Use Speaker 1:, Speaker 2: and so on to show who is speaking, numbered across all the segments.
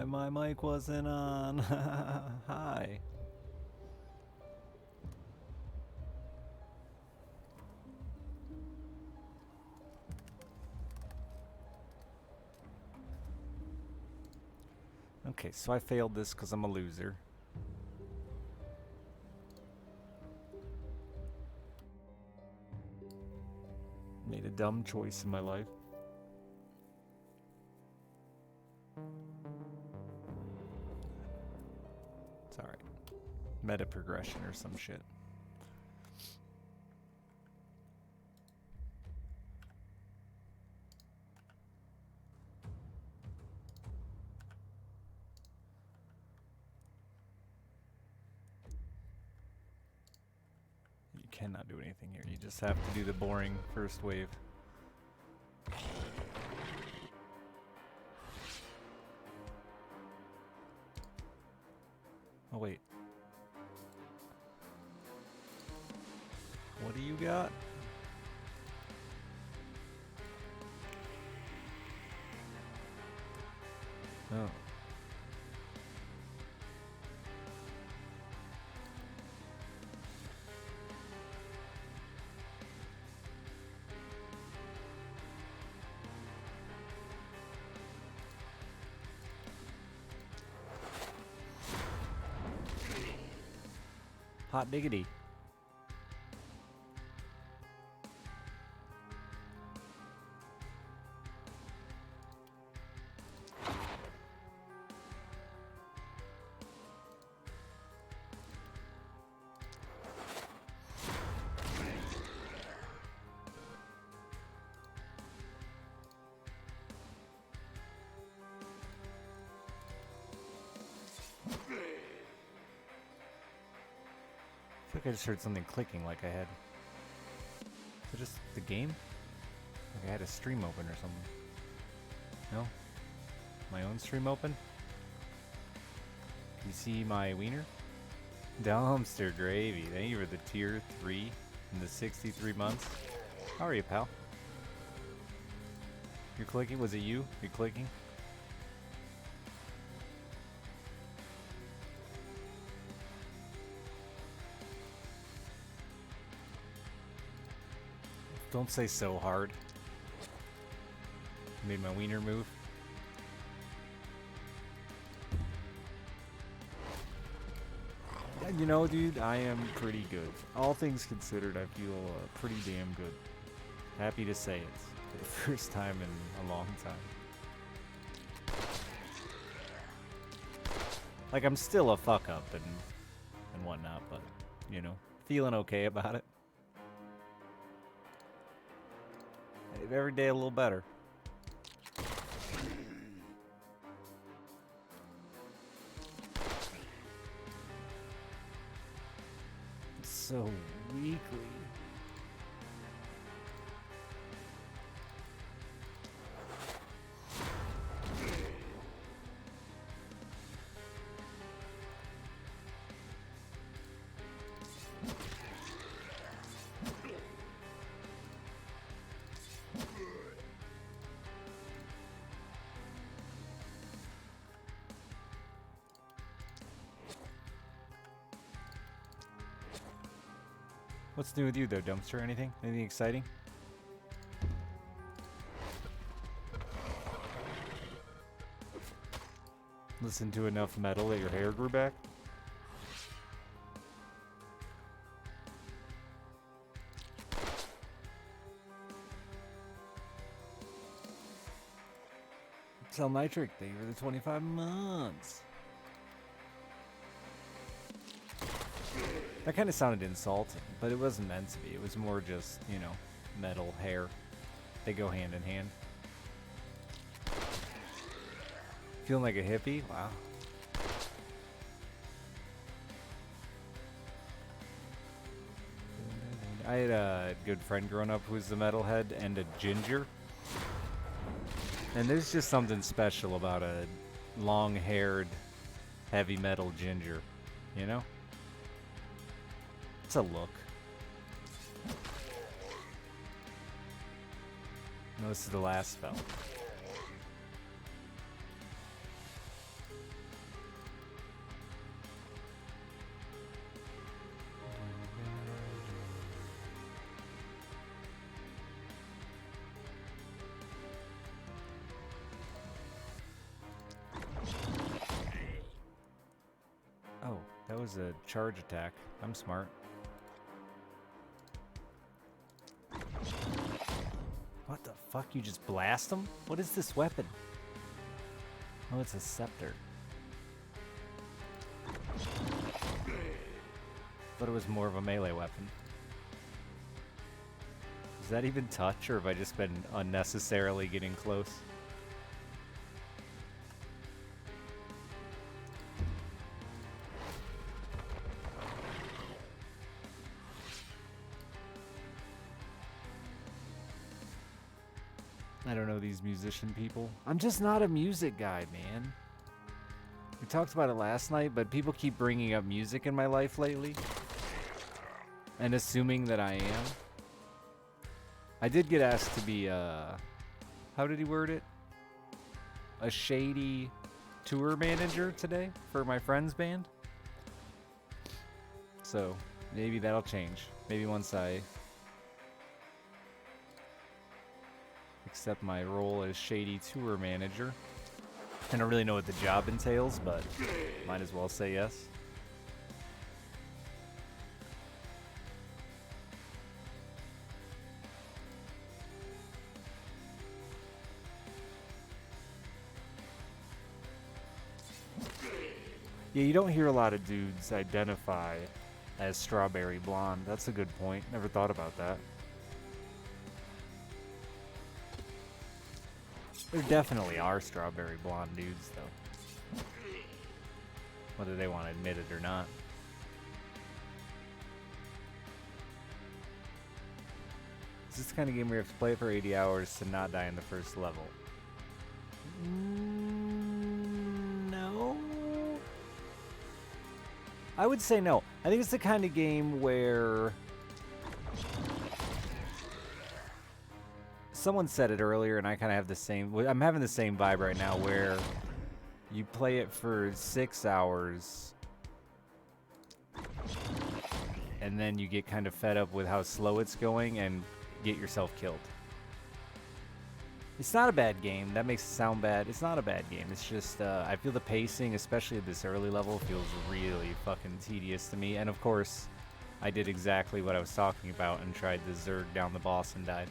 Speaker 1: My mic wasn't on. Hi. Okay, so I failed this because I'm a loser. Made a dumb choice in my life. It's alright. Meta progression or some shit. You cannot do anything here. You just have to do the boring first wave. Oh, wait. What do you got? Oh. Hot diggity. I feel like I just heard something clicking like I had. Is it just the game? Like I had a stream open or something. No? My own stream open? Can you see my wiener? Dumpster gravy. Thank you for the tier 3 in the 63 months. How are you, pal? You're clicking? Was it you? You're clicking? Don't say so hard. Made my wiener move. And you know, dude, I am pretty good. All things considered, I feel pretty damn good. Happy to say it for the first time in a long time. Like, I'm still a fuck up and whatnot, but, you know, feeling okay about it. Every day a little better. It's so weakly. What's new with you though, Dumpster? Anything? Anything exciting? Listen to enough metal that your hair grew back? Tell Nitric, thank you for the 25 months. That kind of sounded insulting, but it wasn't meant to be. It was more just, you know, metal, hair. They go hand in hand. Feeling like a hippie? Wow. I had a good friend growing up who was a metalhead and a ginger. And there's just something special about a long-haired, heavy metal ginger, you know? It's a look. No, this is the last spell. was a charge attack. I'm smart. What the fuck? You just blast them? What is this weapon? Oh, it's a scepter. Thought it was more of a melee weapon. Does that even touch, or have I just been unnecessarily getting close? I don't know these musician people. I'm just not a music guy, man. We talked about it last night, but people keep bringing up music in my life lately. And assuming that I am. I did get asked to be, how did he word it? A shady tour manager today for my friend's band. So, maybe that'll change. Maybe once I accept my role as shady tour manager. I don't really know what the job entails, but might as well say yes. Yeah, you don't hear a lot of dudes identify as strawberry blonde. That's a good point. Never thought about that. There definitely are strawberry blonde dudes, though. Whether they want to admit it or not. Is this the kind of game where you have to play it for 80 hours to not die in the first level? No. I would say no. I think it's the kind of game where... Someone said it earlier, and I kind of have the same... I'm having the same vibe right now, where you play it for 6 hours, and then you get kind of fed up with how slow it's going and get yourself killed. It's not a bad game. That makes it sound bad. It's not a bad game. It's just, I feel the pacing, especially at this early level, feels really fucking tedious to me. And of course, I did exactly what I was talking about and tried to zerg down the boss and died.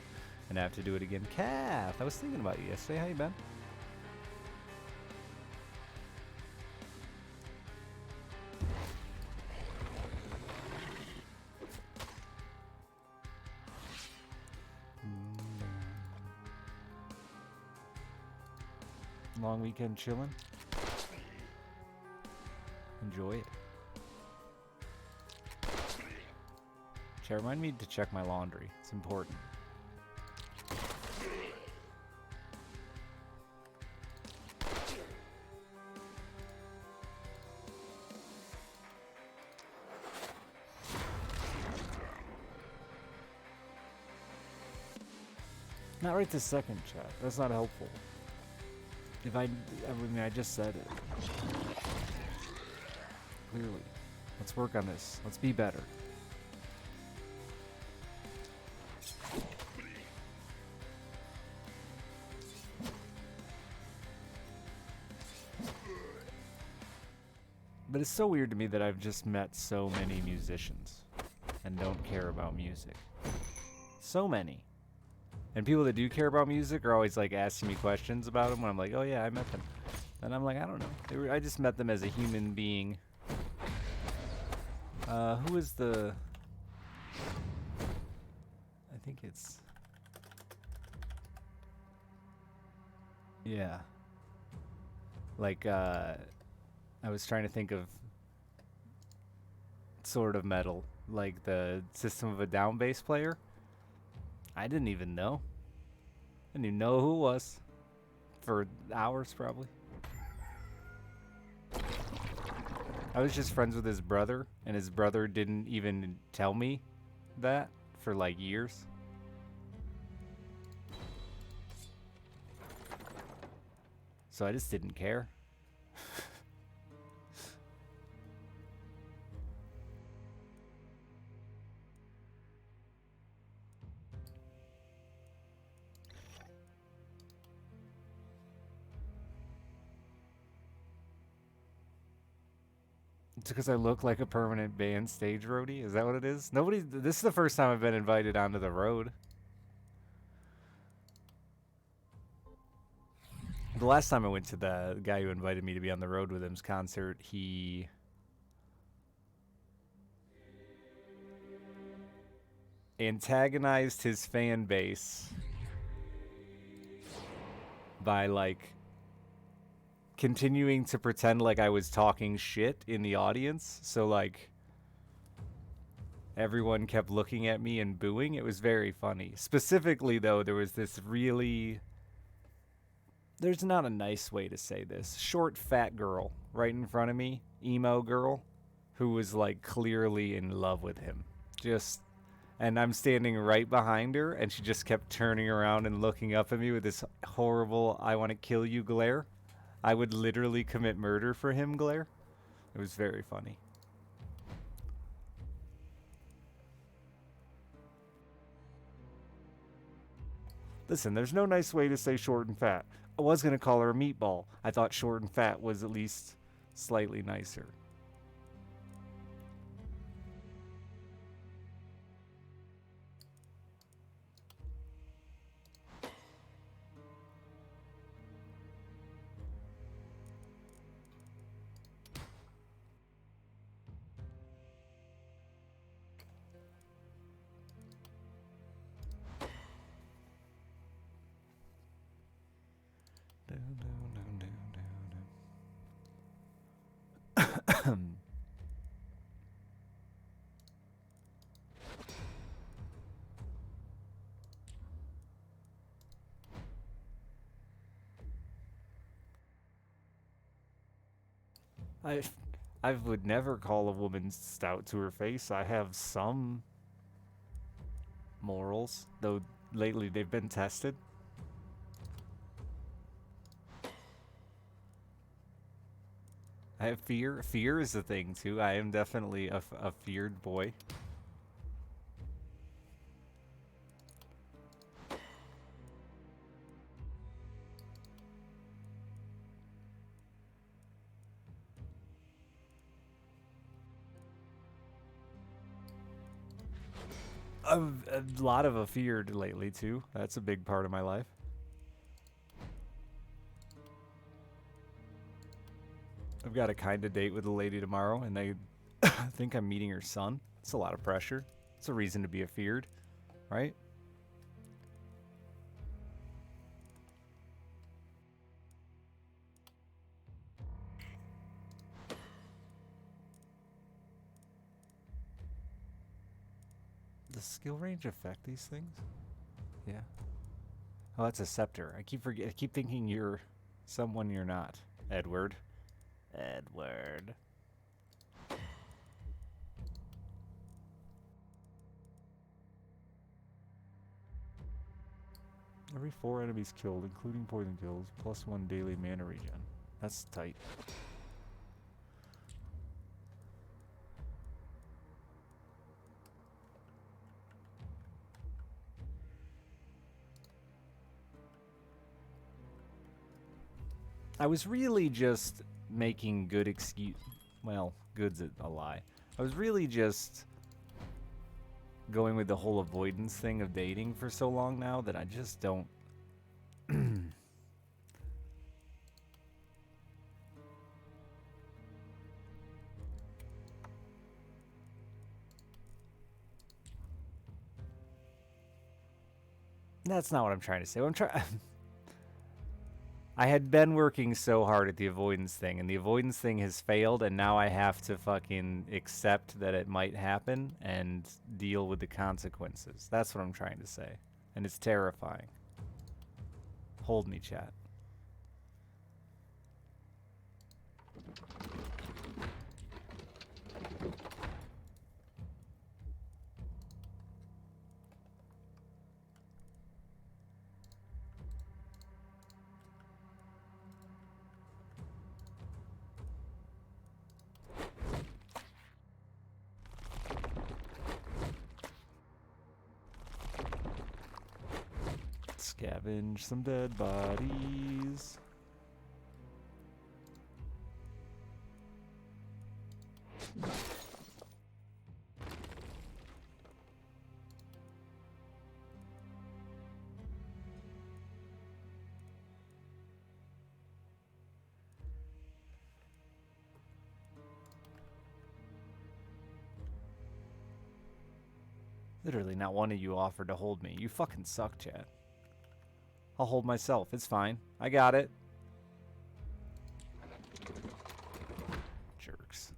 Speaker 1: And I have to do it again. Kath, I was thinking about you yesterday. How you been? Long weekend chilling. Enjoy it. Chat, remind me to check my laundry. It's important. Not right this second, chat. That's not helpful. If I mean, I just said it. Clearly. Let's work on this. Let's be better. But it's so weird to me that I've just met so many musicians and don't care about music. So many. And people that do care about music are always like asking me questions about them when I'm like, oh yeah, I met them. And I'm like, I don't know. I just met them as a human being. Who is the... I think it's... Yeah. Like, I was trying to think of sort of metal. Like the System of a Down bass player. I didn't even know. I didn't even know who it was. For hours, probably. I was just friends with his brother, and his brother didn't even tell me that for like years. So I just didn't care. It's because I look like a permanent band stage roadie. Is that what it is? Nobody. This is the first time I've been invited onto the road. The last time I went to the guy who invited me to be on the road with him's concert, he antagonized his fan base by like continuing to pretend like I was talking shit in the audience. So like everyone kept looking at me and booing. It was very funny. Specifically though, there was this really, there's not a nice way to say this, short fat girl right in front of me, emo girl, who was like clearly in love with him. Just, and I'm standing right behind her, and she just kept turning around and looking up at me with this horrible "I want to kill you" glare. I would literally commit murder for him glare. It was very funny. Listen, there's no nice way to say short and fat. I was going to call her a meatball. I thought short and fat was at least slightly nicer. I I would never call a woman stout to her face. I have some morals, though lately they've been tested. I have fear. Fear is a thing too. I am definitely a feared boy. I'm a lot of a feared lately too. That's a big part of my life. I've got a kind of date with a lady tomorrow, and they think I'm meeting her son. It's a lot of pressure. It's a reason to be afeared, right? Does skill range affect these things? Yeah. Oh, that's a scepter. I keep thinking you're someone you're not. Edward. Edward. Every 4 enemies killed, including poison kills, +1 daily mana regen. That's tight. I was really just making good excuse. Well, good's a lie. I was really just going with the whole avoidance thing of dating for so long now that I just don't. That's not what I'm trying to say. What I'm trying. I had been working so hard at the avoidance thing, and the avoidance thing has failed, and now I have to fucking accept that it might happen and deal with the consequences. That's what I'm trying to say. And it's terrifying. Hold me, chat. Scavenge some dead bodies. Literally not one of you offered to hold me. You fucking suck, chat. I'll hold myself. It's fine. I got it. Jerks.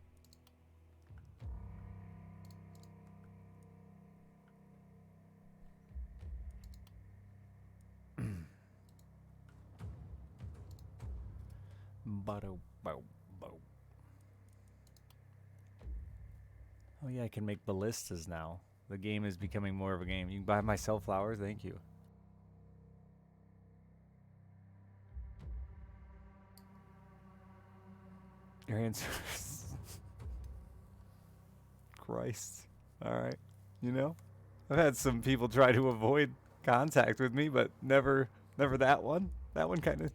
Speaker 1: Oh yeah, I can make ballistas now. The game is becoming more of a game. You can buy myself flowers, thank you. Your answer is... Christ. Alright. You know? I've had some people try to avoid contact with me, but never that one. That one kind of...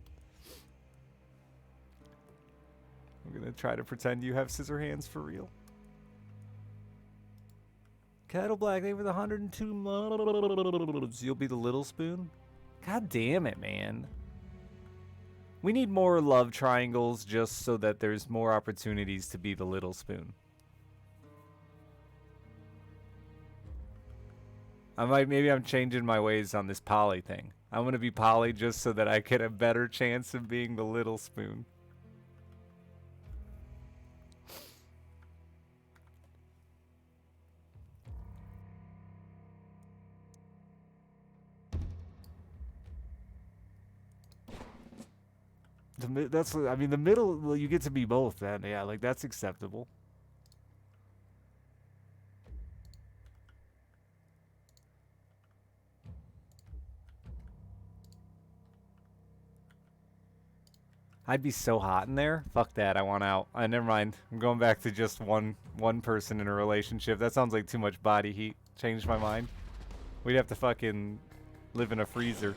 Speaker 1: I'm gonna try to pretend you have scissor hands for real. Cattle Black, they were the 102 months. You'll be the little spoon? God damn it, man. We need more love triangles just so that there's more opportunities to be the little spoon. Maybe I'm changing my ways on this poly thing. I'm gonna be poly just so that I get a better chance of being the little spoon. That's, I mean, the middle, well, you get to be both then. Yeah, like, that's acceptable. I'd be so hot in there. Fuck that, I want out. Never mind. I'm going back to just one person in a relationship. That sounds like too much body heat. Changed my mind. We'd have to fucking live in a freezer.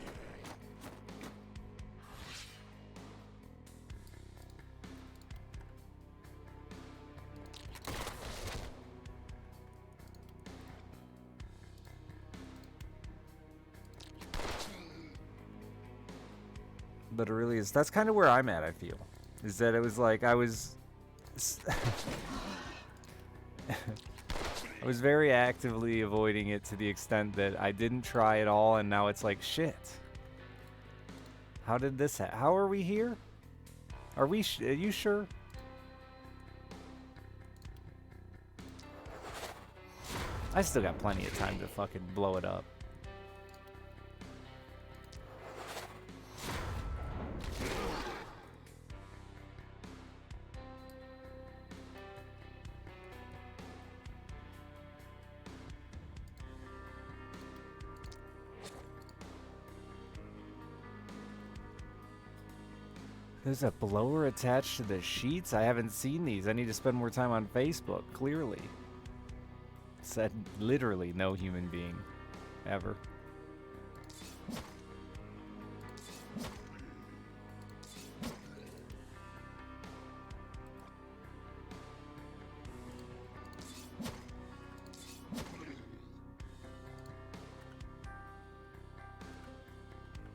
Speaker 1: But it really is. That's kind of where I'm at, I feel. Is that it was like I was... I was very actively avoiding it to the extent that I didn't try at all, and now it's like, shit. How did this happen? How are we here? Are we... are you sure? I still got plenty of time to fucking blow it up. There's a blower attached to the sheets? I haven't seen these. I need to spend more time on Facebook, clearly. Said literally no human being. Ever.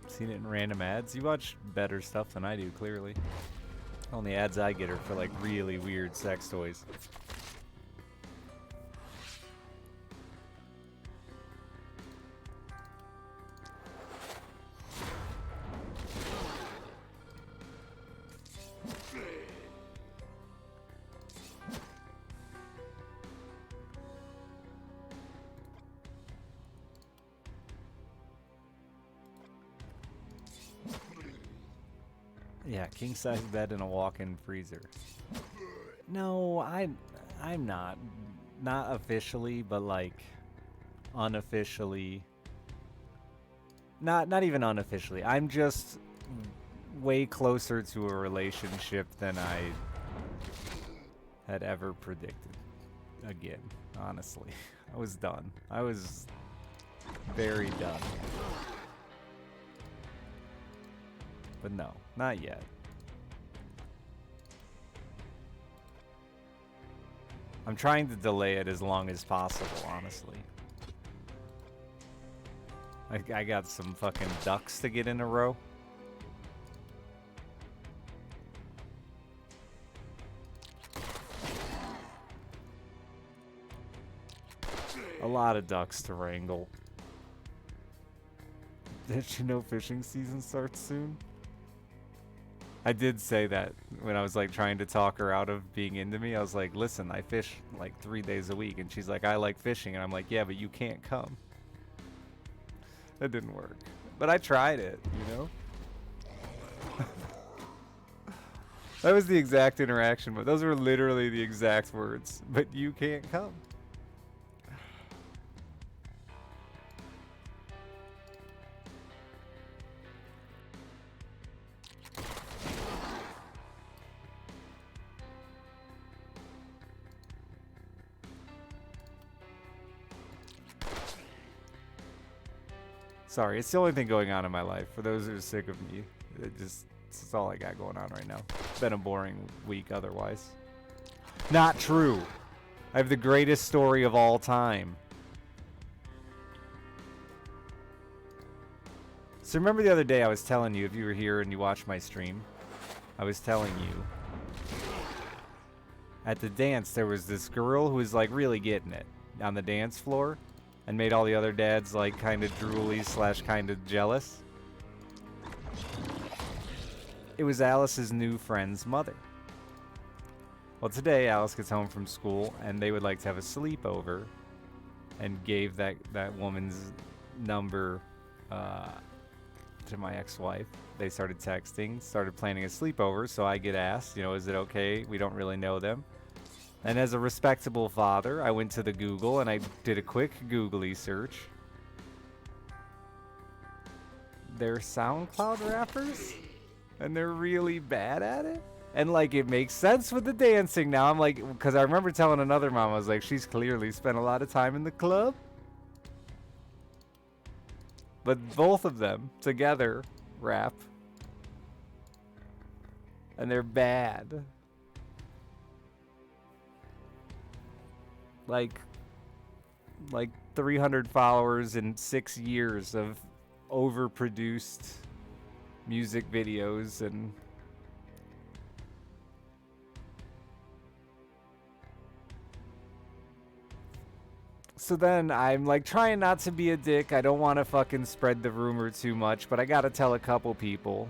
Speaker 1: Seen it in random ads. You watch better stuff than I do, clearly. Only ads I get are for like really weird sex toys. Yeah, king size bed and a walk-in freezer. No, I'm not officially, but like unofficially. Not even unofficially. I'm just way closer to a relationship than I had ever predicted. Again, honestly. I was done. I was very done. But no, not yet. I'm trying to delay it as long as possible, honestly. I got some fucking ducks to get in a row. A lot of ducks to wrangle. Did you know fishing season starts soon? I did say that when I was like trying to talk her out of being into me. I was like, listen, I fish like 3 days a week. And she's like, I like fishing. And I'm like, yeah, but you can't come. That didn't work. But I tried it, you know? That was the exact interaction, but those were literally the exact words. But you can't come. Sorry, it's the only thing going on in my life. For those who are sick of me, it's all I got going on right now. It's been a boring week otherwise. Not true. I have the greatest story of all time. So remember the other day I was telling you, if you were here and you watched my stream, I was telling you at the dance there was this girl who was like really getting it on the dance floor and made all the other dads like kind of drooly / kind of jealous. It was Alice's new friend's mother. Well, today Alice gets home from school and they would like to have a sleepover, and gave that woman's number to my ex-wife. They started texting, started planning a sleepover, so I get asked, you know, is it okay? We don't really know them. And as a respectable father, I went to the Google and I did a quick googly search. They're SoundCloud rappers? And they're really bad at it? And like, it makes sense with the dancing now. I'm like, because I remember telling another mom, I was like, she's clearly spent a lot of time in the club. But both of them together rap. And they're bad. Like 300 followers in 6 years of overproduced music videos and so then I'm like trying not to be a dick. I don't want to fucking spread the rumor too much, but I gotta tell a couple people.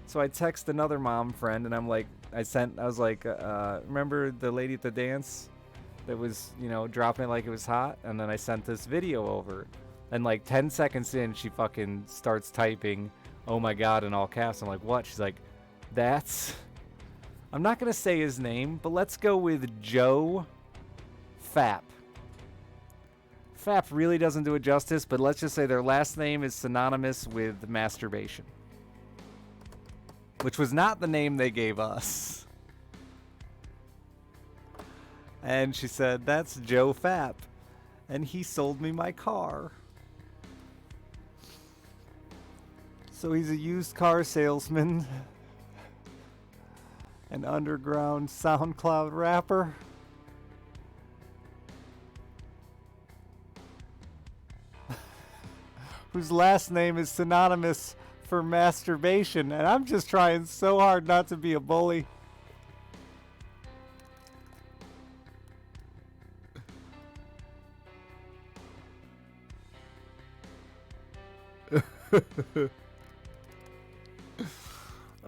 Speaker 1: So I text another mom friend and I'm like, I was like, remember the lady at the dance that was, you know, dropping it like it was hot? And then I sent this video over. And like 10 seconds in, she fucking starts typing, oh my god, in all caps. I'm like, what? She's like, that's... I'm not going to say his name, but let's go with Joe Fap. Fap really doesn't do it justice, but let's just say their last name is synonymous with masturbation. Which was not the name they gave us. And she said, that's Joe Fap. And he sold me my car. So he's a used car salesman. An underground SoundCloud rapper. Whose last name is synonymous for masturbation. And I'm just trying so hard not to be a bully.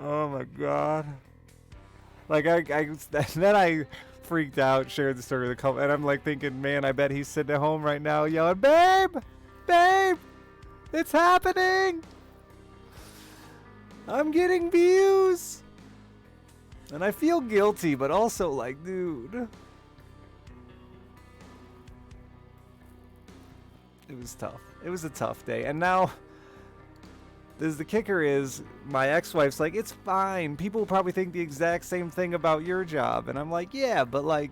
Speaker 1: Oh my god. Like then I freaked out, shared the story with a couple, and I'm like thinking, man, I bet he's sitting at home right now yelling, babe, babe, it's happening. I'm getting views. And I feel guilty, but also like, dude. It was tough. It was a tough day. And now, the kicker is, my ex-wife's like, it's fine. People probably think the exact same thing about your job. And I'm like, yeah, but like,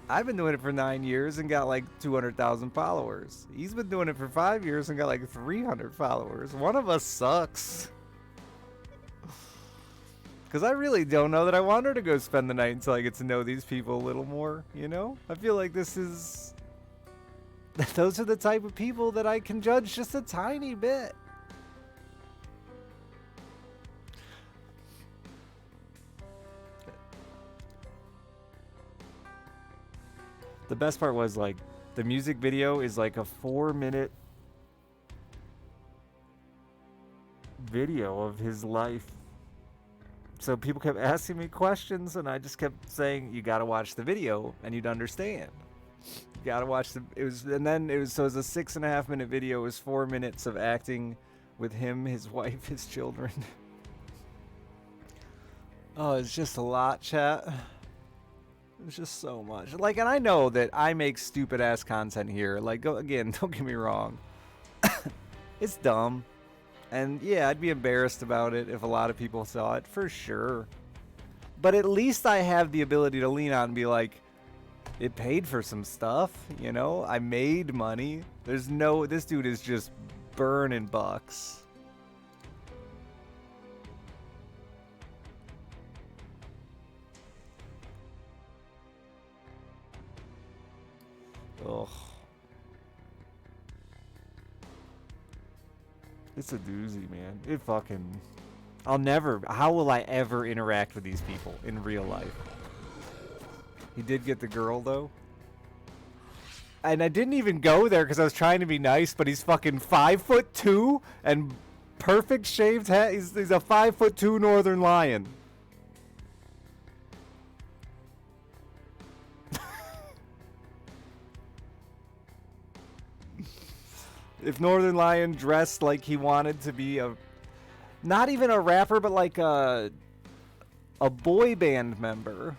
Speaker 1: I've been doing it for 9 years and got like 200,000 followers. He's been doing it for 5 years and got like 300 followers. One of us sucks. Because I really don't know that I want her to go spend the night until I get to know these people a little more, you know? I feel like this is... Those are the type of people that I can judge just a tiny bit. The best part was, like, The music video is like a 4-minute video of his life. So people kept asking me questions, and I just kept saying, "You gotta watch the video, and you'd understand. You gotta watch the." It was, and then it was so it was a 6.5-minute video. It was 4 minutes of acting with him, his wife, his children. Oh, it's just a lot, chat. It's just so much. Like, and I know that I make stupid ass content here. Like, again, don't get me wrong. It's dumb. And yeah, I'd be embarrassed about it if a lot of people saw it, for sure. But at least I have the ability to lean on and be like, it paid for some stuff, you know? I made money. There's no, this dude is just burning bucks. Ugh. It's a doozy, man. It fucking... I'll never... How will I ever interact with these people in real life? He did get the girl, though. And I didn't even go there because I was trying to be nice, but he's fucking 5'2" and perfect shaved head. He's a 5'2" northern lion. If Northern Lion dressed like he wanted to be a, not even a rapper, but like a boy band member.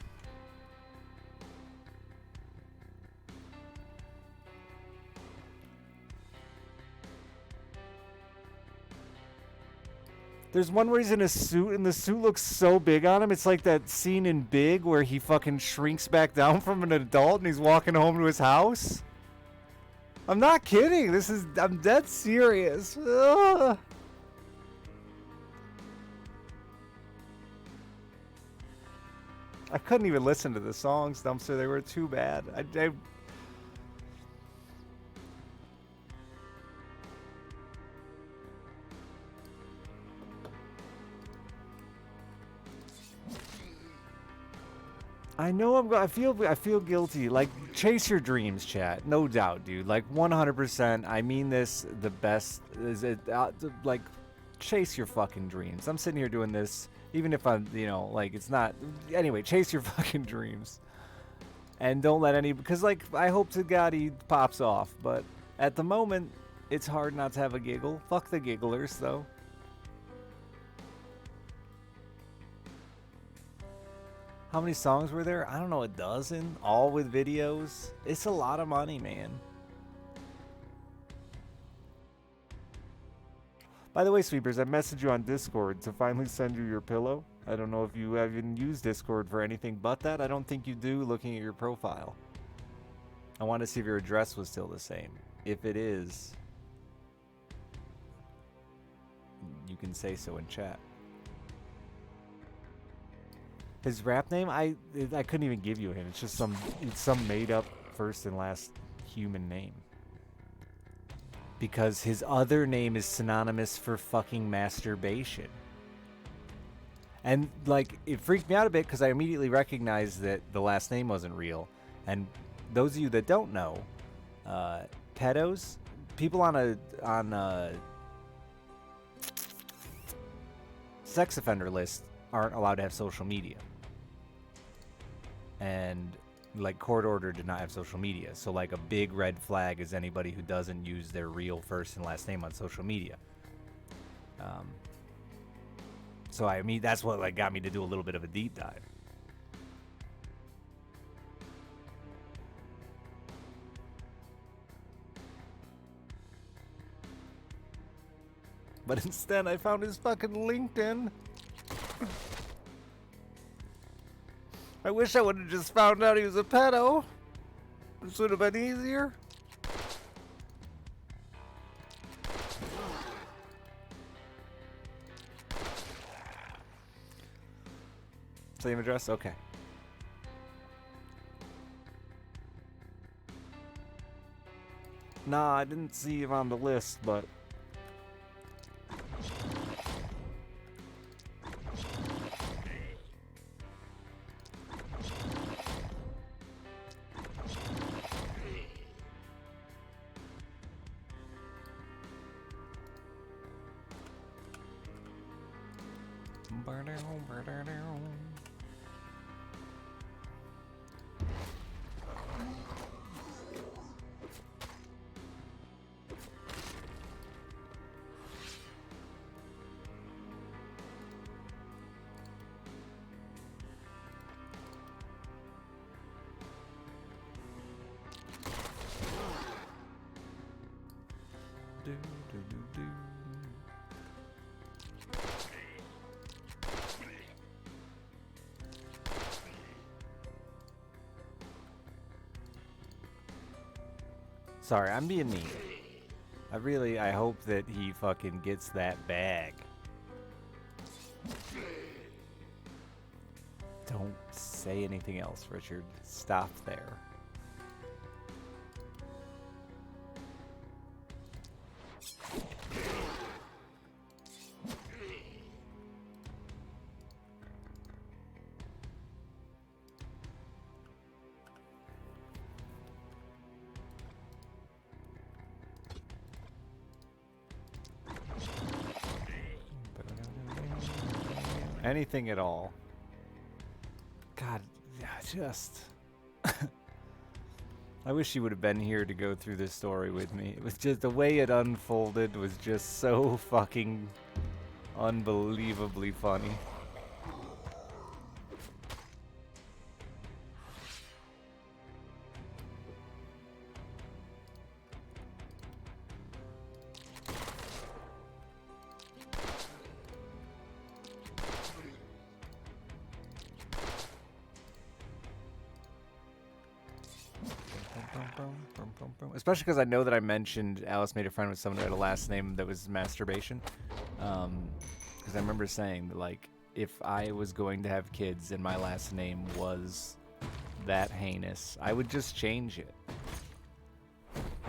Speaker 1: There's one where he's in a suit, and the suit looks so big on him. It's like that scene in Big where he fucking shrinks back down from an adult and he's walking home to his house. I'm not kidding. I'm dead serious. Ugh. I couldn't even listen to the songs, Dumpster. They were too bad. I know I feel guilty. Like, chase your dreams, chat. No doubt, dude. Like, 100%. I mean this the best. Is it like, chase your fucking dreams. I'm sitting here doing this, even if I'm, you know, like, it's not. Anyway, chase your fucking dreams, and don't let any, because like, I hope to God he pops off, but at the moment, it's hard not to have a giggle. Fuck the gigglers, though. How many songs were there? I don't know, a dozen? All with videos? It's a lot of money, man. By the way, Sweepers, I messaged you on Discord to finally send you your pillow. I don't know if you even use Discord for anything but that. I don't think you do, looking at your profile. I want to see if your address was still the same. If it is, you can say so in chat. His rap name, I couldn't even give you him. It's just some made up first and last human name. Because his other name is synonymous for fucking masturbation. And like, it freaked me out a bit because I immediately recognized that the last name wasn't real. And those of you that don't know, pedos, people on a sex offender list aren't allowed to have social media. And like, court order did not have social media. So like, a big red flag is anybody who doesn't use their real first and last name on social media. So I mean, that's what like got me to do a little bit of a deep dive. But instead I found his fucking LinkedIn. I wish I would have just found out he was a pedo. This would have been easier. Same address? Okay. Nah, I didn't see him on the list, but... Sorry, I'm being mean. I hope that he fucking gets that bag. Don't say anything else, Richard. Stop there. Anything at all. God, just... I wish you would have been here to go through this story with me. It was just, the way it unfolded was just so fucking unbelievably funny. Especially because I know that I mentioned Alice made a friend with someone who had a last name that was masturbation. Because I remember saying that, like, if I was going to have kids and my last name was that heinous, I would just change it.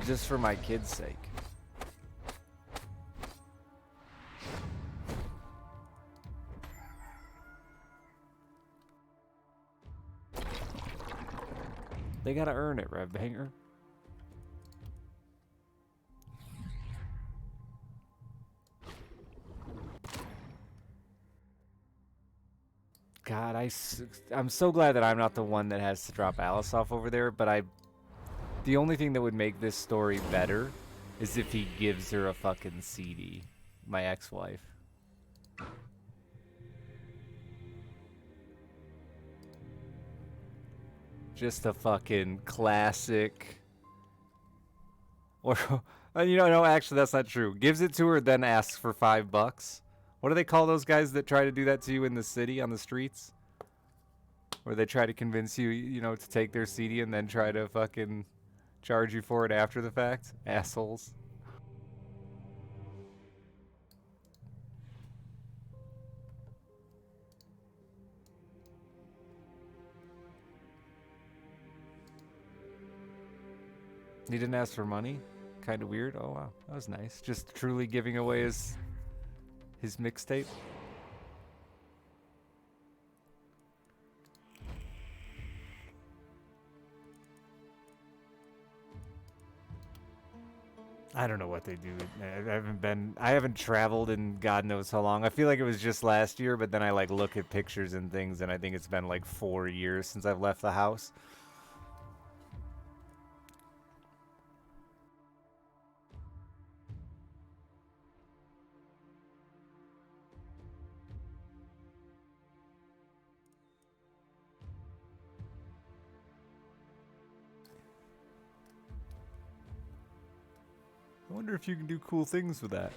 Speaker 1: Just for my kids' sake. They gotta earn it, Revbanger. God, I'm so glad that I'm not the one that has to drop Alice off over there, but the only thing that would make this story better is if he gives her a fucking CD, my ex-wife. Just a fucking classic. Or, you know, no, actually that's not true. Gives it to her, then asks for $5. What do they call those guys that try to do that to you in the city, on the streets? Where they try to convince you, you know, to take their CD and then try to fucking charge you for it after the fact? Assholes. He didn't ask for money? Kind of weird. Oh, wow. That was nice. Just truly giving away his mixtape. I don't know what they do. I haven't traveled in God knows how long. I feel like it was just last year, but then I like look at pictures and things and I think it's been like 4 years since I've left the house. I wonder if you can do cool things with that.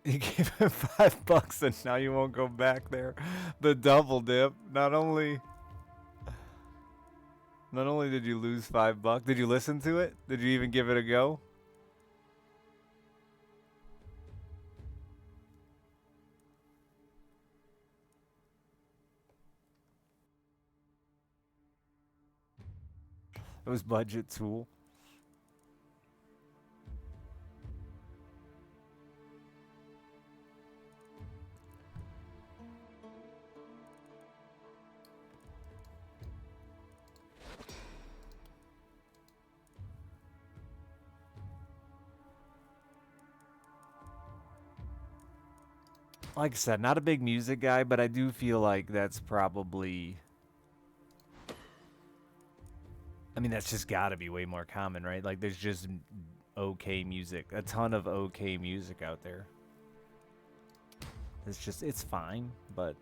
Speaker 1: You gave him $5 and now you won't go back there. The double dip. Not only did you lose $5, did you listen to it? Did you even give it a go? It was budget tool. Like I said, not a big music guy, but I do feel like that's probably... I mean, that's just gotta be way more common, right? Like, there's just okay music. A ton of okay music out there. It's just, it's fine, but...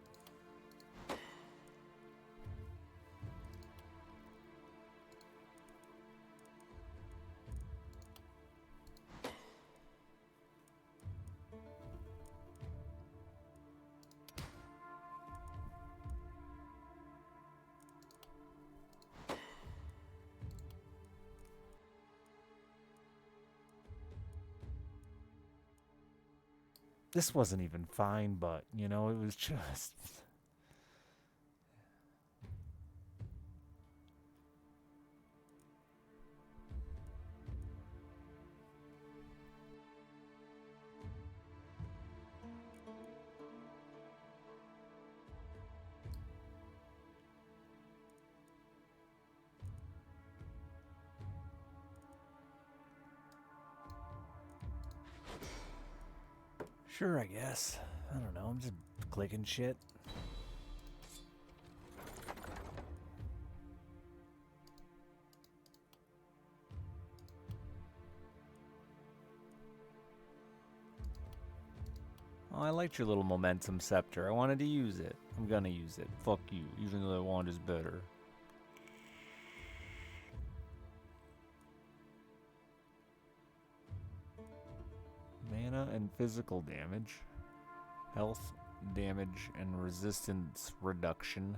Speaker 1: This wasn't even fine, but, you know, it was just... Sure, I guess. I don't know, I'm just clicking shit. Oh, I liked your little momentum scepter. I wanted to use it. I'm gonna use it. Fuck you, even though the wand is better. Mana and physical damage. Health, damage, and resistance reduction.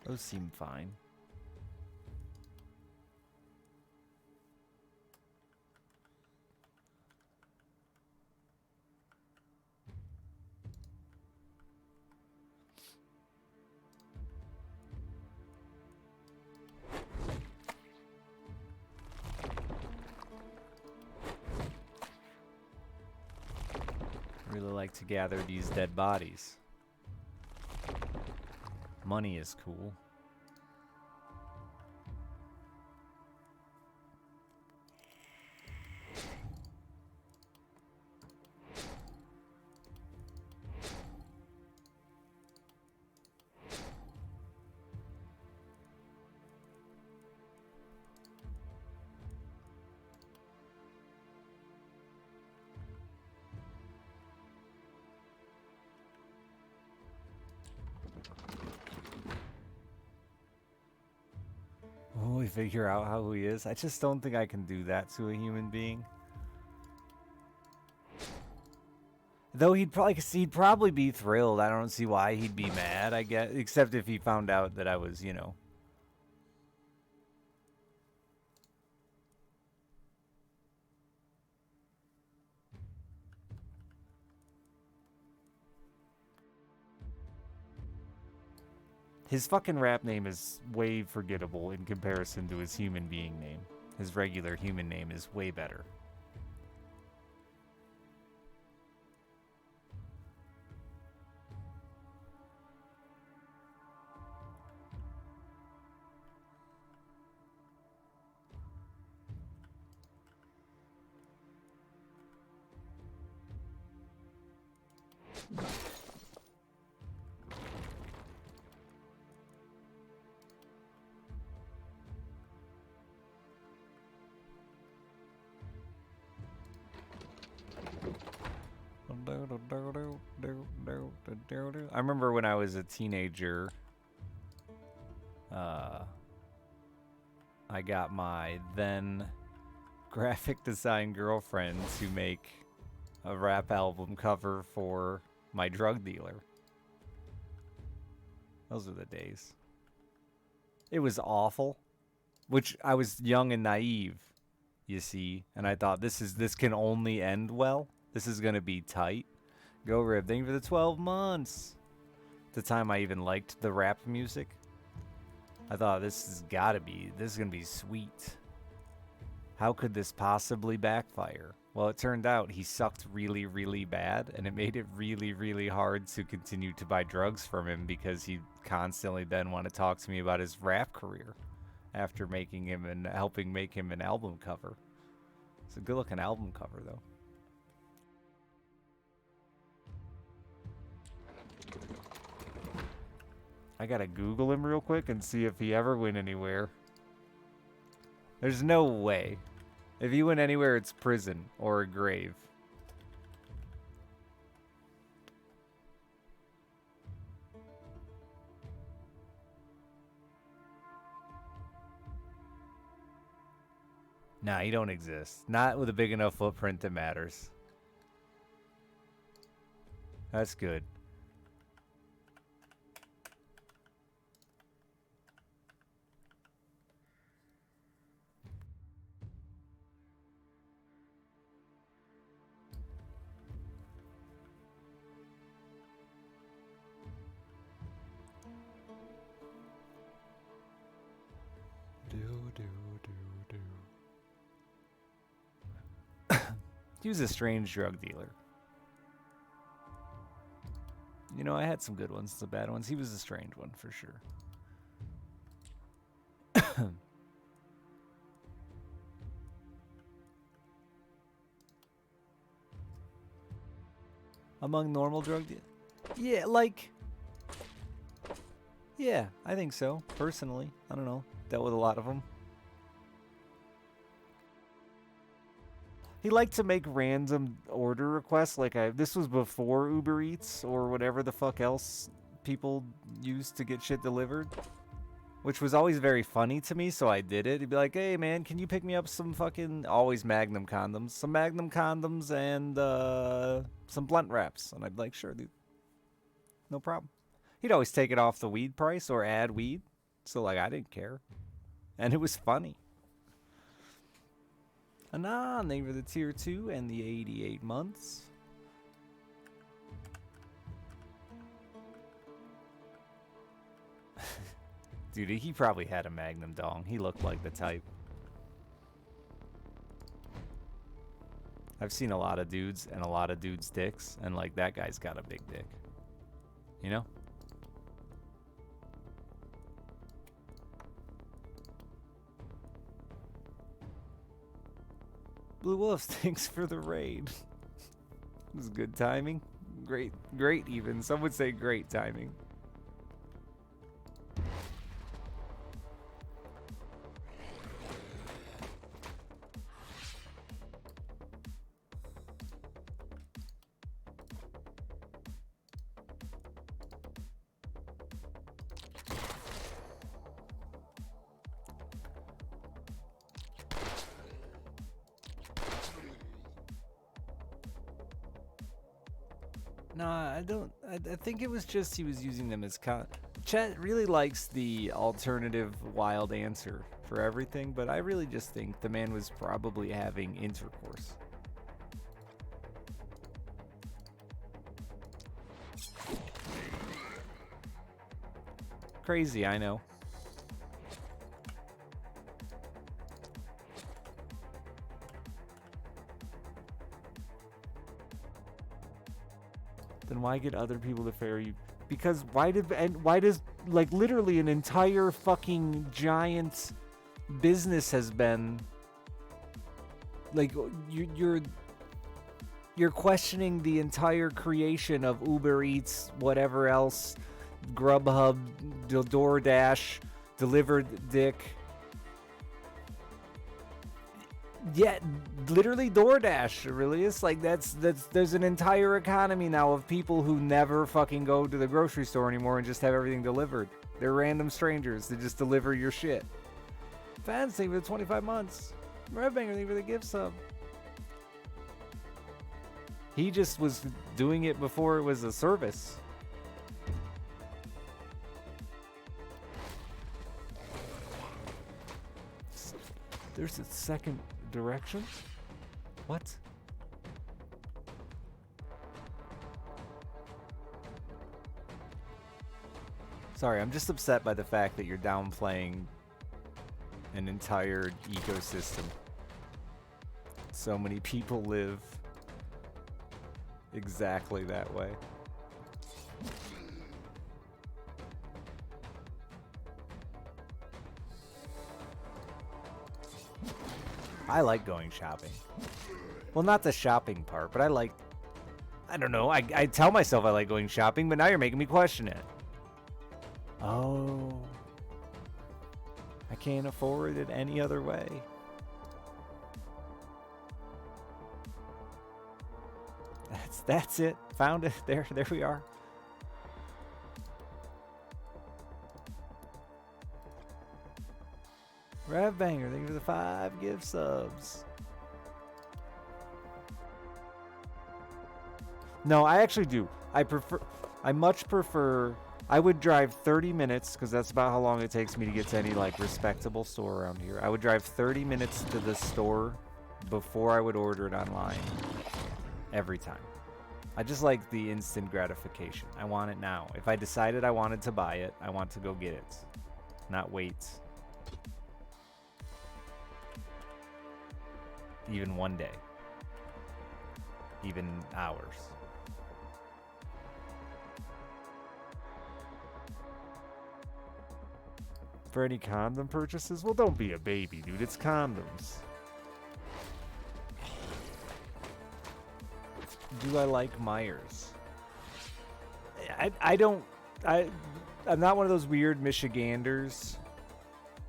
Speaker 1: Those seem fine. Really like to gather these dead bodies. Money is cool. Oh, we figure out how he is. I just don't think I can do that to a human being. Though he'd probably be thrilled. I don't see why he'd be mad, I guess, except if he found out that I was, you know. His fucking rap name is way forgettable in comparison to his human being name. His regular human name is way better. I remember when I was a teenager, I got my then graphic design girlfriend to make a rap album cover for my drug dealer. Those are the days. It was awful, which I was young and naive, you see, and I thought this can only end well. This is gonna be tight. Go Rib, thank you for the 12 months. At the time I even liked the rap music. I thought this is gonna be sweet. How could this possibly backfire? Well, it turned out he sucked really, really bad, and it made it really, really hard to continue to buy drugs from him because he constantly then want to talk to me about his rap career after making him and helping make him an album cover. It's a good looking album cover though. I gotta Google him real quick and see if he ever went anywhere. There's no way. If he went anywhere, it's prison or a grave. Nah, he don't exist. Not with a big enough footprint that matters. That's good. He was a strange drug dealer. You know, I had some good ones, some bad ones. He was a strange one for sure. Among normal drug dealers? Yeah, like... Yeah, I think so, personally. I don't know. Dealt with a lot of them. He liked to make random order requests. Like, this was before Uber Eats or whatever the fuck else people used to get shit delivered. Which was always very funny to me, so I did it. He'd be like, hey, man, can you pick me up some fucking... Always Magnum condoms. Some Magnum condoms and some blunt wraps. And I'd be like, sure, dude. No problem. He'd always take it off the weed price or add weed. So, like, I didn't care. And it was funny. Anon, they were the tier 2 and the 88 months. Dude, he probably had a Magnum dong. He looked like the type. I've seen a lot of dudes and a lot of dudes' dicks, and like that guy's got a big dick. You know? Blue Wolves, thanks for the raid. It was good timing. Great even. Some would say great timing. Nah, I don't. I think it was just he was using them as Chat really likes the alternative wild answer for everything, but I really just think the man was probably having intercourse. Crazy, I know. Then why get other people to ferry you? Because why does like literally an entire fucking giant business has been like you're questioning the entire creation of Uber Eats, whatever else, Grubhub, DoorDash, Delivered Dick. Yeah, literally DoorDash, really is like that's there's an entire economy now of people who never fucking go to the grocery store anymore and just have everything delivered. They're random strangers that just deliver your shit. Fans, thank you for the 25 months. Redbanger, thank you for the gift sub. He just was doing it before it was a service. There's a second direction? What? Sorry, I'm just upset by the fact that you're downplaying an entire ecosystem. So many people live exactly that way. I like going shopping. Well, not the shopping part, but I I don't know. I tell myself I like going shopping, but now you're making me question it. Oh. I can't afford it any other way. That's it. Found it. There we are. Rev Banger, thank you for the 5 gift subs. No, I actually do. I much prefer, I would drive 30 minutes, because that's about how long it takes me to get to any like respectable store around here. I would drive 30 minutes to the store before I would order it online. Every time. I just like the instant gratification. I want it now. If I decided I wanted to buy it, I want to go get it. Not wait. Even one day. Even hours. For any condom purchases? Well, don't be a baby, dude. It's condoms. Do I like Myers? I'm not one of those weird Michiganders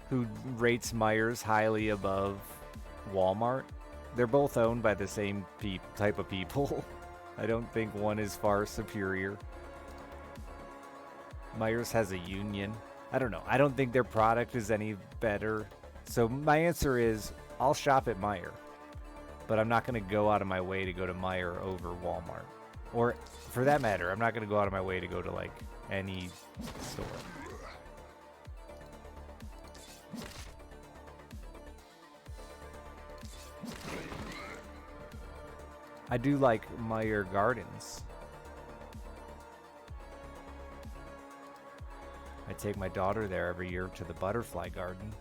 Speaker 1: who rates Myers highly above Walmart. They're both owned by the same type of people. I don't think one is far superior. Myers has a union. I don't know. I don't think their product is any better. So my answer is I'll shop at Meijer. But I'm not going to go out of my way to go to Meijer over Walmart. Or, for that matter, I'm not going to go out of my way to go to, like, any store. I do like Meijer Gardens. I take my daughter there every year to the butterfly garden.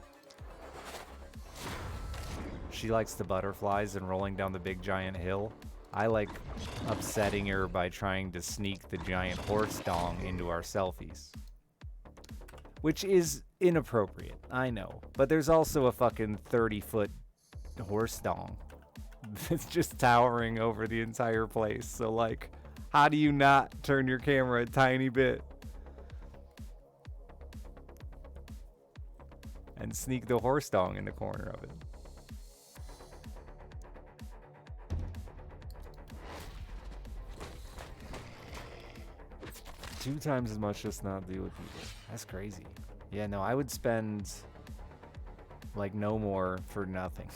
Speaker 1: She likes the butterflies and rolling down the big giant hill. I like upsetting her by trying to sneak the giant horse dong into our selfies. Which is inappropriate, I know. But there's also a fucking 30-foot horse dong. It's just towering over the entire place. So, like, how do you not turn your camera a tiny bit? And sneak the horse dong in the corner of it. Two times as much just not deal with people. That's crazy. Yeah, no, I would spend like no more for nothing.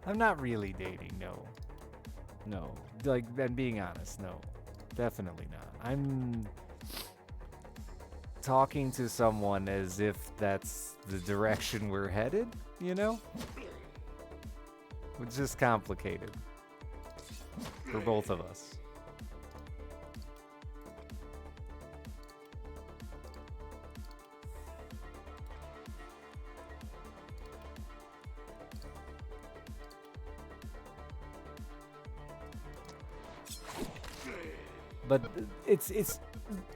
Speaker 1: I'm not really dating, no. No. Like, I'm being honest, no. Definitely not. I'm talking to someone as if that's the direction we're headed, you know? It's just complicated for both of us. But it's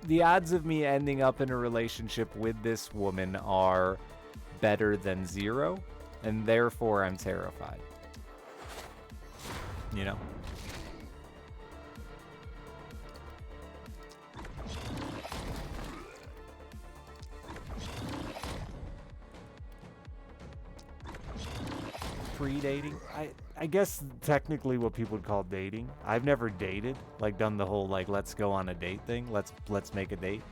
Speaker 1: the odds of me ending up in a relationship with this woman are better than 0, and therefore I'm terrified. You know? Pre-dating? I guess technically what people would call dating. I've never dated, like done the whole like let's go on a date thing. Let's make a date.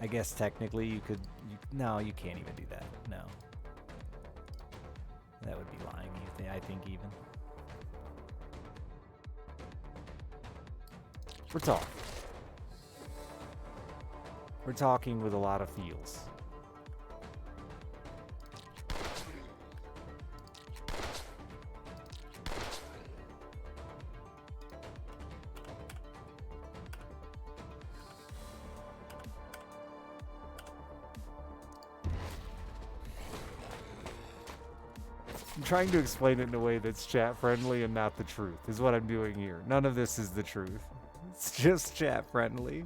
Speaker 1: I guess technically you could no, you can't even do that. No. That would be lying, I think even. We're talking with a lot of feels. I'm trying to explain it in a way that's chat friendly and not the truth, is what I'm doing here. None of this is the truth. It's just chat friendly.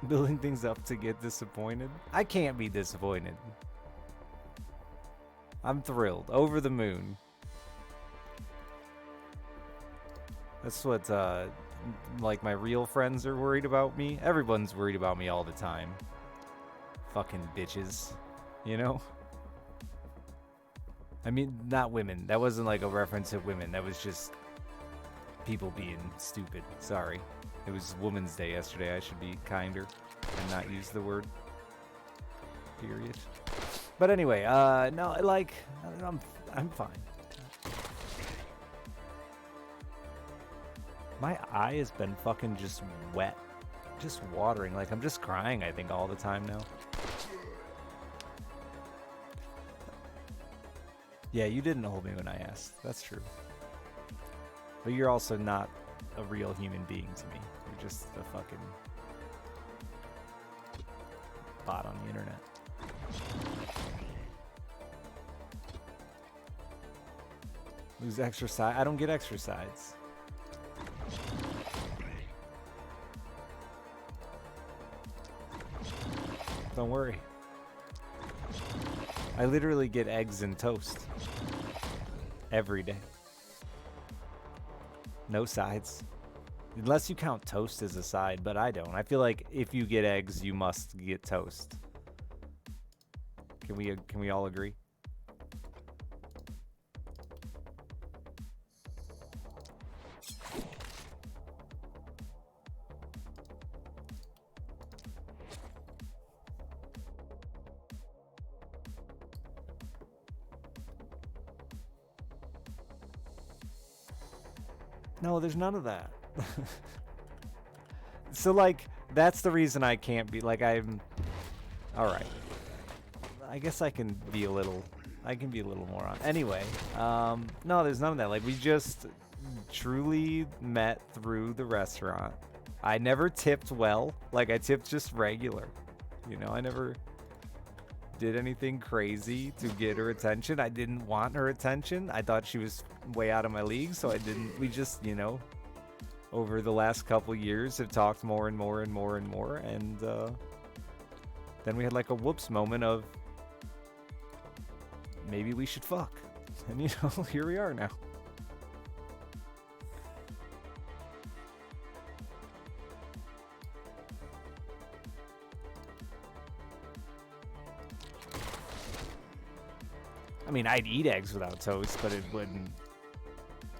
Speaker 1: Building things up to get disappointed? I can't be disappointed. I'm thrilled. Over the moon. That's what, like, my real friends are worried about me. Everyone's worried about me all the time. Fucking bitches. You know? I mean, not women. That wasn't like a reference to women. That was just people being stupid. Sorry. It was Women's Day yesterday. I should be kinder and not use the word. Period. But anyway, no, like, I'm fine. My eye has been fucking just wet. Just watering. Like, I'm just crying, I think, all the time now. Yeah, you didn't hold me when I asked. That's true. But you're also not a real human being to me. You're just a fucking bot on the internet. Lose extra side? I don't get extra sides. Don't worry. I literally get eggs and toast every day. No sides. Unless you count toast as a side, but I don't. I feel like if you get eggs, you must get toast. Can we all agree? No, there's none of that. So, like, that's the reason I can't be, like, I'm... Alright. I guess I can be a little more on... Anyway, no, there's none of that. Like, we just truly met through the restaurant. I never tipped well. Like, I tipped just regular. You know, I never did anything crazy to get her attention. I didn't want her attention. I thought she was way out of my league, so I didn't... We just, you know... over the last couple years have talked more and more and more and more, and then we had like a whoops moment of maybe we should fuck, and you know, here we are now. I mean, I'd eat eggs without toast, but it wouldn't.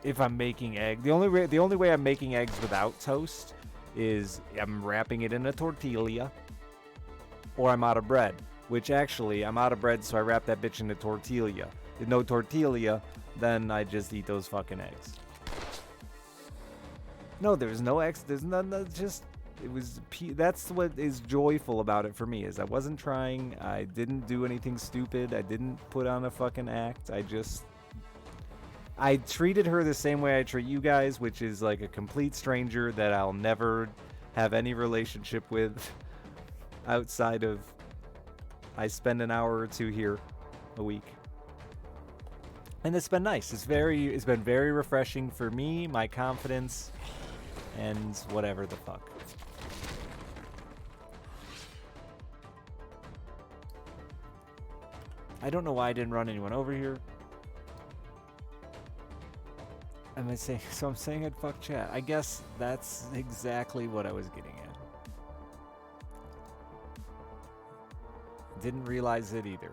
Speaker 1: If I'm making egg, the only way I'm making eggs without toast is I'm wrapping it in a tortilla, or I'm out of bread. Which actually, I'm out of bread, so I wrap that bitch in a tortilla. If no tortilla, then I just eat those fucking eggs. No, there's no eggs. There's none. Just it was. That's what is joyful about it for me. Is I wasn't trying. I didn't do anything stupid. I didn't put on a fucking act. I treated her the same way I treat you guys, which is like a complete stranger that I'll never have any relationship with outside of I spend an hour or two here a week. And it's been nice. It's been very refreshing for me, my confidence, and whatever the fuck. I don't know why I didn't run anyone over here. Am I saying? So I'm saying I'd fuck chat. I guess that's exactly what I was getting at. Didn't realize it either.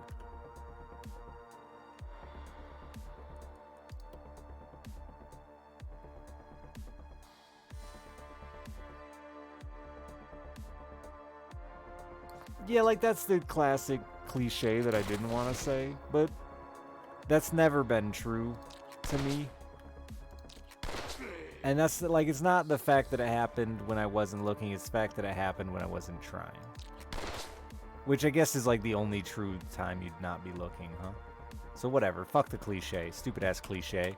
Speaker 1: Yeah, like that's the classic cliche that I didn't want to say, but that's never been true to me. And that's like, it's not the fact that it happened when I wasn't looking, it's the fact that it happened when I wasn't trying. Which I guess is like the only true time you'd not be looking, huh? So whatever, fuck the cliche, stupid ass cliche.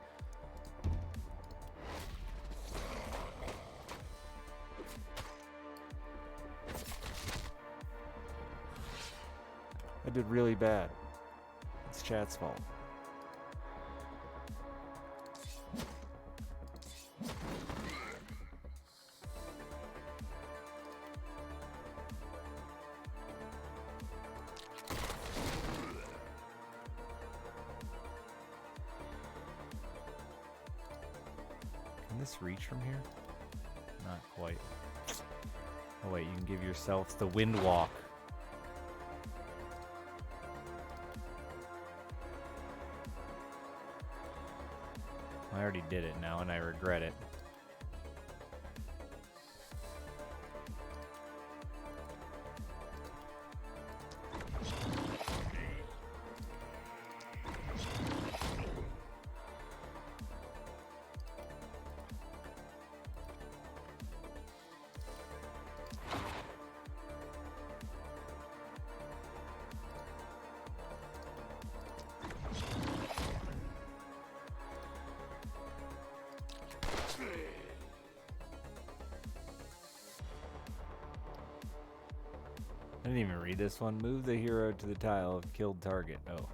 Speaker 1: I did really bad. It's chat's fault. this reach from here? Not quite. Oh wait, you can give yourself the wind walk. I already did it now and I regret it. I didn't even read this one. Move the hero to the tile of killed target. Oh.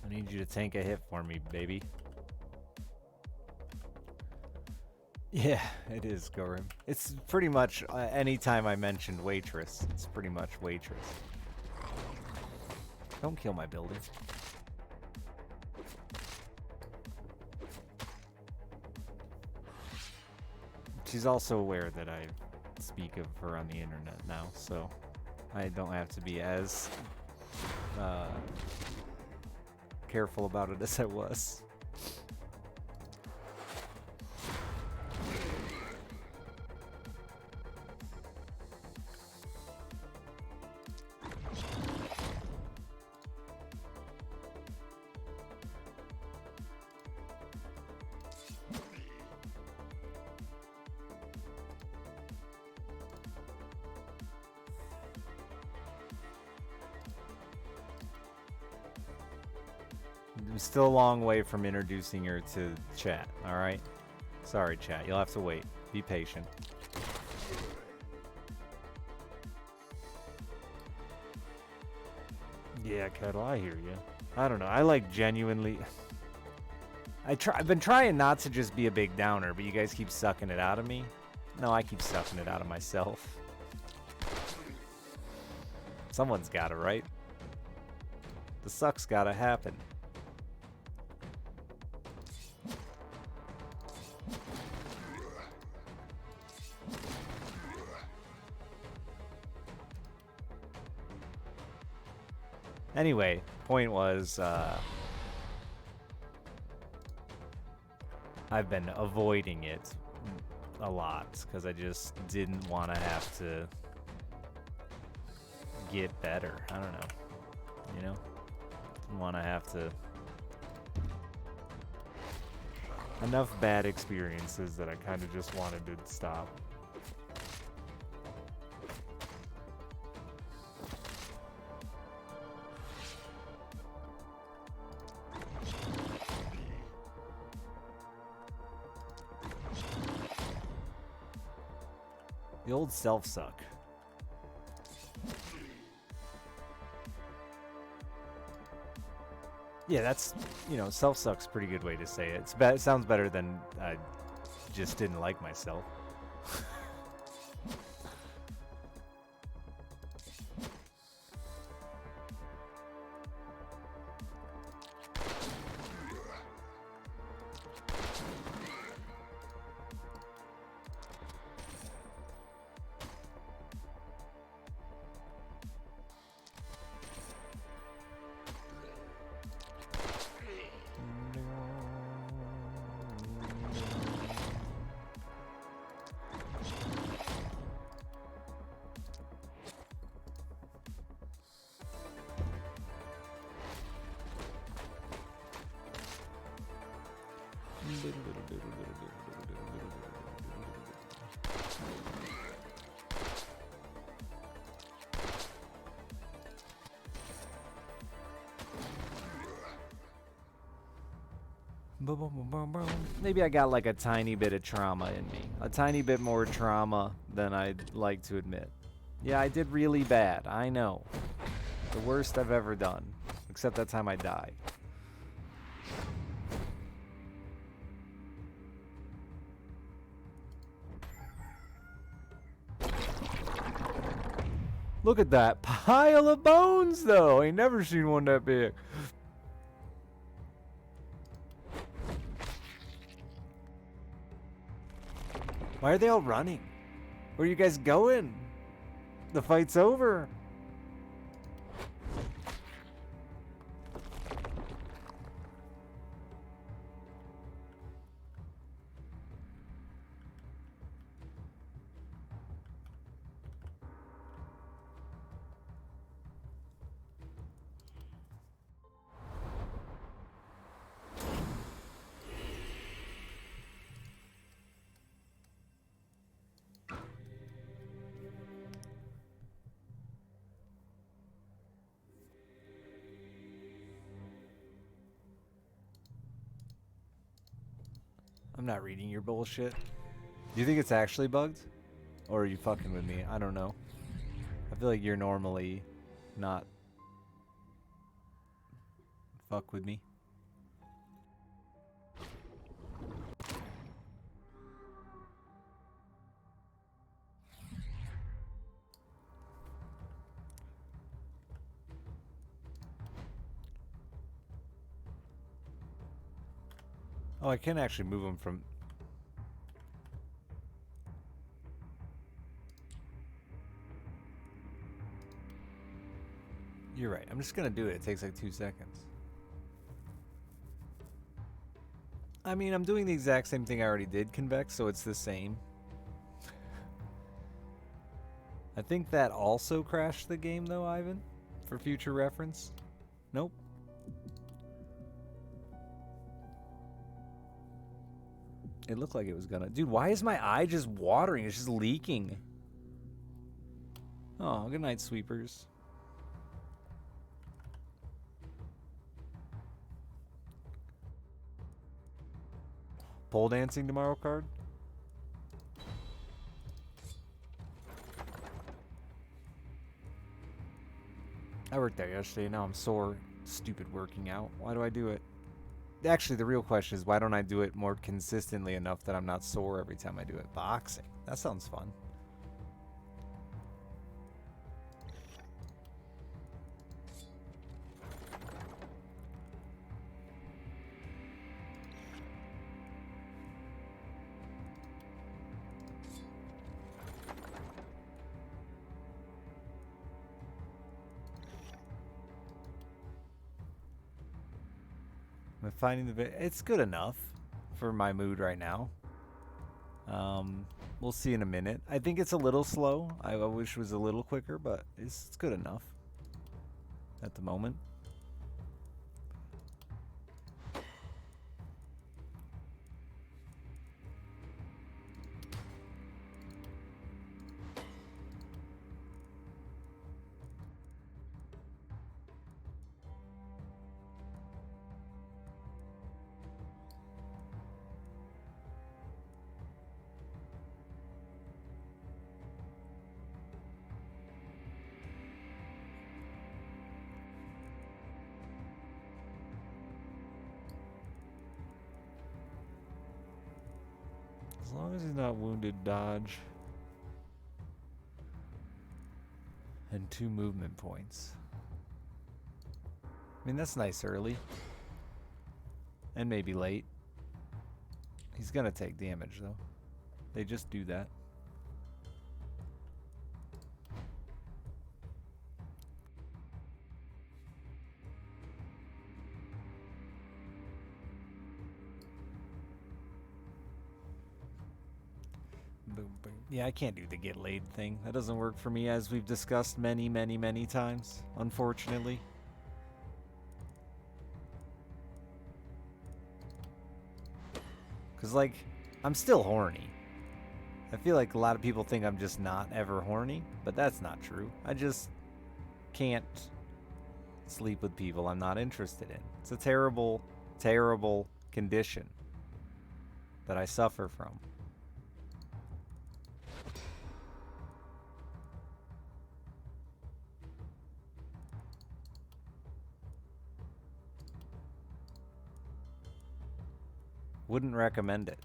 Speaker 1: I need you to tank a hit for me, baby. Yeah, it is, Gorim. It's pretty much anytime I mentioned waitress, it's pretty much waitress. Don't kill my building. She's also aware that I speak of her on the internet now, so I don't have to be as careful about it as I was. I'm still a long way from introducing her to chat, alright? Sorry, chat. You'll have to wait. Be patient. Yeah, Kettle, I hear you. I don't know. I like genuinely... I've been trying not to just be a big downer, but you guys keep sucking it out of me. No, I keep sucking it out of myself. Someone's gotta, right? The suck's gotta happen. Anyway, point was, I've been avoiding it a lot because I just didn't want to have to get better. I don't know, you know? Didn't want to have to... Enough bad experiences that I kind of just wanted to stop. The old self-suck. Yeah, that's, you know, self-suck's a pretty good way to say it. It sounds better than I just didn't like myself. Maybe I got like a tiny bit of trauma in me. A tiny bit more trauma than I'd like to admit. Yeah, I did really bad. I know. The worst I've ever done. Except that time I died. Look at that pile of bones, though. Ain't never seen one that big. Why are they all running? Where are you guys going? The fight's over. I'm not reading your bullshit. Do you think it's actually bugged? Or are you fucking with me? I don't know. I feel like you're normally not fuck with me. Oh, I can actually move them from... You're right. I'm just gonna do it. It takes like 2 seconds. I mean, I'm doing the exact same thing I already did, Convex, so it's the same. I think that also crashed the game, though, Ivan, for future reference. Nope. It looked like it was gonna... Dude, why is my eye just watering? It's just leaking. Oh, good night, sweepers. Pole dancing tomorrow card? I worked there yesterday. Now I'm sore. Stupid working out. Why do I do it? Actually, the real question is, why don't I do it more consistently enough that I'm not sore every time I do it? Boxing. That sounds fun. I'm finding the it's good enough for my mood right now. We'll see in a minute. I think it's a little slow. I wish it was a little quicker, but it's good enough at the moment. As long as he's not wounded, dodge. And 2 movement points. I mean, that's nice early. And maybe late. He's gonna take damage, though. They just do that. Yeah, I can't do the get laid thing. That doesn't work for me, as we've discussed many, many, many times, unfortunately. Because, like, I'm still horny. I feel like a lot of people think I'm just not ever horny, but that's not true. I just can't sleep with people I'm not interested in. It's a terrible, terrible condition that I suffer from. Wouldn't recommend it.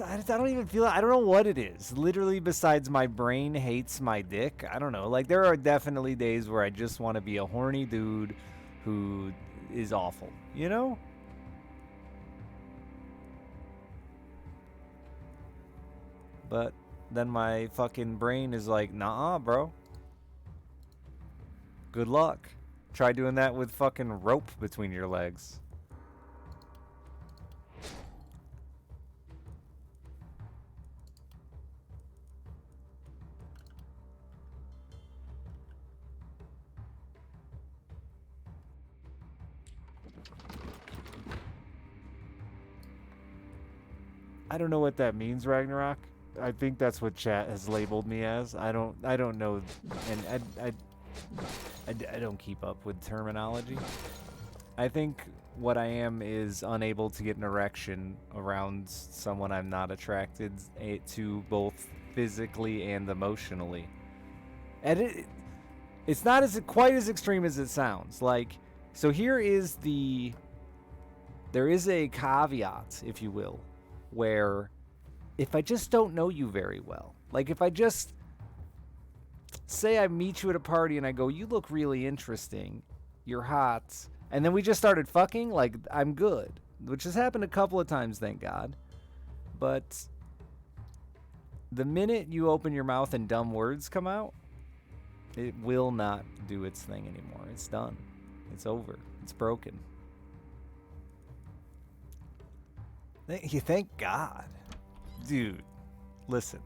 Speaker 1: I don't even feel. I don't know what it is. Literally, besides my brain hates my dick. I don't know. Like there are definitely days where I just want to be a horny dude who is awful. You know? But then my fucking brain is like, nah, bro. Good luck. Try doing that with fucking rope between your legs. I don't know what that means, Ragnarok. I think that's what chat has labeled me as. I don't know, and I don't keep up with terminology. I think what I am is unable to get an erection around someone I'm not attracted to, both physically and emotionally. And it's not as quite as extreme as it sounds. Like, so here is there is a caveat, if you will, where if I just don't know you very well, like if I just say I meet you at a party and I go, you look really interesting, you're hot, and then we just started fucking, like I'm good, which has happened a couple of times, thank God. But the minute you open your mouth and dumb words come out, it will not do its thing anymore. It's done. It's over. It's broken. Thank God. Dude, listen.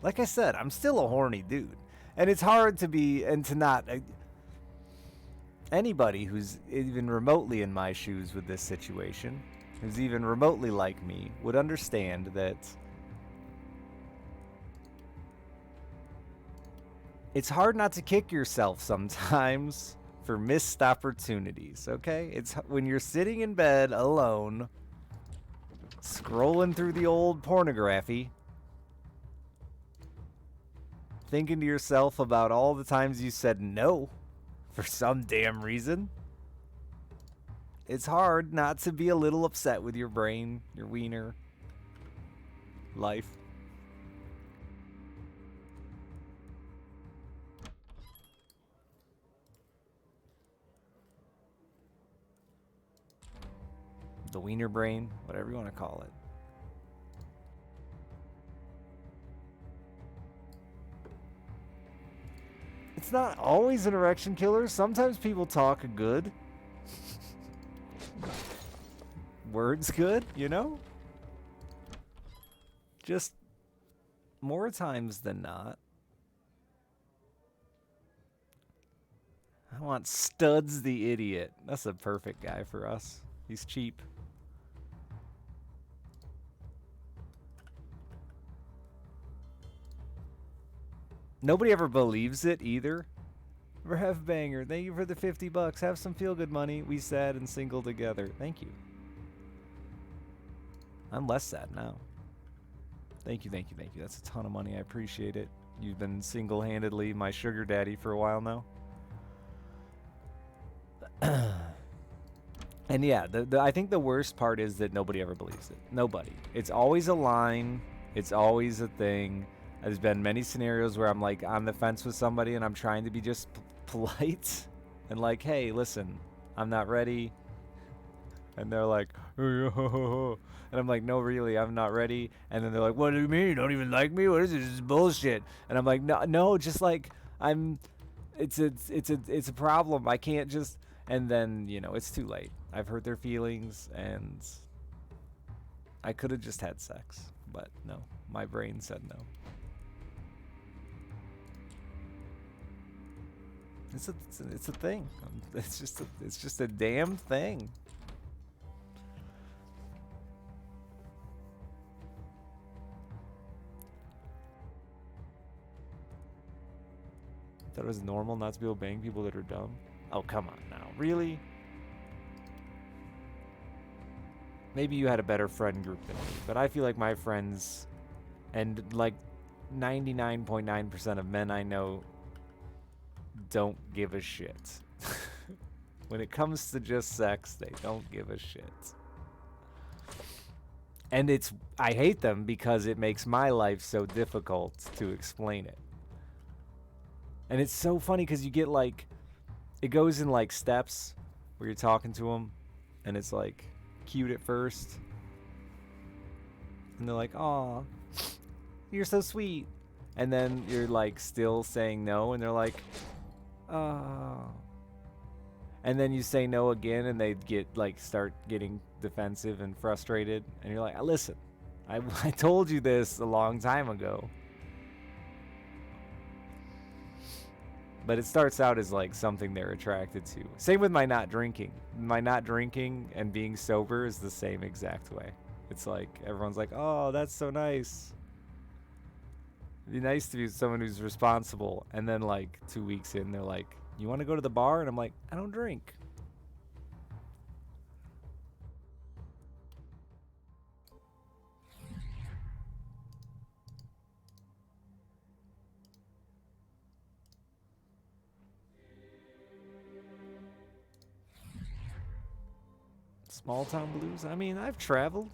Speaker 1: Like I said, I'm still a horny dude. And it's hard to be, and to not... anybody who's even remotely in my shoes with this situation, who's even remotely like me, would understand that it's hard not to kick yourself sometimes for missed opportunities, okay? It's when you're sitting in bed alone, scrolling through the old pornography, thinking to yourself about all the times you said no for some damn reason. It's hard not to be a little upset with your brain, your wiener, life. The wiener brain, whatever you want to call it. It's not always an erection killer. Sometimes people talk good. Words good, you know? Just more times than not. I want Studs the Idiot. That's a perfect guy for us. He's cheap. Nobody ever believes it either. Rev Banger, thank you for the $50. Have some feel-good money. We sad and single together. Thank you. I'm less sad now. Thank you, thank you, thank you. That's a ton of money. I appreciate it. You've been single-handedly my sugar daddy for a while now. And yeah, I think the worst part is that nobody ever believes it. Nobody. It's always a line. It's always a thing. There's been many scenarios where I'm like on the fence with somebody and I'm trying to be just polite and like, hey, listen, I'm not ready. And they're like, and I'm like, no, really, I'm not ready. And then they're like, what do you mean? You don't even like me? What is this? This is bullshit. And I'm like, no, just like it's a problem. I can't just. And then, you know, it's too late. I've hurt their feelings and I could have just had sex, but no, my brain said no. It's a thing. It's just a damn thing. Thought it was normal not to be able to bang people that are dumb. Oh, come on now. Really? Maybe you had a better friend group than me, but I feel like my friends and like 99.9% of men I know don't give a shit. When it comes to just sex, they don't give a shit. And I hate them because it makes my life so difficult to explain it. And it's so funny because you get like, it goes in like steps where you're talking to them, and it's like cute at first, and they're like, "Aw, you're so sweet," and then you're like still saying no, and they're like, "Oh," and then you say no again, and they start getting defensive and frustrated, and you're like, "Listen, I told you this a long time ago." But it starts out as like something they're attracted to. Same with my not drinking. My not drinking and being sober is the same exact way. It's like everyone's like, "Oh, that's so nice. It'd be nice to be someone who's responsible." And then like 2 weeks in, they're like, "You want to go to the bar?" And I'm like, "I don't drink." Small town blues. I mean, I've traveled,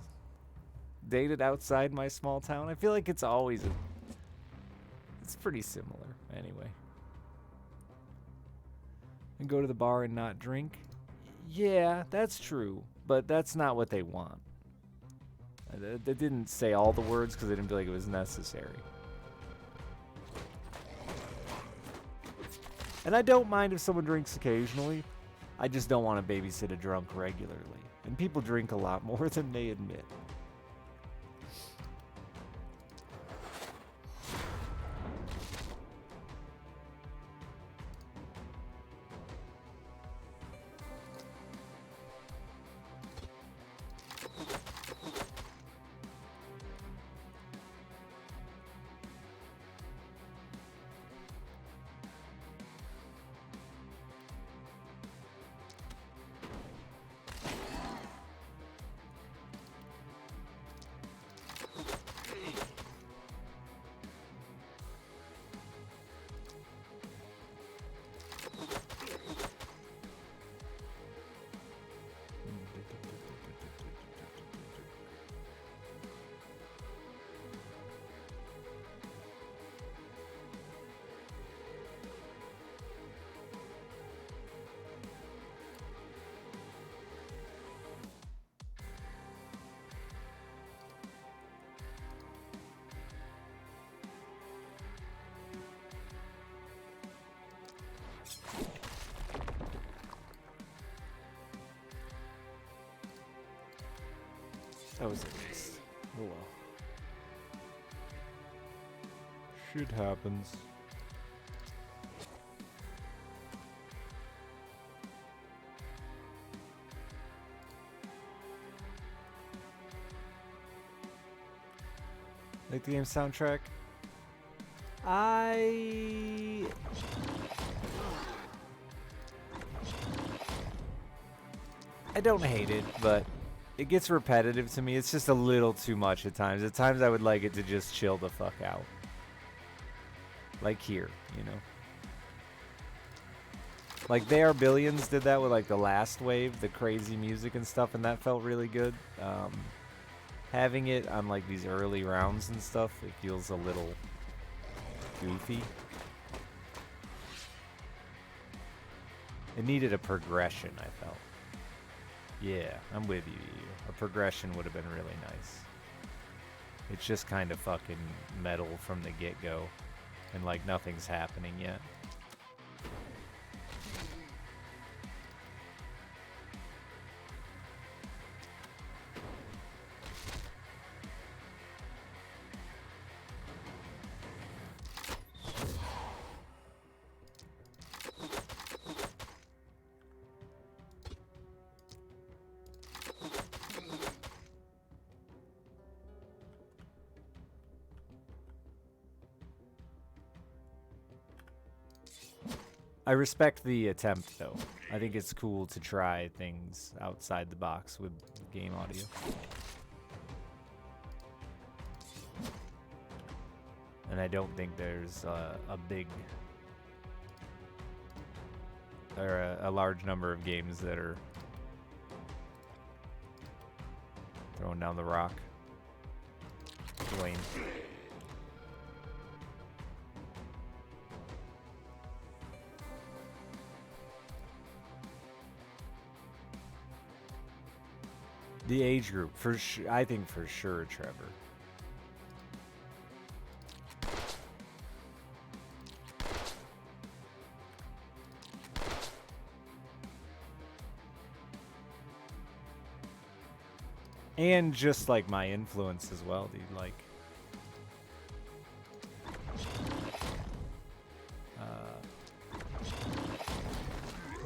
Speaker 1: dated outside my small town. I feel like it's it's pretty similar anyway. And go to the bar and not drink. Yeah, that's true, but that's not what they want. They didn't say all the words because they didn't feel like it was necessary. And I don't mind if someone drinks occasionally. I just don't want to babysit a drunk regularly. And people drink a lot more than they admit. That was a waste. Oh well. Shit happens. Like the game soundtrack? I don't hate it, but it gets repetitive to me. It's just a little too much at times. At times I would like it to just chill the fuck out. Like here, you know? Like They Are Billions did that with like the last wave, the crazy music and stuff, and that felt really good. Having it on like these early rounds and stuff, it feels a little goofy. It needed a progression, I felt. Yeah, I'm with you. A progression would have been really nice. It's just kind of fucking metal from the get-go, and like nothing's happening yet. I respect the attempt, though. I think it's cool to try things outside the box with game audio. And I don't think there's a big or a large number of games that are throwing down the rock. Dwayne. The age group, for sure. I think for sure, Trevor. And just like my influence as well, dude. Like,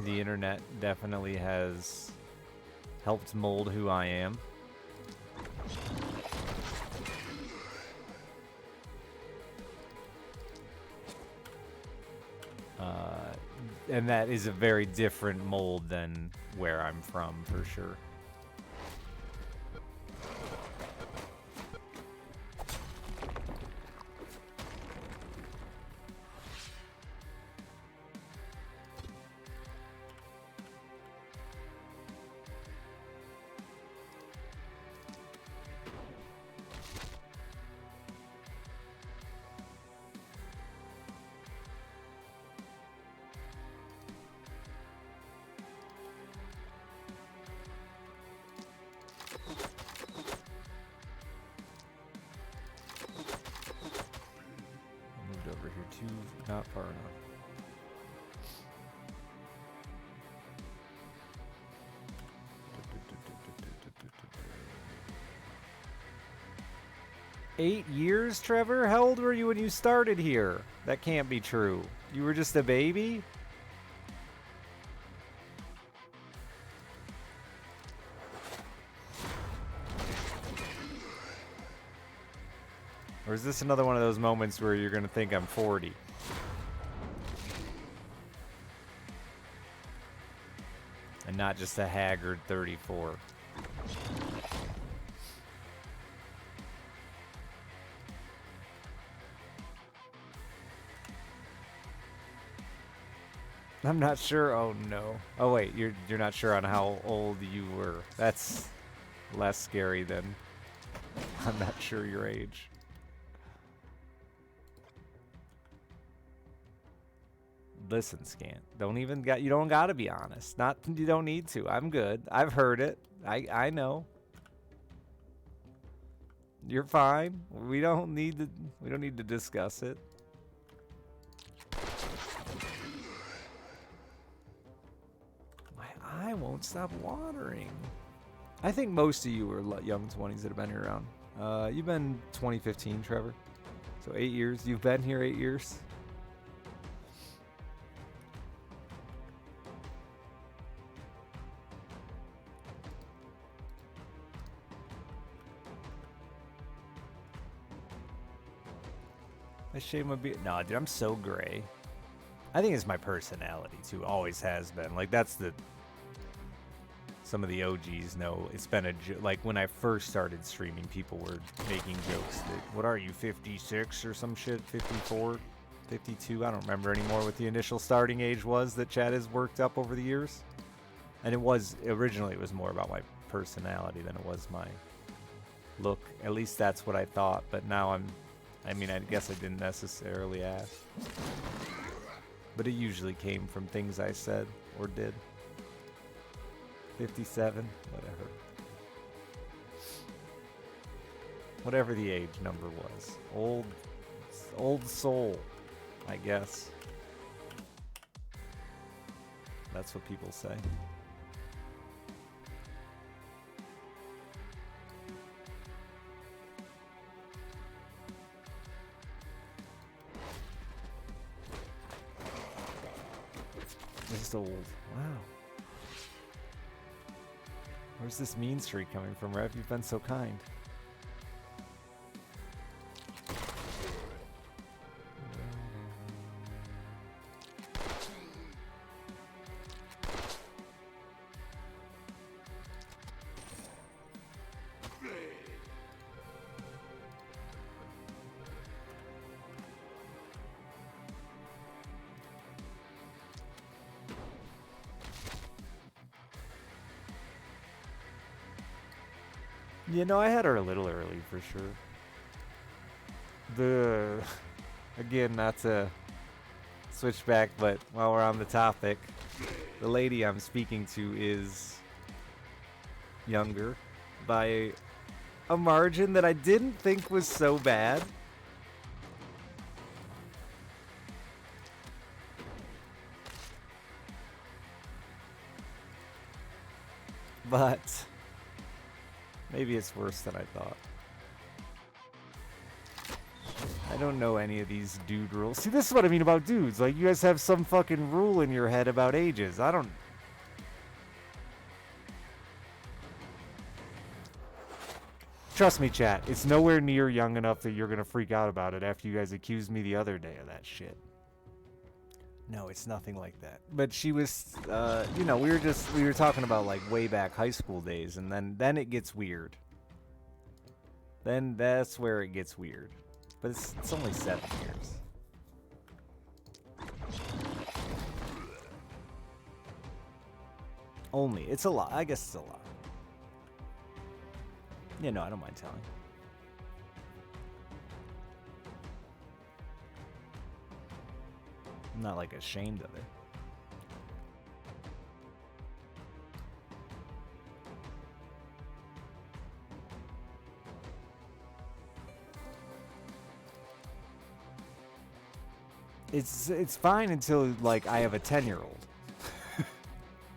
Speaker 1: the internet definitely has helped mold who I am. And that is a very different mold than where I'm from, for sure. Not far enough. Eight years, Trevor? How old were you when you started here? That can't be true. You were just a baby? Or is this another one of those moments where you're going to think I'm 40? And not just a haggard 34. I'm not sure. Oh no. Oh wait, you're not sure on how old you were. That's less scary than I'm not sure your age. Listen, Scant. You don't gotta be honest. You don't need to. I'm good. I've heard it. I know. You're fine. We don't need to discuss it. My eye won't stop watering. I think most of you were young 20s that have been here around. You've been 2015, Trevor. So 8 years. You've been here 8 years. I shave my beard. No, dude, I'm so gray. I think it's my personality too. Always has been. Like that's the. Some of the OGs know it's been like when I first started streaming, people were making jokes that what are you 56 or some shit, 54, 52. I don't remember anymore what the initial starting age was that Chad has worked up over the years. And it was originally it was more about my personality than it was my look. At least that's what I thought. But now I mean, I guess I didn't necessarily ask. But it usually came from things I said or did. 57, whatever. Whatever the age number was. Old soul, I guess. That's what people say. Just old. Wow. Where's this mean streak coming from, Rev? You've been so kind. You know, I had her a little early for sure. the again, not to switch back, but while we're on the topic, the lady I'm speaking to is younger by a margin that I didn't think was so bad. But maybe it's worse than I thought. I don't know any of these dude rules. See, this is what I mean about dudes. Like, you guys have some fucking rule in your head about ages. I don't... Trust me, chat. It's nowhere near young enough that you're gonna freak out about it after you guys accused me the other day of that shit. No, it's nothing like that. But she was, you know, we were talking about, like, way back high school days, and then it gets weird. Then that's where it gets weird. But it's only 7 years. Only. It's a lot. I guess it's a lot. Yeah, no, I don't mind telling. I'm not, like, ashamed of it. It's fine until, like, I have a 10-year-old.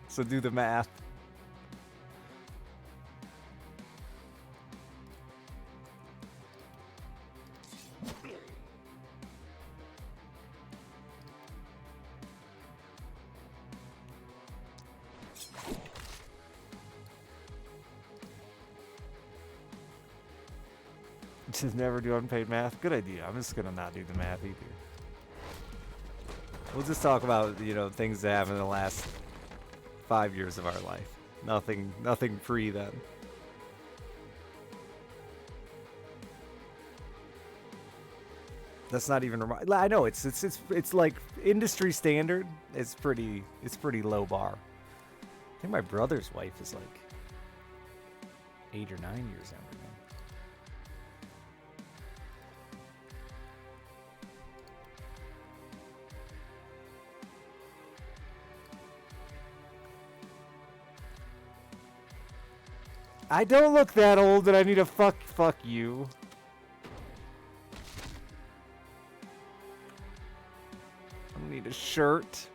Speaker 1: So do the math. Just never do unpaid math. Good idea. I'm just gonna not do the math either. We'll just talk about, you know, things that happened in the last 5 years of our life. Nothing pre then. That's not even. I know it's like industry standard. It's pretty low bar. I think my brother's wife is like 8 or 9 years younger than me. I don't look that old, and I need a fuck you. I need a shirt.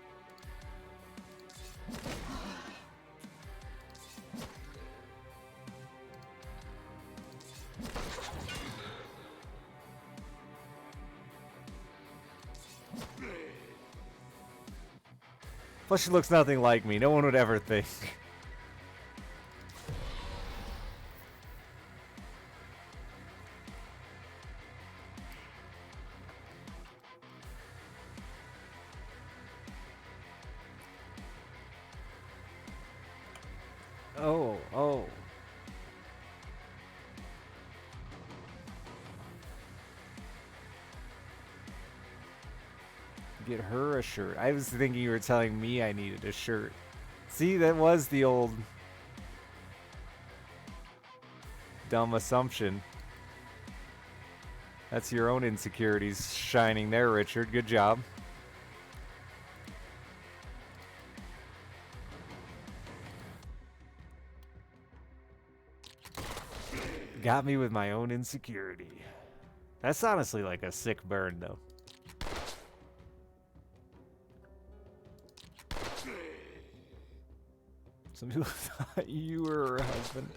Speaker 1: Plus, she looks nothing like me. No one would ever think. Oh. Get her a shirt. I was thinking you were telling me I needed a shirt. See, that was the old dumb assumption. That's your own insecurities shining there, Richard. Good job. Got me with my own insecurity. That's honestly like a sick burn, though. Some people thought you were her husband.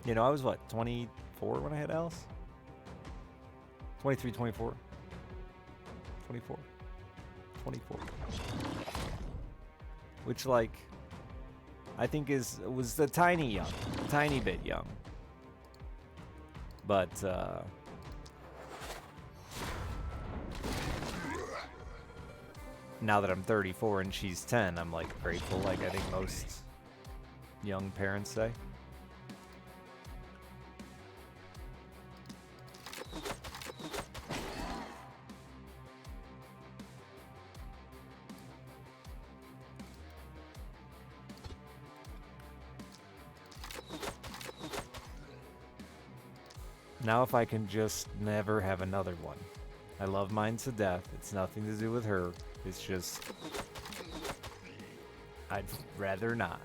Speaker 1: You know, I was what, 24 when I had Alice? 23, 24. 24. 24. Which, like, I think was a tiny bit young. But, now that I'm 34 and she's 10, I'm, like, grateful, like I think most young parents say. Now if I can just never have another one. I love mine to death. It's nothing to do with her. It's just... I'd rather not.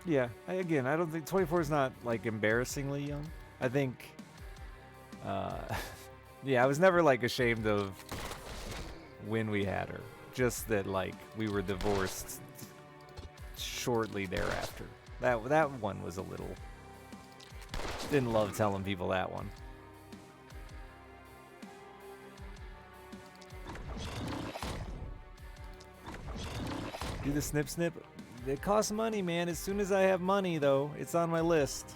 Speaker 1: Yeah, again, I don't think 24 is not like embarrassingly young. I think, yeah, I was never like ashamed of when we had her. Just that like we were divorced shortly thereafter. That one was a little. Didn't love telling people that one. Do the snip snip. It costs money, man. As soon as I have money, though, it's on my list.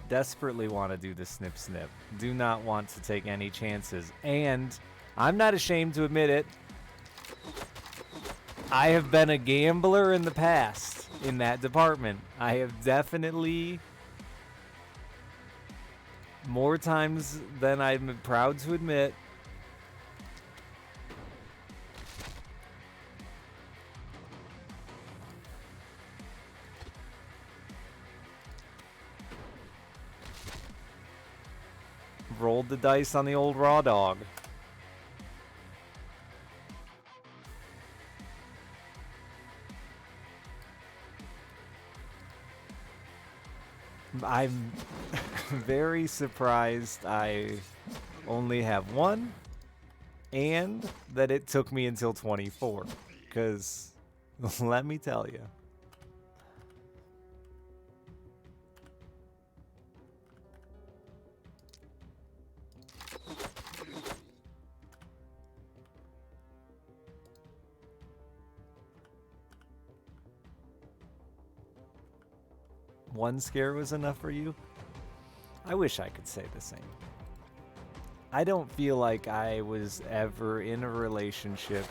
Speaker 1: Desperately want to do the snip snip. Do not want to take any chances. And I'm not ashamed to admit it. I have been a gambler in the past in that department. I have definitely, more times than I'm proud to admit, rolled the dice on the old raw dog. I'm very surprised I only have one, and that it took me until 24, because let me tell you. One scare was enough for you? I wish I could say the same. I don't feel like I was ever in a relationship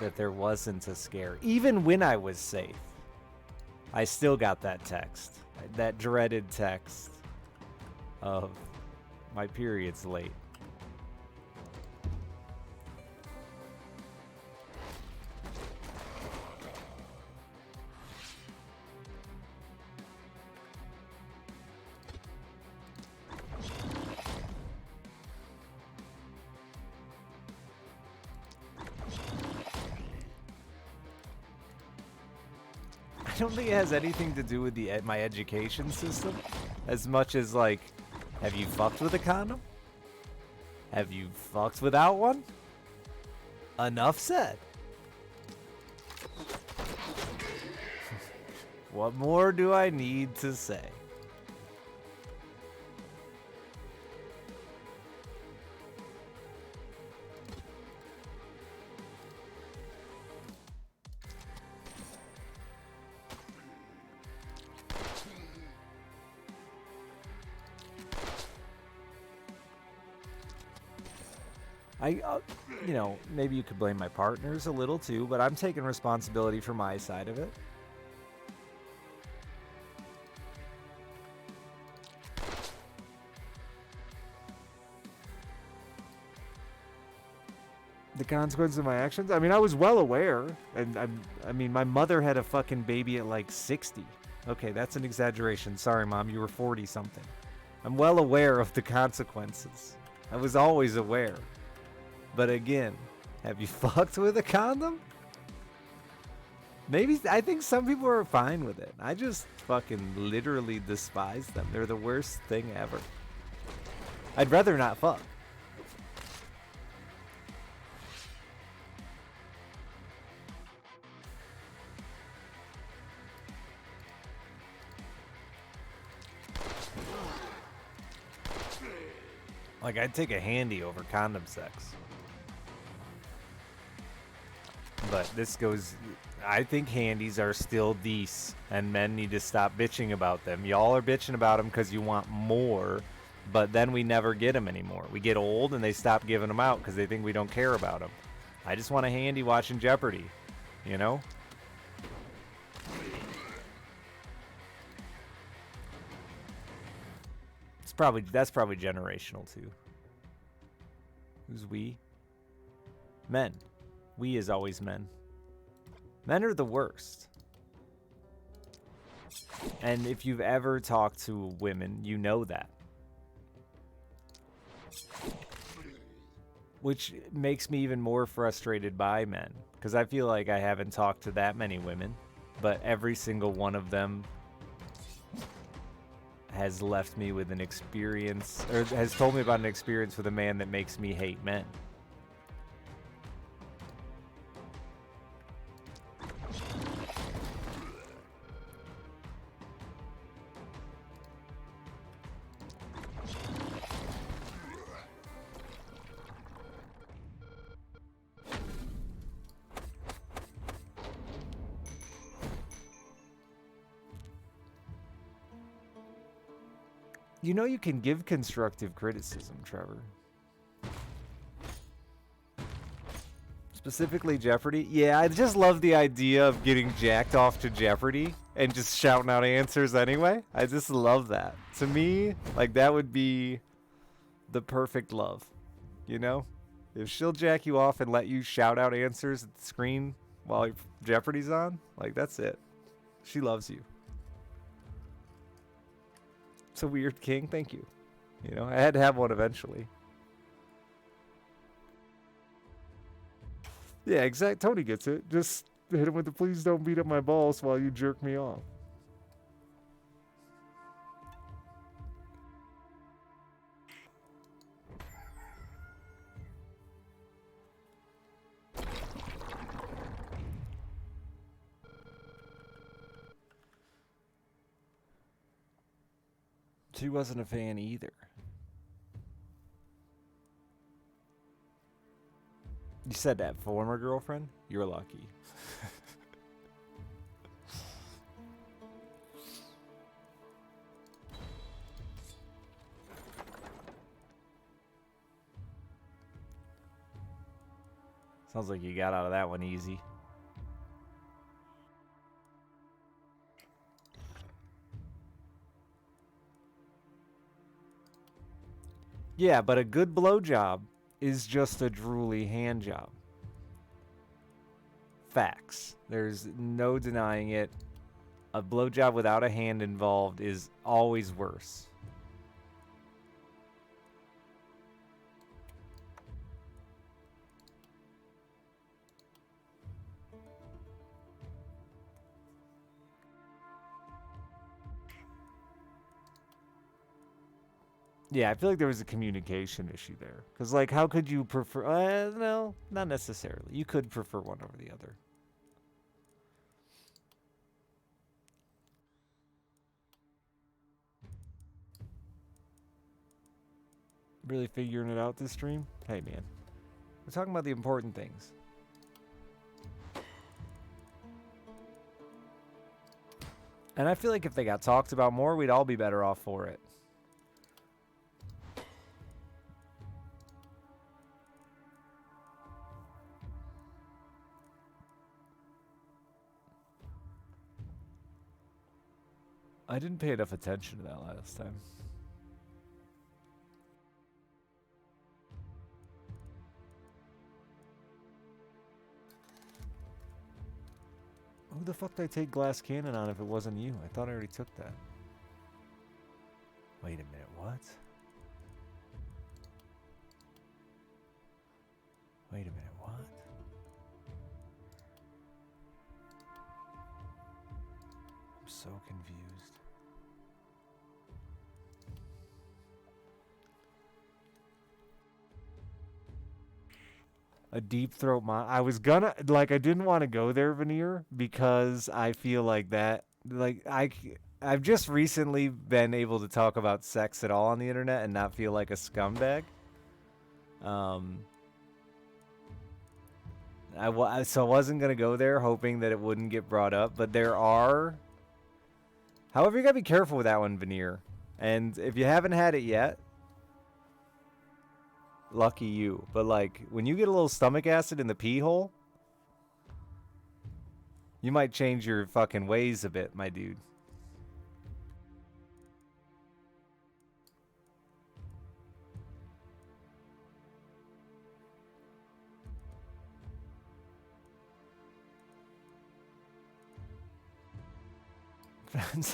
Speaker 1: that there wasn't a scare. Even when I was safe, I still got that text. That dreaded text of my period's late. I don't think it has anything to do with my education system as much as like, have you fucked with a condom? Have you fucked without one? Enough said. What more do I need to say? You know, maybe you could blame my partners a little too, but I'm taking responsibility for my side of it. The consequences of my actions? I mean, I was well aware, and I mean, my mother had a fucking baby at like 60. Okay, that's an exaggeration. Sorry, Mom, you were 40-something. I'm well aware of the consequences. I was always aware. But again, have you fucked with a condom? Maybe, I think some people are fine with it. I just fucking literally despise them. They're the worst thing ever. I'd rather not fuck. Like, I'd take a handy over condom sex. But this goes... I think handies are still dece, and men need to stop bitching about them. Y'all are bitching about them because you want more, but then we never get them anymore. We get old and they stop giving them out because they think we don't care about them. I just want a handy watching Jeopardy, you know? That's probably generational too. Who's we? Men. We is always men. Men are the worst. And if you've ever talked to women, you know that. Which makes me even more frustrated by men. Because I feel like I haven't talked to that many women. But every single one of them has left me with an experience, or has told me about an experience with a man that makes me hate men. You know you can give constructive criticism, Trevor. Specifically Jeopardy? Yeah, I just love the idea of getting jacked off to Jeopardy and just shouting out answers anyway. I just love that. To me, like, that would be the perfect love, you know? If she'll jack you off and let you shout out answers at the screen while Jeopardy's on, like, that's it. She loves you. It's a weird king. Thank you. You know, I had to have one eventually. Yeah, exact. Tony gets it. Just hit him with the please don't beat up my balls while you jerk me off. She wasn't a fan either. You said that former girlfriend? You're lucky. Sounds like you got out of that one easy. Yeah, but a good blowjob is just a drooly hand job. Facts. There's no denying it. A blowjob without a hand involved is always worse. Yeah, I feel like there was a communication issue there. Because, like, how could you prefer... no, not necessarily. You could prefer one over the other. Really figuring it out this stream? Hey, man. We're talking about the important things. And I feel like if they got talked about more, we'd all be better off for it. I didn't pay enough attention to that last time. Who the fuck did I take glass cannon on if it wasn't you? I thought I already took that. Wait a minute, what? Wait a minute, what? I'm so confused. A deep throat I was gonna, like, I didn't want to go there, Veneer, because I feel like that, like, I've just recently been able to talk about sex at all on the internet and not feel like a scumbag. So I wasn't gonna go there, hoping that it wouldn't get brought up, but there are. However, you gotta be careful with that one, Veneer. And if you haven't had it yet, lucky you. But like, when you get a little stomach acid in the pee hole, you might change your fucking ways a bit, my dude.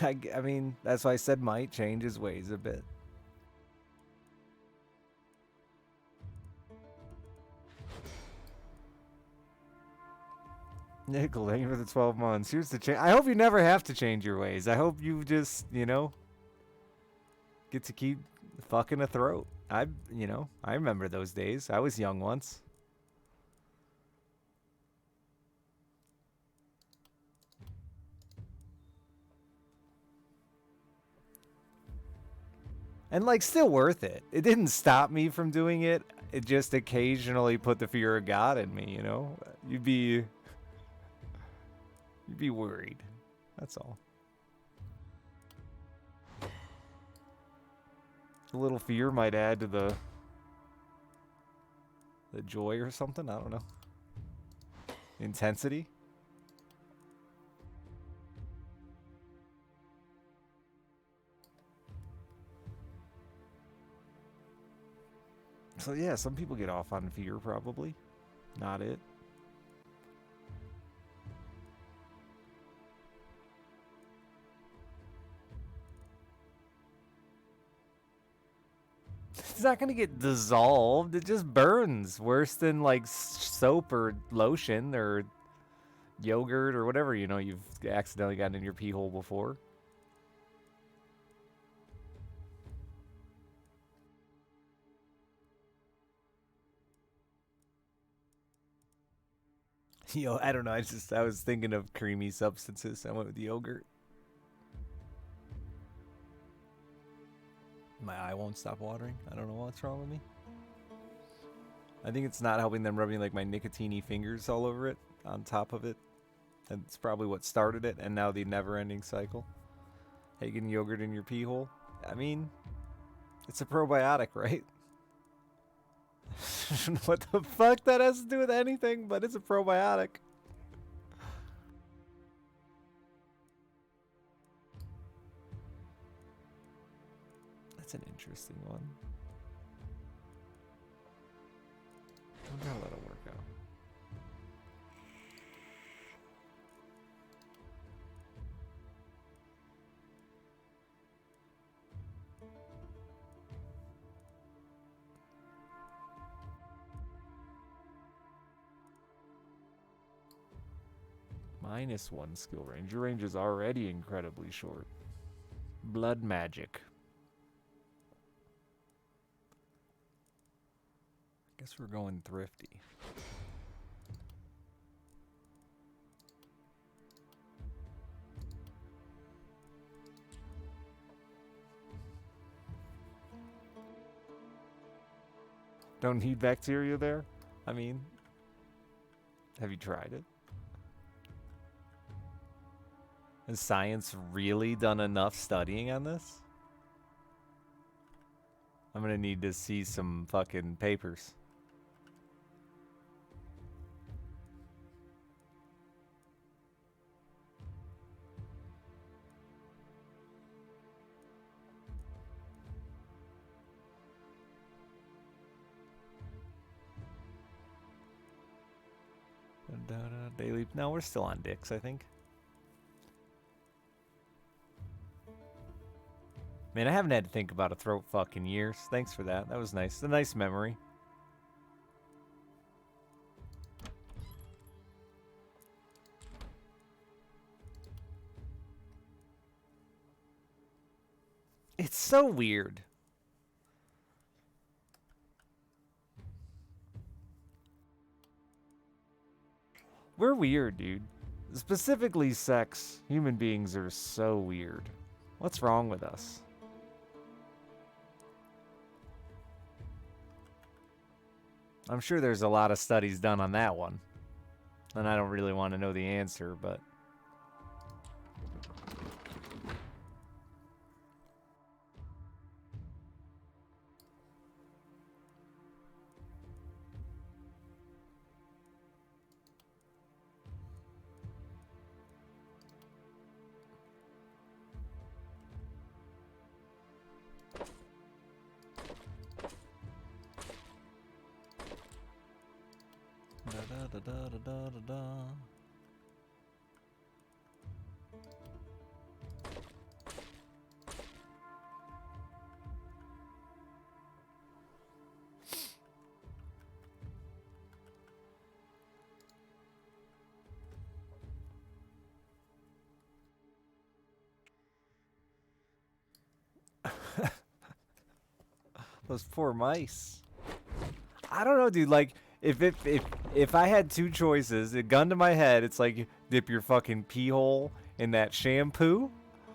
Speaker 1: I mean, that's why I said might change his ways a bit. Nickel, thank you for the 12 months. Here's the change. I hope you never have to change your ways. I hope you just, you know, get to keep fucking a throat. I remember those days. I was young once. And like, still worth it. It didn't stop me from doing it. It just occasionally put the fear of God in me, you know? You'd be worried. That's all. A little fear might add to the joy or something. I don't know. Intensity. So yeah, some people get off on fear probably. Not it. It's not gonna get dissolved. It just burns worse than like soap or lotion or yogurt or whatever, you know, you've accidentally gotten in your pee hole before. Yo, I don't know. I was thinking of creamy substances. I went with yogurt. My eye won't stop watering. I don't know what's wrong with me. I think it's not helping them rubbing like my nicotine-y fingers all over it, on top of it. That's probably what started it, and now the never-ending cycle. Hey, getting yogurt in your pee hole? I mean, it's a probiotic, right? What the fuck that has to do with anything, but it's a probiotic. That's an interesting one. I wonder how that'll work out. -1 skill range. Your range is already incredibly short. Blood magic. Guess we're going thrifty. Don't need bacteria there? I mean, have you tried it? Has science really done enough studying on this? I'm gonna need to see some fucking papers. Daily. No, we're still on dicks, I think. Man, I haven't had to think about a throat fuck in years. Thanks for that. That was nice. A nice memory. It's so weird. We're weird, dude. Specifically sex. Human beings are so weird. What's wrong with us? I'm sure there's a lot of studies done on that one. And I don't really want to know the answer, but... da da da da da da da. Those poor mice. I don't know, dude. Like, if I had two choices, a gun to my head, it's like dip your fucking pee hole in that shampoo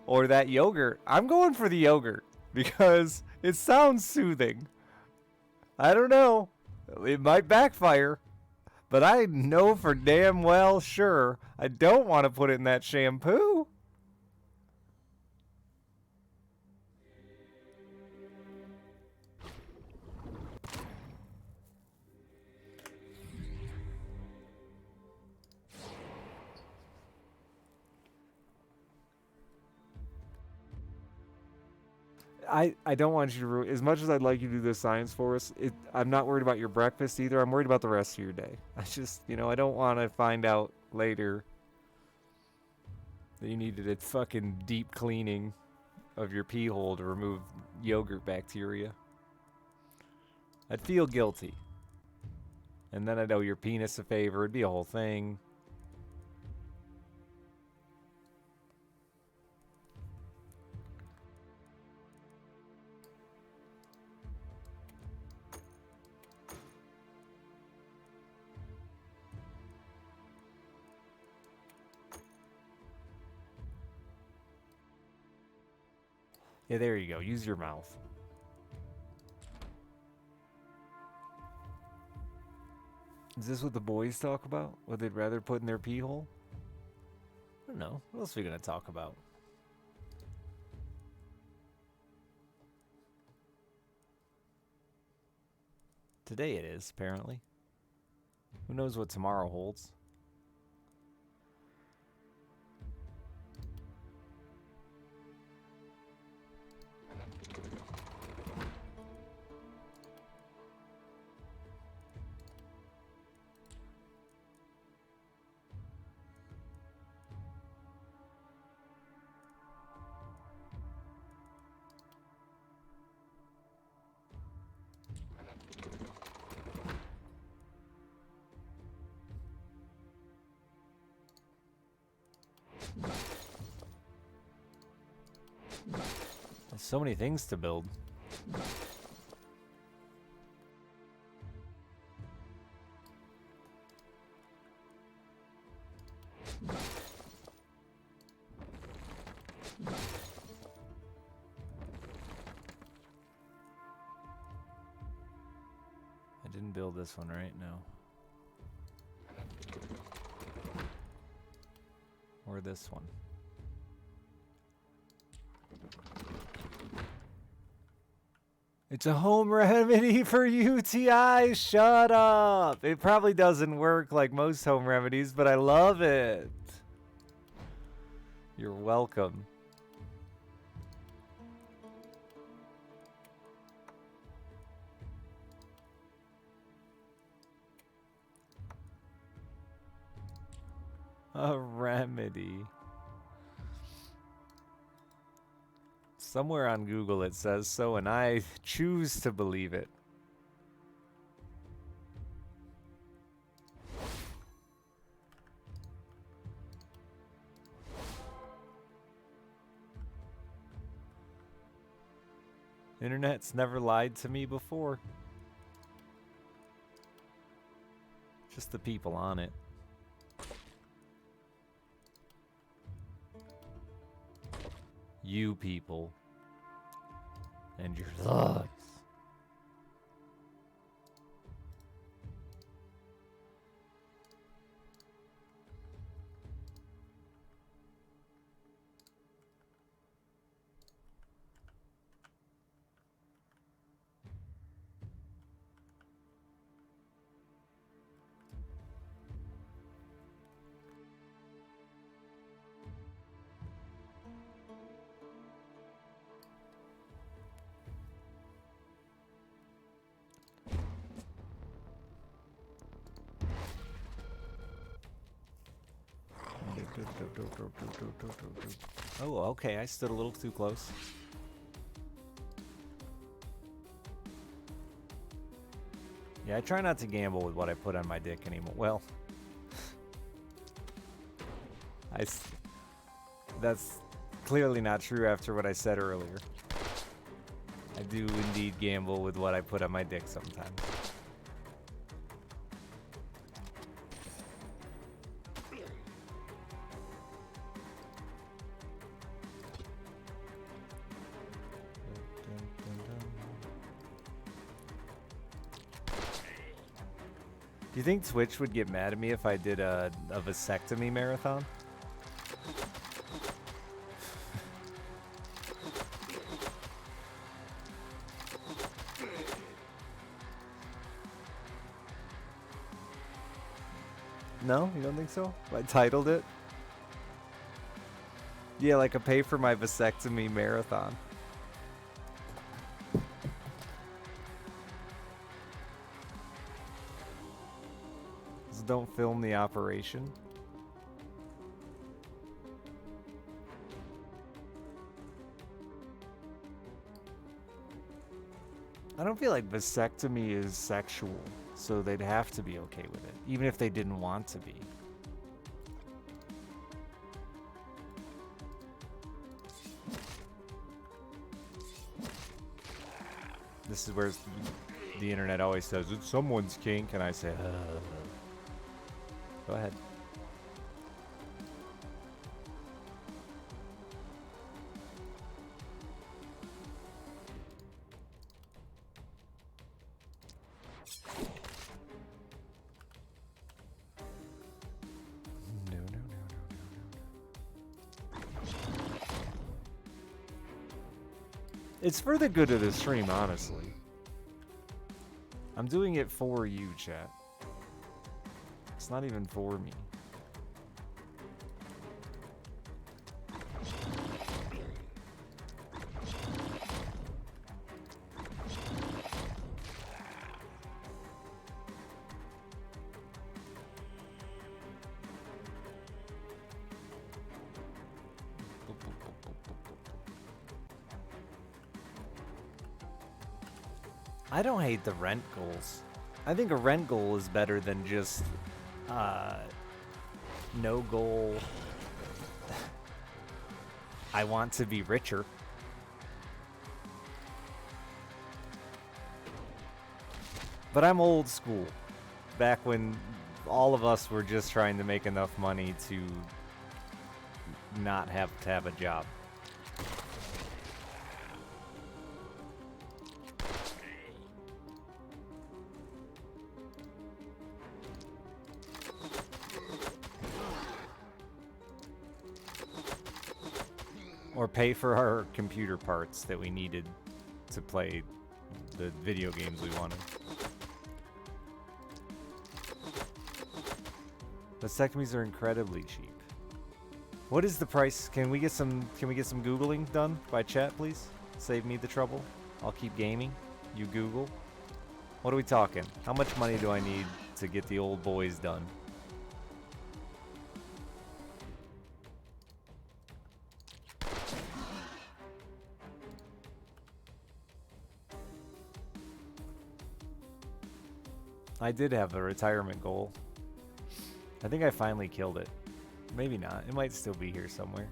Speaker 1: or that yogurt. I'm going for the yogurt because it sounds soothing. I don't know. It might backfire, but I know for damn well sure I don't want to put it in that shampoo. I don't want you to ruin. As much as I'd like you to do the science for us, I'm not worried about your breakfast either. I'm worried about the rest of your day. I just, I don't want to find out later that you needed a fucking deep cleaning of your pee hole to remove yogurt bacteria. I'd feel guilty. And then I'd owe your penis a favor. It'd be a whole thing. Yeah, there you go. Use your mouth. Is this what the boys talk about? What they'd rather put in their pee hole? I don't know. What else are we going to talk about? Today it is, apparently. Who knows what tomorrow holds? There's so many things to build. I didn't build this one right now. Or this one. It's a home remedy for UTI. Shut up. It probably doesn't work like most home remedies, but I love it. You're welcome. A remedy. Somewhere on Google it says so, and I choose to believe it. Internet's never lied to me before. Just the people on it. You people. And your thugs. Oh, okay, I stood a little too close. Yeah, I try not to gamble with what I put on my dick anymore. Well, that's clearly not true after what I said earlier. I do indeed gamble with what I put on my dick sometimes. Do you think Twitch would get mad at me if I did a vasectomy marathon? No? You don't think so? I titled it? Yeah, like a pay for my vasectomy marathon. Just don't film the operation. I don't feel like vasectomy is sexual, so they'd have to be okay with it, even if they didn't want to be. This is where the internet always says, it's someone's kink, and I say, Go ahead. It's for the good of the stream, honestly. I'm doing it for you, chat. It's not even for me. I don't hate the rent goals. I think a rent goal is better than just no goal. I want to be richer. But I'm old school. Back when all of us were just trying to make enough money to not have to have a job. Or pay for our computer parts that we needed to play the video games we wanted. Vasectomies are incredibly cheap. What is the price? Can we get some Googling done by chat, please? Save me the trouble. I'll keep gaming. You Google. What are we talking? How much money do I need to get the old boys done? I did have a retirement goal. I think I finally killed it. Maybe not. It might still be here somewhere.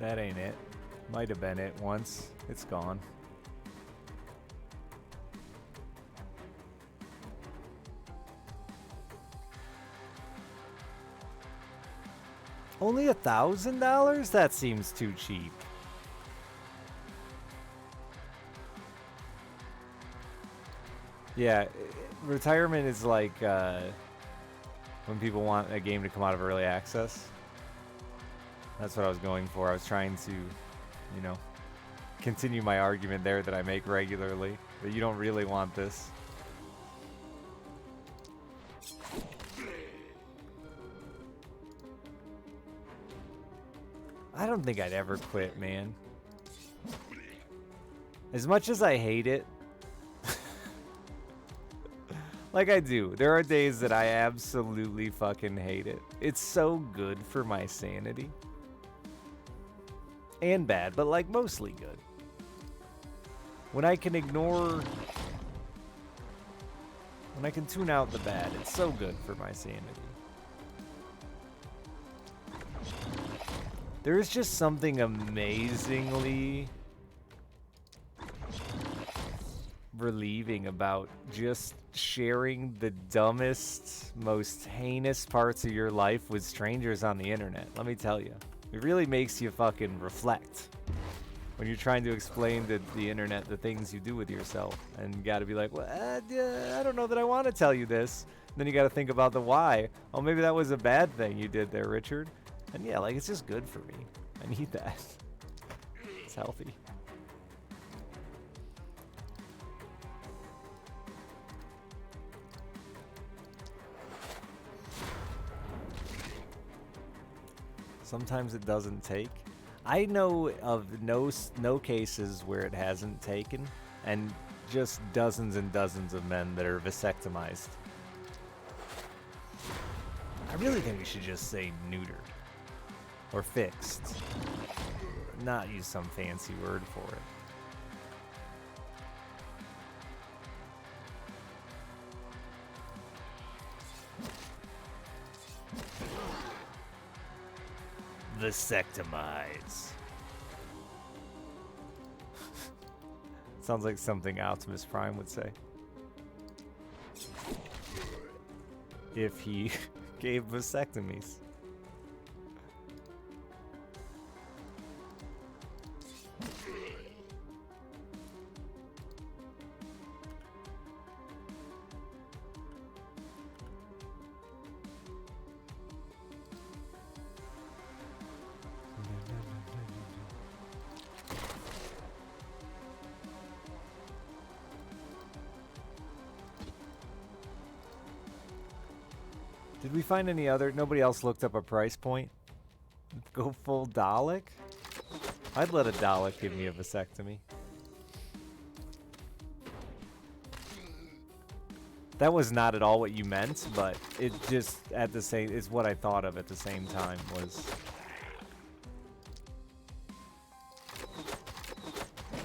Speaker 1: That ain't it. Might have been it once. It's gone. Only $1,000? That seems too cheap. Yeah, retirement is like when people want a game to come out of early access. That's what I was going for. I was trying to, you know, continue my argument there that I make regularly, that you don't really want this. I don't think I'd ever quit, man. As much as I hate it, like I do, there are days that I absolutely fucking hate it. It's so good for my sanity. And bad, but like mostly good. When I can ignore... When I can tune out the bad, it's so good for my sanity. There is just something amazingly relieving about just sharing the dumbest, most heinous parts of your life with strangers on the internet. Let me tell you, it really makes you fucking reflect when you're trying to explain to the internet the things you do with yourself. And you gotta be like, well, I don't know that I want to tell you this. And then you gotta think about the why. Oh, maybe that was a bad thing you did there, Richard. And yeah, like, it's just good for me. I need that. It's healthy. Sometimes it doesn't take. I know of no cases where it hasn't taken, and just dozens and dozens of men that are vasectomized. I really think we should just say neutered. Or fixed. Not use some fancy word for it. Vasectomize. Sounds like something Optimus Prime would say. If he gave vasectomies. Did we find any other? Nobody else looked up a price point? Go full Dalek? I'd let a Dalek give me a vasectomy. That was not at all what you meant, but it just at the same is what I thought of at the same time was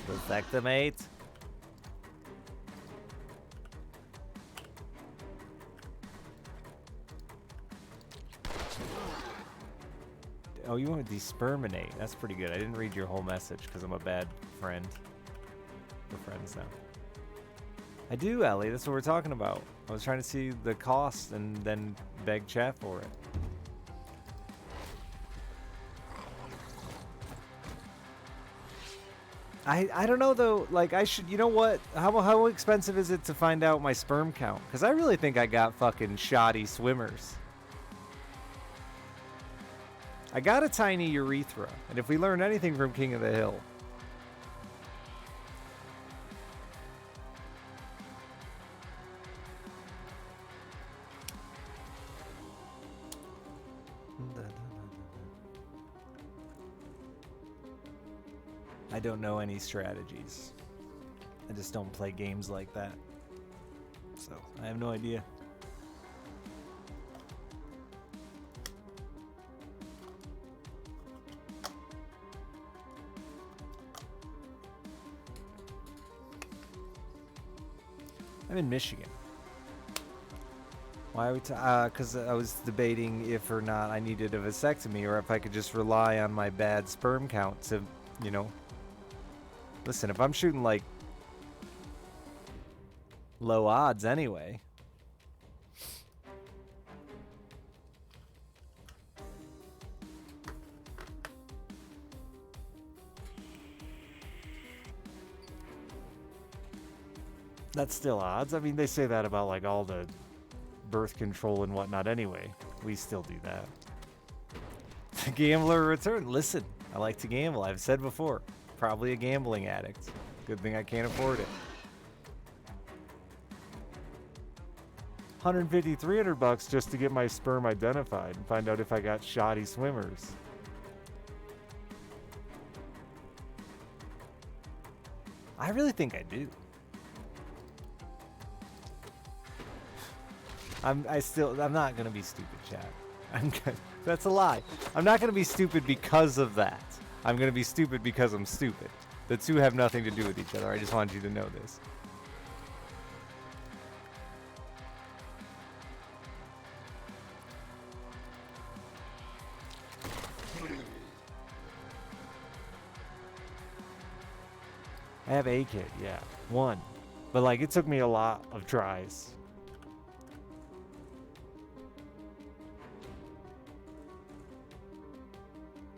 Speaker 1: vasectomate. Oh, you want to desperminate. That's pretty good. I didn't read your whole message because I'm a bad friend. We're friends now. I do, Ellie. That's what we're talking about. I was trying to see the cost and then beg chat for it. I don't know, though. Like, I should... You know what? How expensive is it to find out my sperm count? Because I really think I got fucking shoddy swimmers. I got a tiny urethra, and if we learn anything from King of the Hill... I don't know any strategies. I just don't play games like that. So, I have no idea. I'm in Michigan. Why are we because I was debating if or not I needed a vasectomy or if I could just rely on my bad sperm count to, you know. Listen, if I'm shooting like low odds anyway. That's still odds. I mean, they say that about like all the birth control and whatnot anyway. We still do that. The gambler return. Listen, I like to gamble. I've said before. Probably a gambling addict. Good thing I can't afford it. 150, 300 bucks just to get my sperm identified and find out if I got shoddy swimmers. I really think I do. I'm not gonna be stupid, Chad. That's a lie. I'm not gonna be stupid because of that. I'm gonna be stupid because I'm stupid. The two have nothing to do with each other. I just wanted you to know this. I have a kid, yeah. One. But like it took me a lot of tries.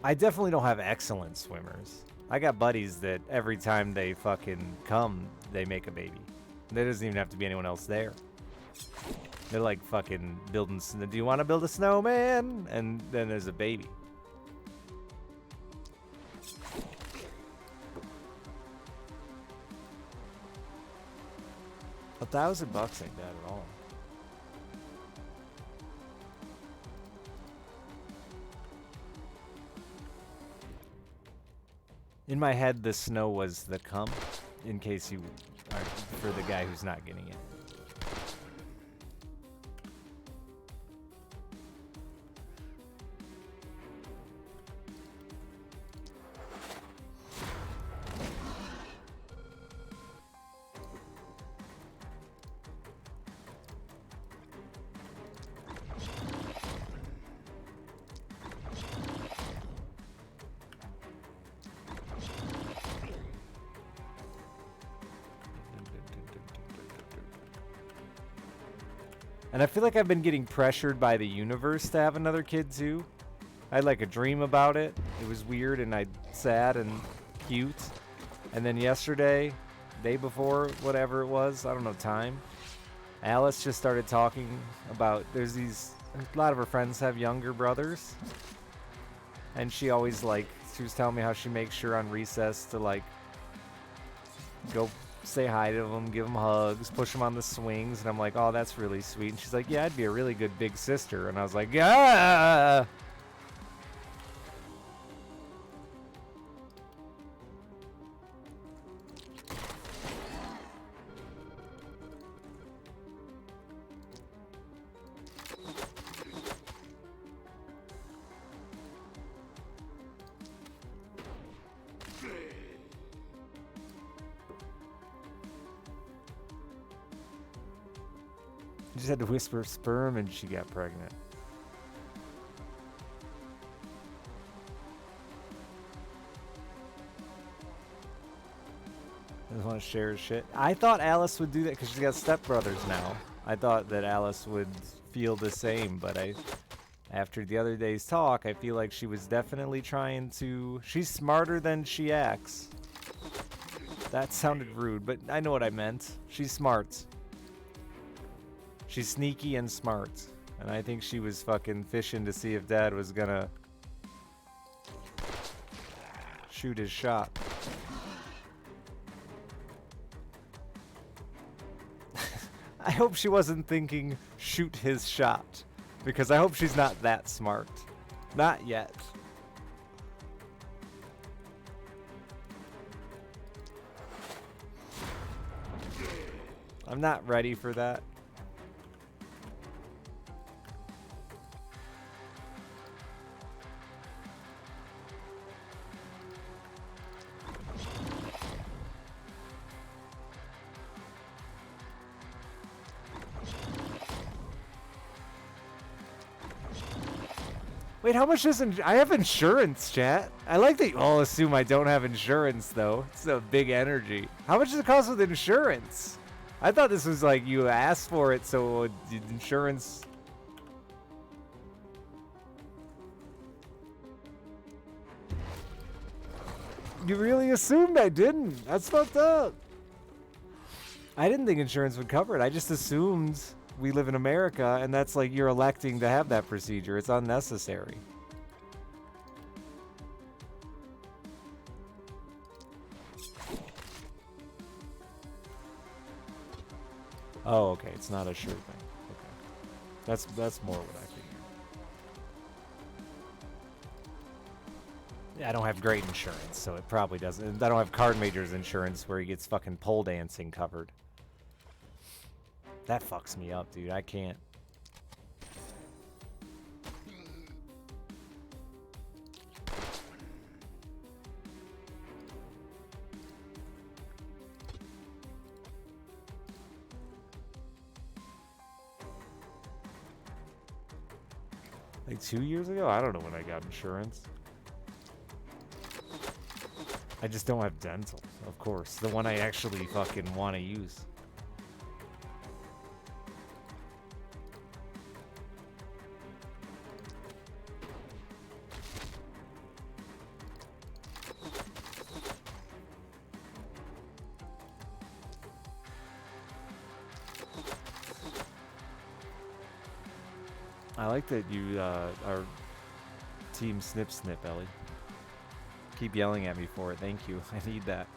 Speaker 1: I definitely don't have excellent swimmers. I got buddies that every time they fucking come, they make a baby. There doesn't even have to be anyone else there. They're like fucking building. Do you want to build a snowman? And then there's a baby. $1,000 ain't bad at all. In my head, the snow was the cum, in case you are for the guy who's not getting it. And I feel like I've been getting pressured by the universe to have another kid too. I had like a dream about it. It was weird and sad and cute. And then yesterday, day before, whatever it was, I don't know time, Alice just started talking about a lot of her friends have younger brothers. And she always she was telling me how she makes sure on recess to go say hi to them, give them hugs, push them on the swings, and I'm like, oh, that's really sweet. And she's like, yeah, I'd be a really good big sister. And I was like, yeah. Just had to whisper sperm and she got pregnant. Doesn't want to share her shit. I thought Alice would do that because she's got stepbrothers now. I thought that Alice would feel the same, but after the other day's talk, I feel like she was definitely trying to. She's smarter than she acts. That sounded rude, but I know what I meant. She's smart. She's sneaky and smart. And I think she was fucking fishing to see if Dad was gonna shoot his shot. I hope she wasn't thinking shoot his shot. Because I hope she's not that smart. Not yet. I'm not ready for that. Wait, how much does I have insurance, chat? I like that you all assume I don't have insurance, though. It's a big energy. How much does it cost with insurance? I thought this was like you asked for it, so insurance. You really assumed I didn't. That's fucked up. I didn't think insurance would cover it. I just assumed we live in America, and that's like you're electing to have that procedure. It's unnecessary. Oh, okay. It's not a sure thing. Okay. That's more what I figured. I don't have great insurance, so it probably doesn't. I don't have Card Major's insurance where he gets fucking pole dancing covered. That fucks me up, dude. I can't. Like 2 years ago? I don't know when I got insurance. I just don't have dental, of course. The one I actually fucking want to use. I like that you are Team Snip Snip, Ellie. Keep yelling at me for it. Thank you. I need that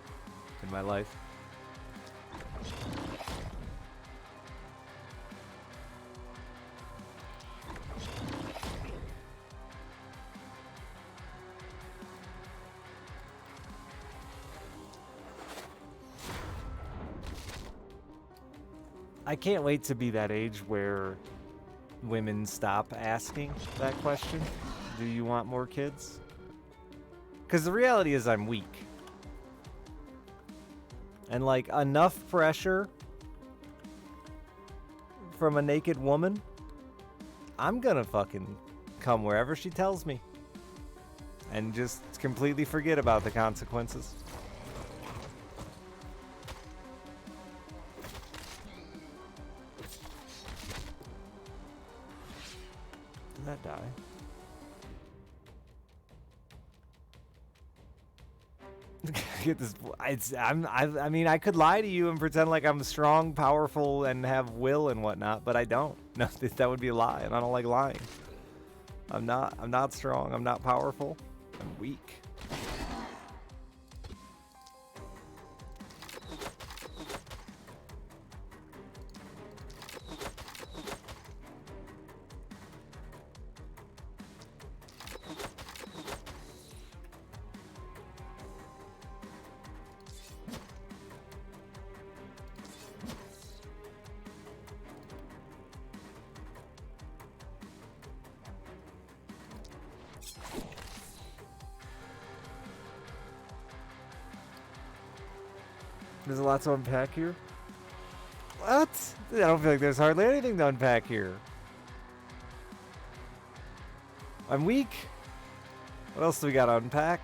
Speaker 1: in my life. I can't wait to be that age where women stop asking that question. Do you want more kids? Because the reality is I'm weak. And like enough pressure from a naked woman, I'm gonna fucking come wherever she tells me. And just completely forget about the consequences. Did that die? Get this. I mean, I could lie to you and pretend like I'm strong, powerful, and have will and whatnot, but I don't. No, that would be a lie, and I don't like lying. I'm not strong. I'm not powerful. I'm weak. There's a lot to unpack here. What? I don't feel like there's hardly anything to unpack here. I'm weak. What else do we got to unpack?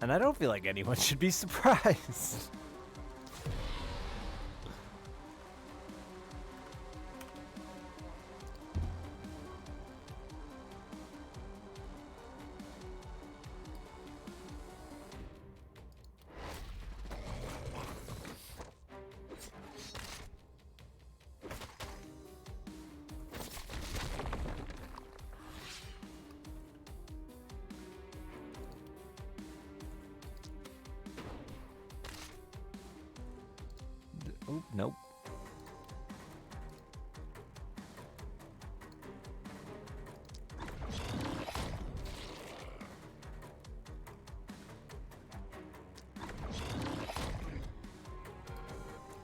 Speaker 1: And I don't feel like anyone should be surprised. Oop, nope.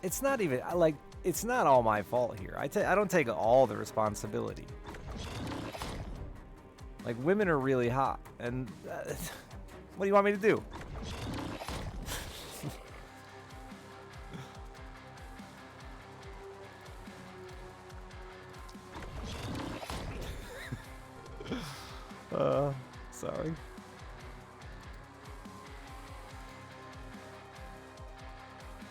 Speaker 1: It's not even like it's not all my fault here. I don't take all the responsibility. Like women are really hot, and what do you want me to do? Sorry.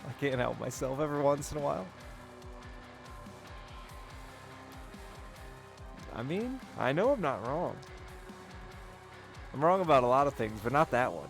Speaker 1: I can't help myself every once in a while. I mean, I know I'm not wrong. I'm wrong about a lot of things, but not that one.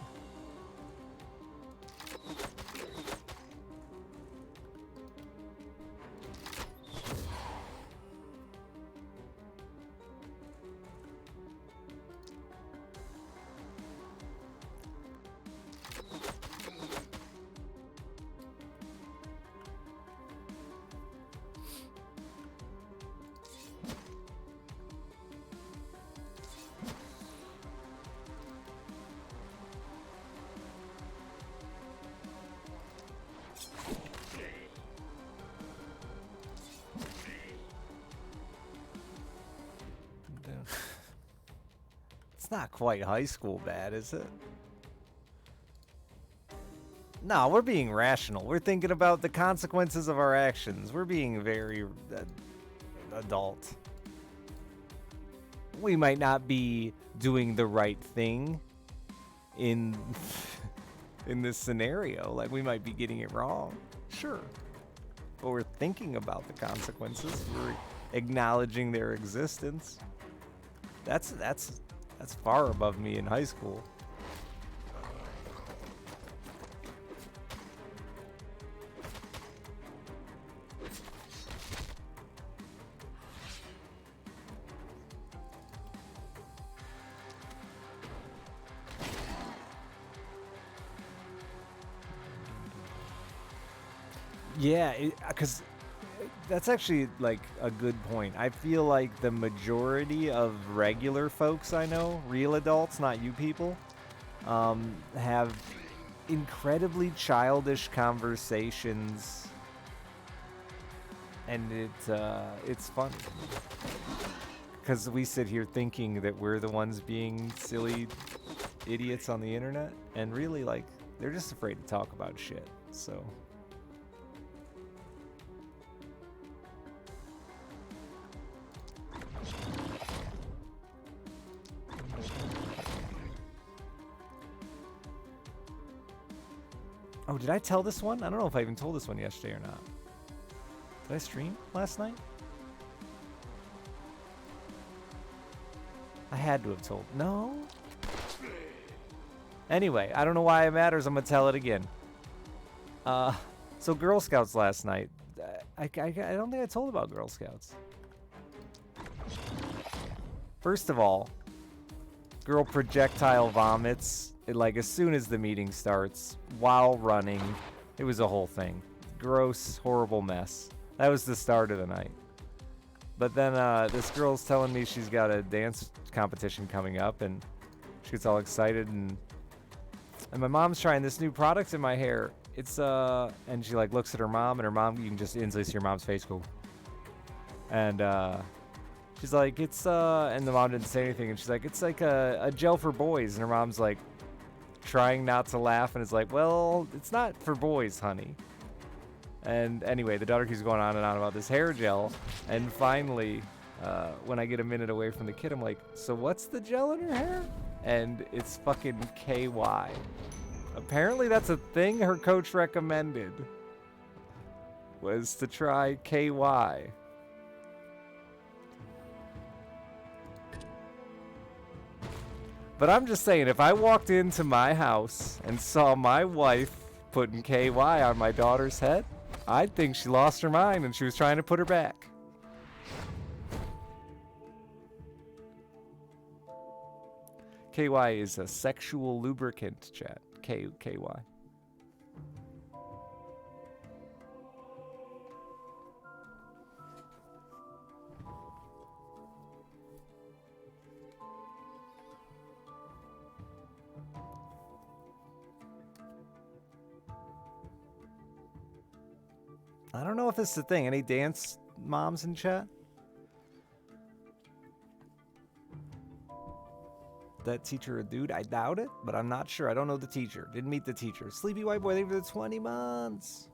Speaker 1: It's not quite high school bad, is it? No, we're being rational. We're thinking about the consequences of our actions. We're being very adult. We might not be doing the right thing in in this scenario. Like, we might be getting it wrong. Sure. But we're thinking about the consequences. We're acknowledging their existence. That's far above me in high school. Yeah, because that's actually like a good point. I feel like the majority of regular folks I know, real adults, not you people, have incredibly childish conversations, and it's fun because we sit here thinking that we're the ones being silly idiots on the internet, and really, like, they're just afraid to talk about shit. So. Oh, did I tell this one? I don't know if I even told this one yesterday or not. Did I stream last night? I had to have told. No? Anyway, I don't know why it matters. I'm going to tell it again. So Girl Scouts last night. I don't think I told about Girl Scouts. First of all, girl projectile vomits. Like, as soon as the meeting starts, while running. It was a whole thing. Gross, horrible mess. That was the start of the night. But then this girl's telling me she's got a dance competition coming up, and she gets all excited, and my mom's trying this new product in my hair. It's and she like looks at her mom, and her mom, you can just instantly see your mom's face go. And she's like, it's and the mom didn't say anything, and she's like, it's like a gel for boys, and her mom's like, trying not to laugh, and it's like, well, it's not for boys, honey. And anyway, the daughter keeps going on and on about this hair gel, and finally, when I get a minute away from the kid, I'm like, so what's the gel in her hair? And it's fucking KY. Apparently that's a thing her coach recommended, was to try KY. But I'm just saying, if I walked into my house and saw my wife putting KY on my daughter's head, I'd think she lost her mind and she was trying to put her back. KY is a sexual lubricant, chat. KY. I don't know if this is a thing. Any dance moms in chat? That teacher a dude? I doubt it, but I'm not sure. I don't know the teacher. Didn't meet the teacher. Sleepy White Boy, thank you for the 20 months.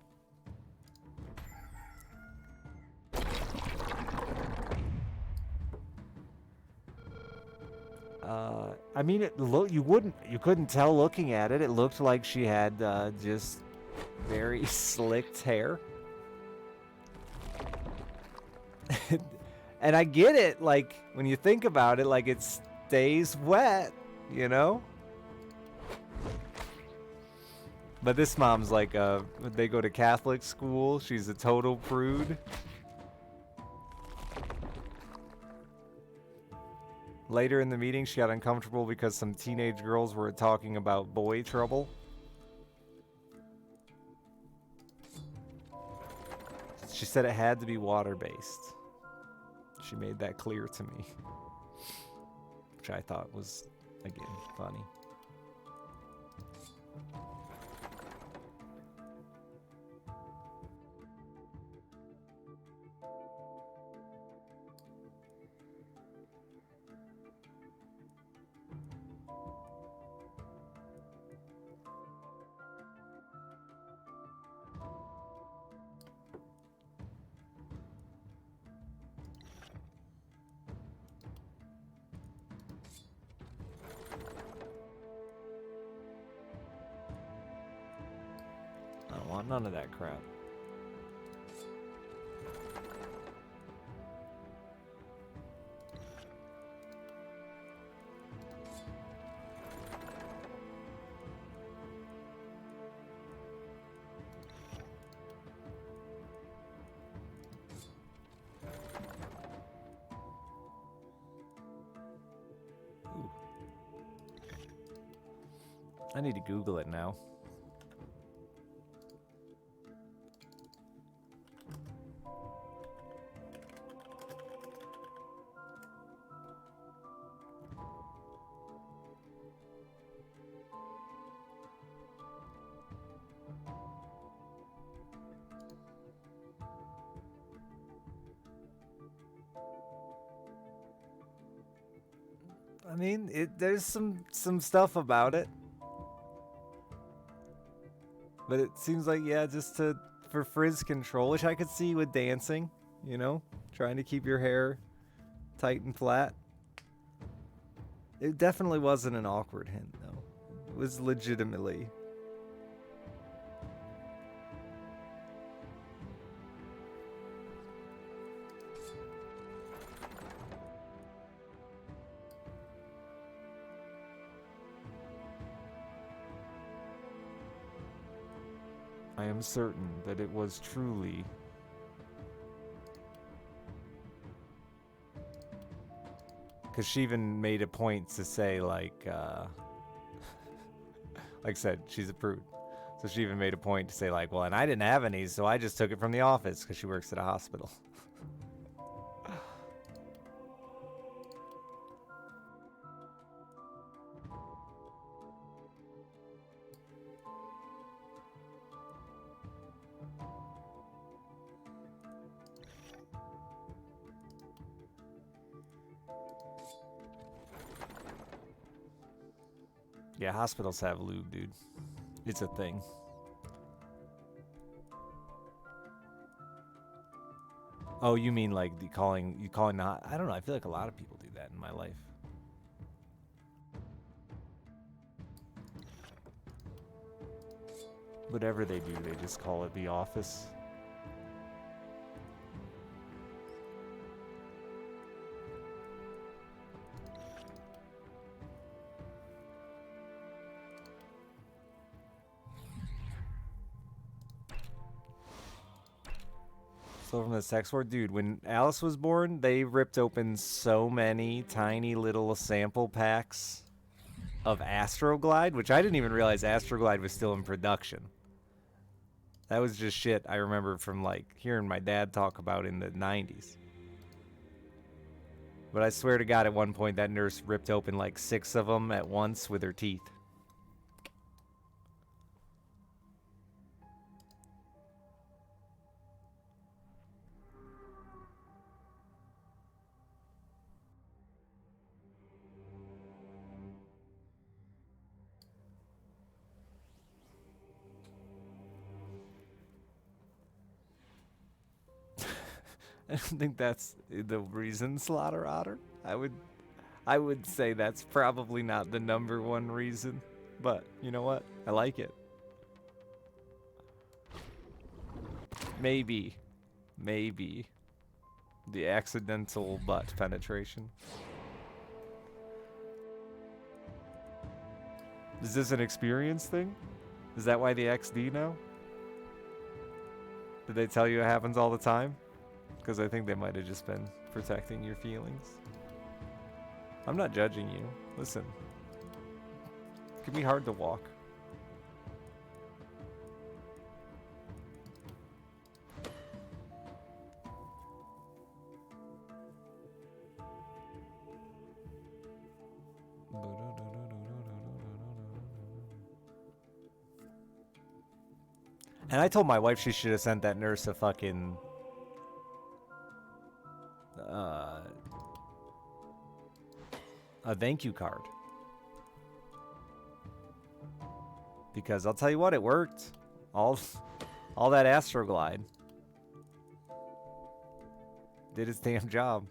Speaker 1: I mean, you couldn't tell looking at it. It looked like she had just very slicked hair. And I get it, like, when you think about it, like, it stays wet, you know? But this mom's like, they go to Catholic school. She's a total prude. Later in the meeting, she got uncomfortable because some teenage girls were talking about boy trouble. She said it had to be water-based. She made that clear to me. Which I thought was, again, funny. I don't want none of that crap. Ooh. I need to Google it now. I mean, there's some stuff about it. But it seems like, yeah, just for frizz control, which I could see with dancing, you know? Trying to keep your hair tight and flat. It definitely wasn't an awkward hint, though. It was legitimately. I am certain that it was truly because she even made a point to say like I said, she's a prude. So she even made a point to say like, well, and I didn't have any, so I just took it from the office because she works at a hospital. Yeah, hospitals have lube, dude. It's a thing. Oh, you mean like you calling not? I don't know. I feel like a lot of people do that in my life. Whatever they do, they just call it the office. So from the sex ward, dude, when Alice was born, they ripped open so many tiny little sample packs of Astroglide, which I didn't even realize Astroglide was still in production. That was just shit I remember from like hearing my dad talk about in the 90s. But I swear to God, at one point that nurse ripped open like 6 of them at once with her teeth. I don't think that's the reason, Slaughter Otter. I would say that's probably not the #1 reason, but you know what? I like it. Maybe. The accidental butt penetration. Is this an experience thing? Is that why the XD now? Did they tell you it happens all the time? Because I think they might have just been protecting your feelings. I'm not judging you. Listen. It can be hard to walk. And I told my wife she should have sent that nurse a fucking a thank you card. Because I'll tell you what, it worked. All that Astroglide did its damn job.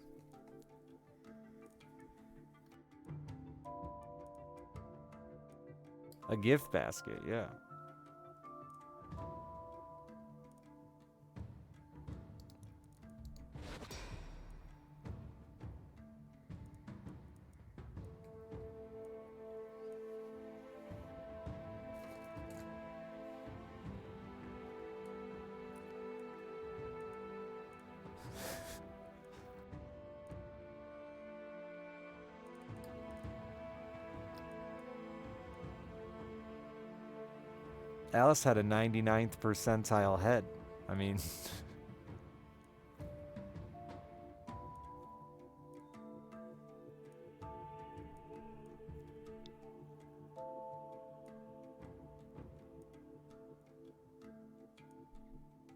Speaker 1: A gift basket, yeah. Alice had a 99th percentile head. I mean...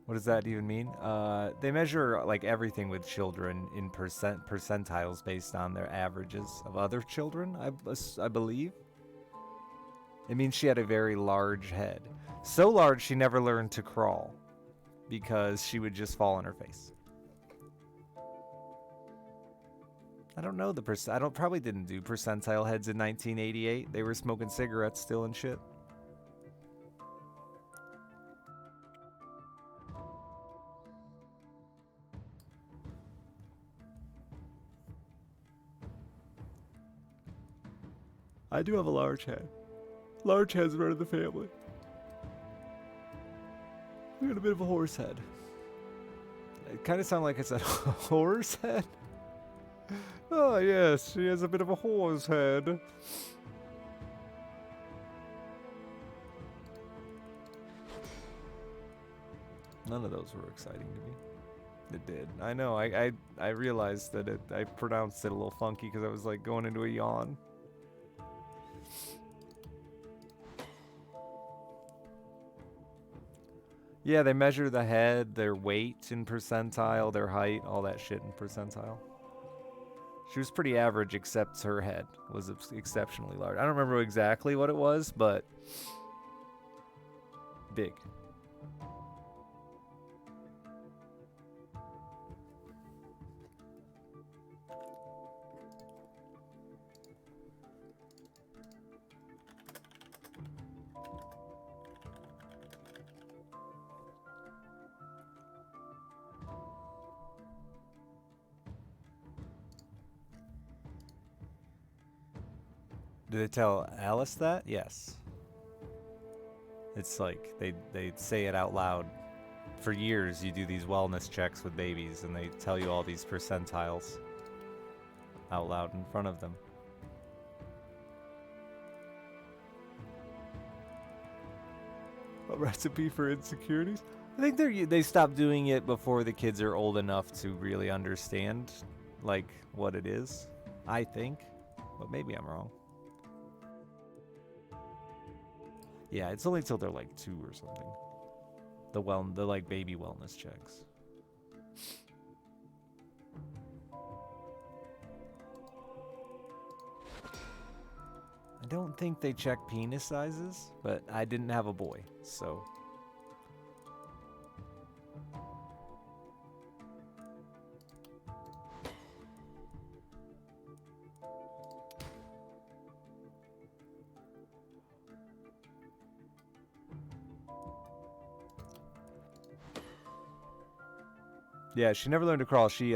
Speaker 1: What does that even mean? They measure like everything with children in percentiles based on their averages of other children, I believe. It means she had a very large head. So large she never learned to crawl because she would just fall on her face. I don't know the probably didn't do percentile heads in 1988. They were smoking cigarettes still and shit. I do have a large head. Large heads run in the family. We got a bit of a horse head. It kind of sounded like it's a horse head. Oh yes, she has a bit of a horse head. None of those were exciting to me. It did. I know. I realized that I pronounced it a little funky because I was like going into a yawn. Yeah, they measure the head, their weight in percentile, their height, all that shit in percentile. She was pretty average, except her head was exceptionally large. I don't remember exactly what it was, but big. Did they tell Alice that? Yes. It's like they say it out loud. For years, you do these wellness checks with babies, and they tell you all these percentiles out loud in front of them. A recipe for insecurities? I think they stop doing it before the kids are old enough to really understand, like, what it is. I think, but maybe I'm wrong. Yeah, it's only till they're like 2 or something. The like baby wellness checks. I don't think they check penis sizes, but I didn't have a boy, so. Yeah, she never learned to crawl. She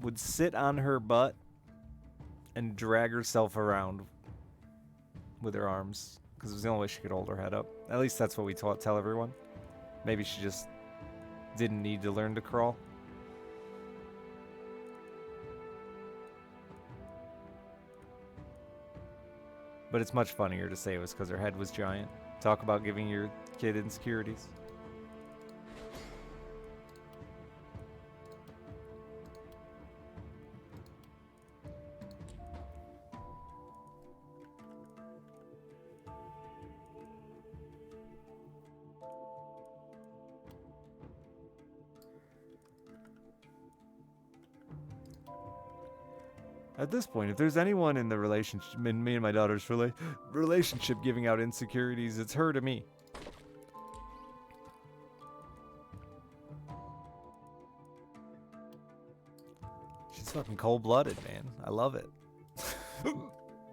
Speaker 1: would sit on her butt and drag herself around with her arms because it was the only way she could hold her head up. At least that's what we tell everyone. Maybe she just didn't need to learn to crawl. But it's much funnier to say it was because her head was giant. Talk about giving your kid insecurities. At this point, if there's anyone in the relationship, in me and my daughter's relationship giving out insecurities, it's her to me. She's fucking cold-blooded, man. I love it.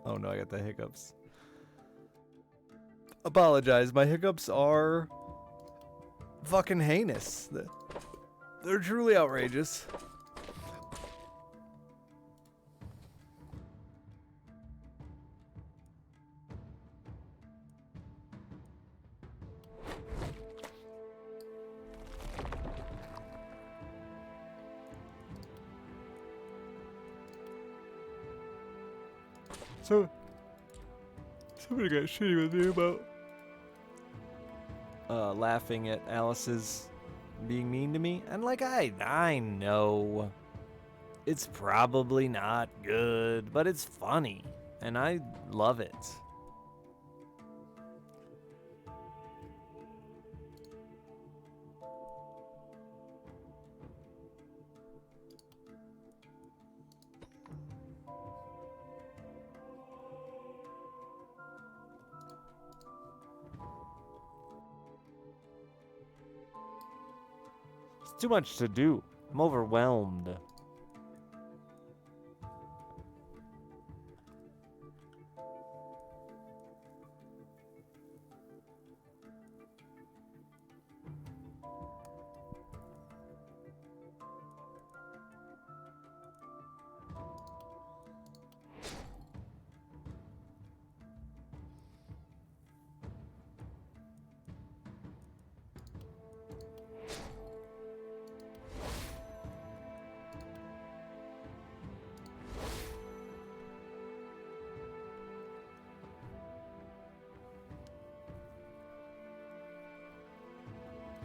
Speaker 1: Oh no, I got the hiccups. Apologize, my hiccups are fucking heinous. They're truly outrageous. So, somebody got shitty with me about laughing at Alice's being mean to me, and like I know it's probably not good, but it's funny, and I love it. It's too much to do. I'm overwhelmed.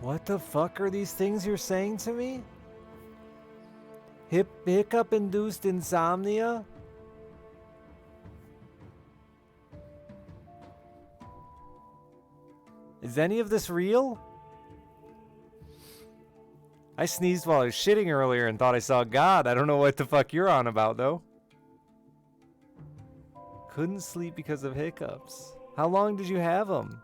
Speaker 1: What the fuck are these things you're saying to me? Hiccup-induced insomnia? Is any of this real? I sneezed while I was shitting earlier and thought I saw God. I don't know what the fuck you're on about, though. Couldn't sleep because of hiccups. How long did you have them?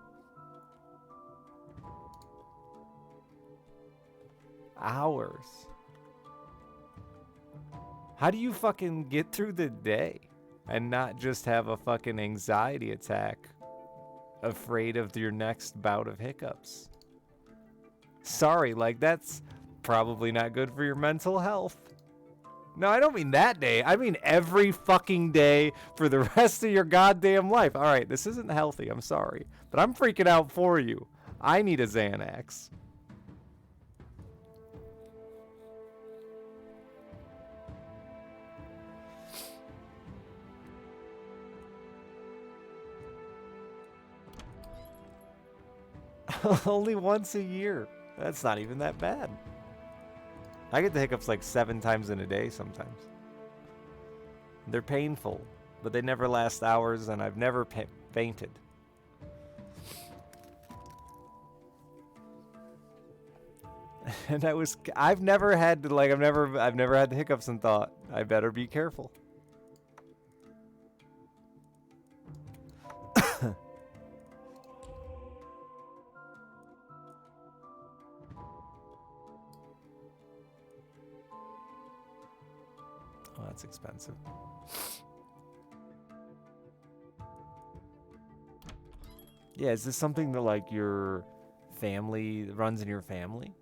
Speaker 1: Hours. How do you fucking get through the day and not just have a fucking anxiety attack afraid of your next bout of hiccups? Sorry, like that's probably not good for your mental health. No, I don't mean that day. I mean every fucking day for the rest of your goddamn life. All right, this isn't healthy. I'm sorry. But I'm freaking out for you. I need a Xanax. Only once a year. That's not even that bad. I get the hiccups like 7 times in a day sometimes. They're painful, but they never last hours, and I've never fainted. And I've never had to, like, I've never had the hiccups and thought, I better be careful. Oh, that's expensive. Yeah, is this something that like your family runs in your family?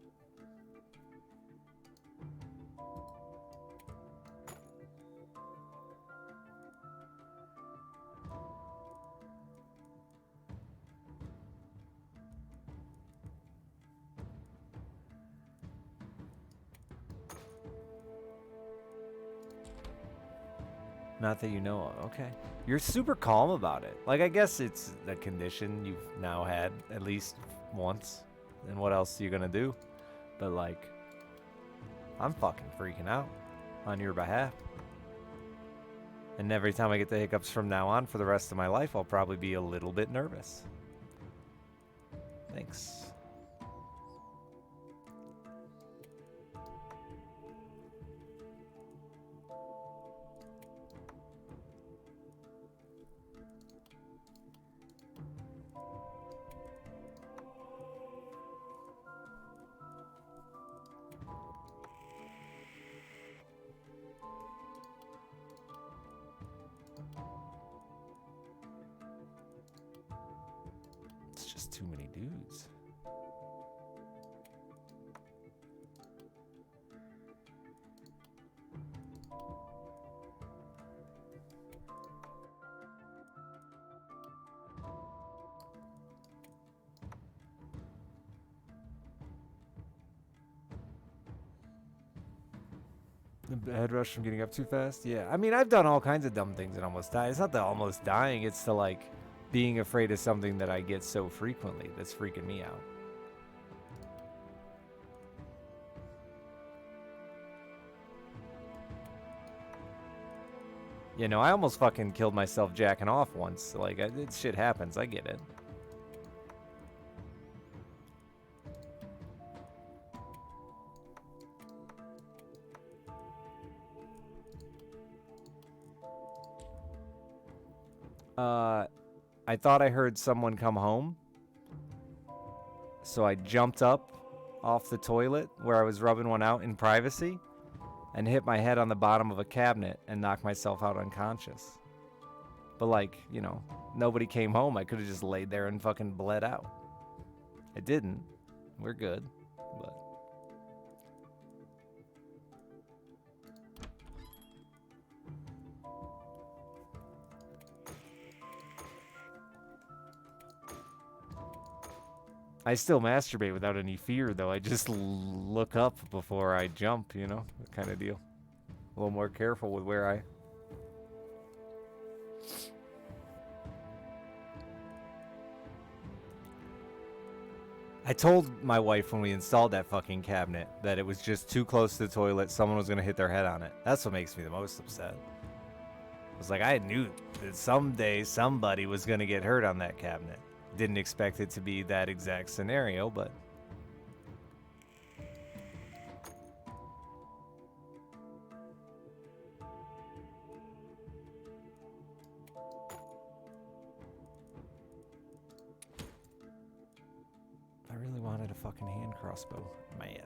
Speaker 1: Not that you know of. Okay. You're super calm about it. Like, I guess it's a condition you've now had at least once. And what else are you gonna do? But, like, I'm fucking freaking out on your behalf. And every time I get the hiccups from now on for the rest of my life, I'll probably be a little bit nervous. Thanks. It's just too many dudes. The head rush from getting up too fast? Yeah. I mean, I've done all kinds of dumb things and almost died. It's not the almost dying, it's the, like, being afraid of something that I get so frequently that's freaking me out. You know, I almost fucking killed myself jacking off once. Like, shit happens. I get it. I thought I heard someone come home. So I jumped up off the toilet where I was rubbing one out in privacy and hit my head on the bottom of a cabinet and knocked myself out unconscious. But, like, you know, nobody came home. I could have just laid there and fucking bled out. I didn't. We're good. But I still masturbate without any fear, though. I just look up before I jump, you know, that kind of deal. A little more careful with where I... I told my wife when we installed that fucking cabinet that it was just too close to the toilet. Someone was going to hit their head on it. That's what makes me the most upset. I was like, I knew that someday somebody was going to get hurt on that cabinet. Didn't expect it to be that exact scenario, but... I really wanted a fucking hand crossbow. Mad.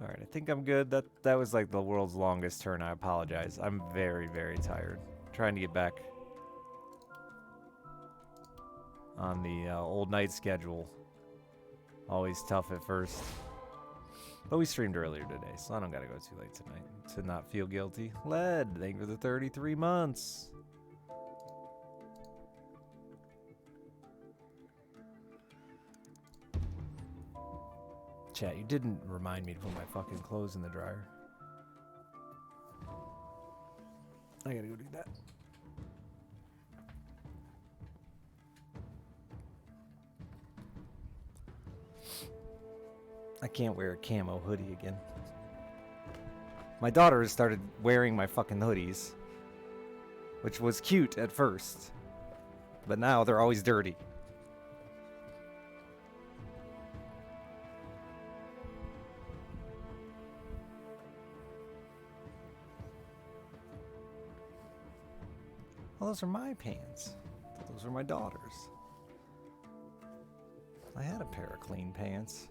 Speaker 1: Alright, I think I'm good. That was like the world's longest turn. I apologize. I'm very, very tired. Trying to get back on the old night schedule. Always tough at first. But we streamed earlier today, so I don't gotta go too late tonight to not feel guilty. Led, thank you for the 33 months. Chat, you didn't remind me to put my fucking clothes in the dryer. I gotta go do that. I can't wear a camo hoodie again. My daughter has started wearing my fucking hoodies, which was cute at first, but now they're always dirty. Well, those are my pants. Those are my daughter's. I had a pair of clean pants.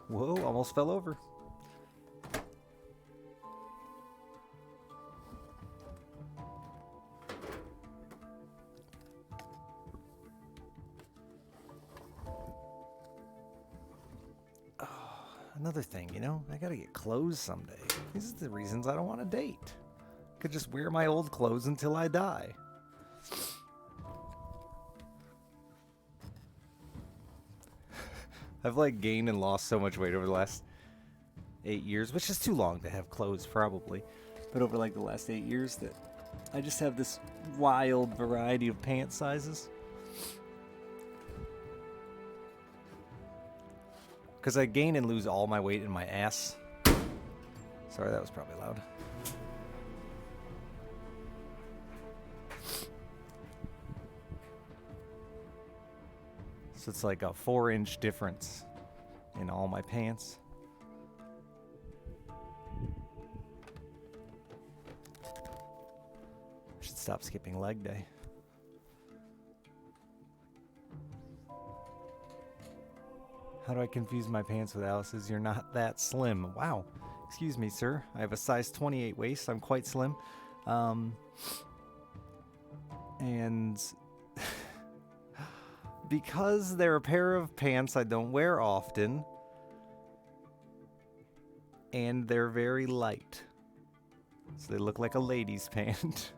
Speaker 1: Whoa, almost fell over. Another thing, you know, I gotta get clothes someday. These are the reasons I don't want to date. I could just wear my old clothes until I die. I've like gained and lost so much weight over the last 8 years, which is too long to have clothes probably. But over like the last 8 years that I just have this wild variety of pant sizes. Because I gain and lose all my weight in my ass. Sorry, that was probably loud. So it's like a 4-inch difference in all my pants. I should stop skipping leg day. How do I confuse my pants with Alice's? You're not that slim. Wow. Excuse me, sir. I have a size 28 waist. I'm quite slim. And because they're a pair of pants I don't wear often, and they're very light. So they look like a lady's pant.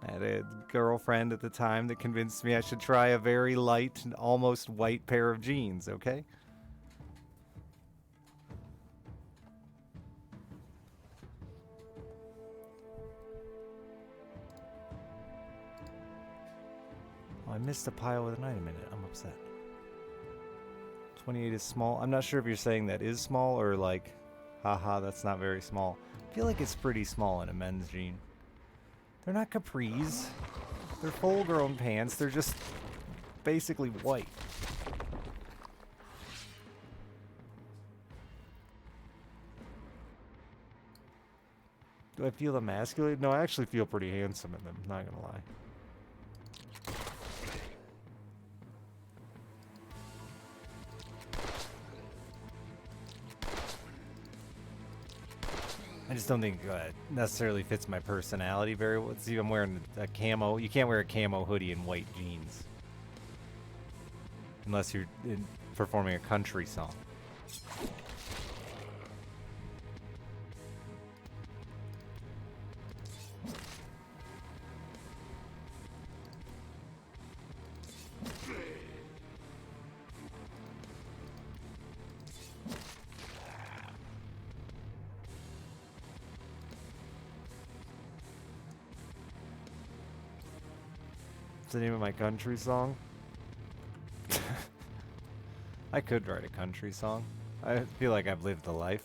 Speaker 1: I had a girlfriend at the time that convinced me I should try a very light and almost white pair of jeans, okay? Oh, I missed a pile with an item in it. I'm upset. 28 is small. I'm not sure if you're saying that is small or like, haha, that's not very small. I feel like it's pretty small in a men's jean. They're not capris. They're full-grown pants. They're just basically white. Do I feel emasculated? No, I actually feel pretty handsome in them, not gonna lie. I just don't think it necessarily fits my personality very well. See, I'm wearing a camo. You can't wear a camo hoodie and white jeans. Unless you're performing a country song. What's the name of my country song? I could write a country song. I feel like I've lived the life.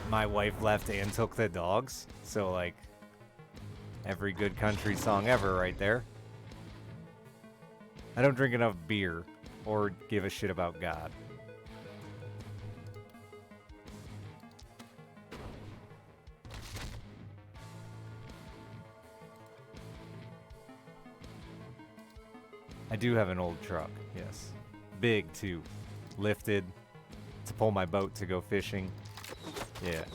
Speaker 1: My wife left and took the dogs. So, like, every good country song ever right there. I don't drink enough beer or give a shit about God. I do have an old truck, yes. Big, too. Lifted to pull my boat to go fishing. Yeah.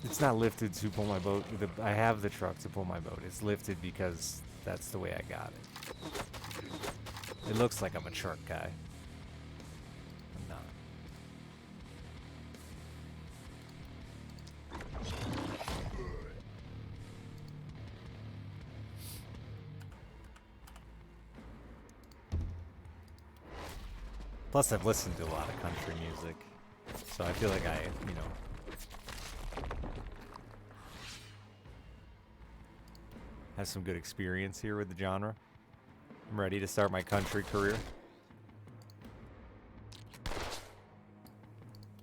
Speaker 1: It's not lifted to pull my boat. I have the truck to pull my boat. It's lifted because that's the way I got it. It looks like I'm a truck guy. I'm not. Plus, I've listened to a lot of country music, so I feel like I have some good experience here with the genre. I'm ready to start my country career.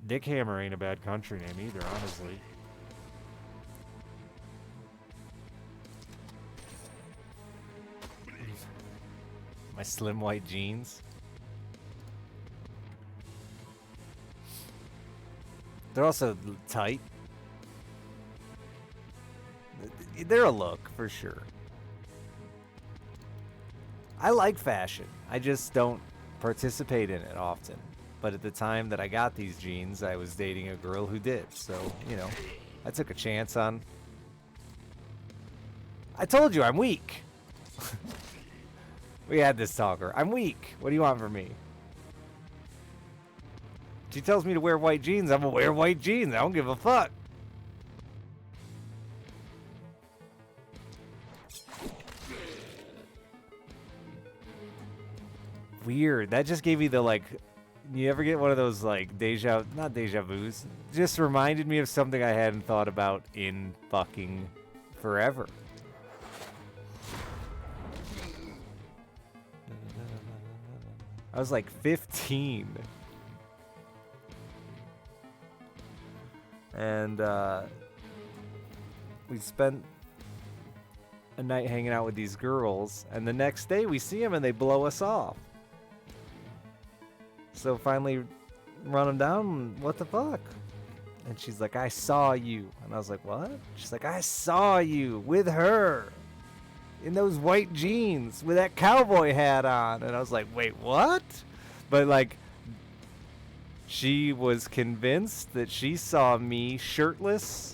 Speaker 1: Dick Hammer ain't a bad country name either, honestly. My slim white jeans. They're also tight. They're a look, for sure. I like fashion. I just don't participate in it often. But at the time that I got these jeans, I was dating a girl who did. So, I took a chance on... I told you, I'm weak. We had this talker. I'm weak. What do you want from me? She tells me to wear white jeans. I'm gonna wear white jeans. I don't give a fuck. Weird. That just gave me the, like... You ever get one of those, like, not deja vus? Just reminded me of something I hadn't thought about in fucking forever. I was like 15. And we spent a night hanging out with these girls, and the next day we see them and they blow us off. So finally run them down, what the fuck? And she's like, I saw you. And I was like, what? She's like, I saw you with her in those white jeans with that cowboy hat on. And I was like, wait, what? But like, she was convinced that she saw me shirtless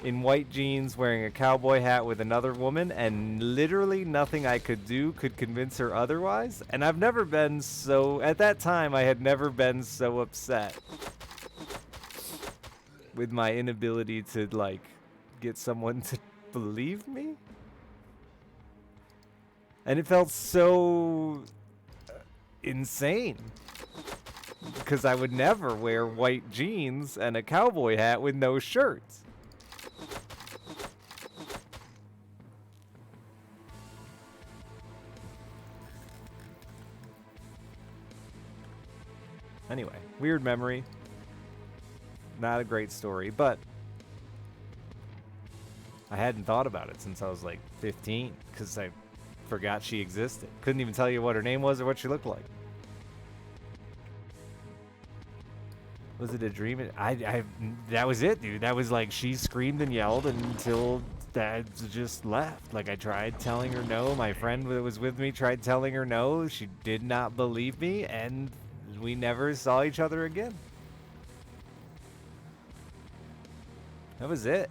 Speaker 1: in white jeans wearing a cowboy hat with another woman, and literally nothing I could do could convince her otherwise. And I've never been so... At that time, I had never been so upset with my inability to, like, get someone to believe me. And it felt so insane. Because I would never wear white jeans and a cowboy hat with no shirts. Anyway, weird memory. Not a great story, but I hadn't thought about it since I was like 15 because I forgot she existed. Couldn't even tell you what her name was or what she looked like. Was it a dream? That was it, dude. That was like she screamed and yelled until Dad just left. Like I tried telling her no. My friend that was with me tried telling her no. She did not believe me, and we never saw each other again. That was it.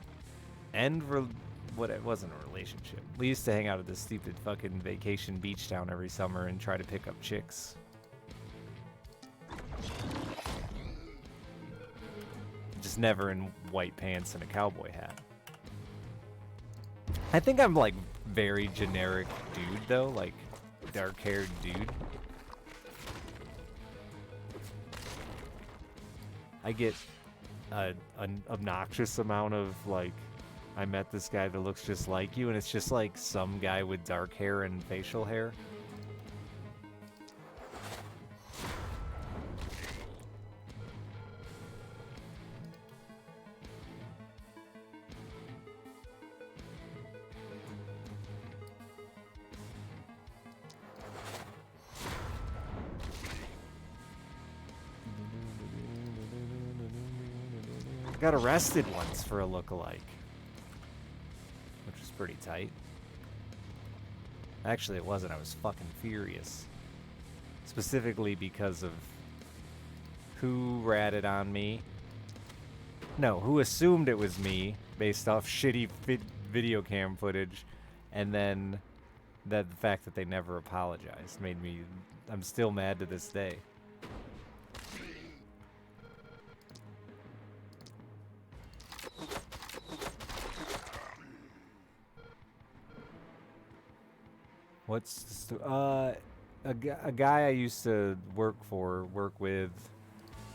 Speaker 1: What? It wasn't a relationship. We used to hang out at this stupid fucking vacation beach town every summer and try to pick up chicks. Just never in white pants and a cowboy hat. I think I'm like very generic dude though, like dark-haired dude. I get an obnoxious amount of like, I met this guy that looks just like you, and it's just like some guy with dark hair and facial hair. Got arrested once for a lookalike, which was pretty tight. Actually, it wasn't. I was fucking furious. Specifically because of who ratted on me. No, who assumed it was me based off shitty video cam footage, and then the fact that they never apologized made me... I'm still mad to this day. What's a guy I used to work with,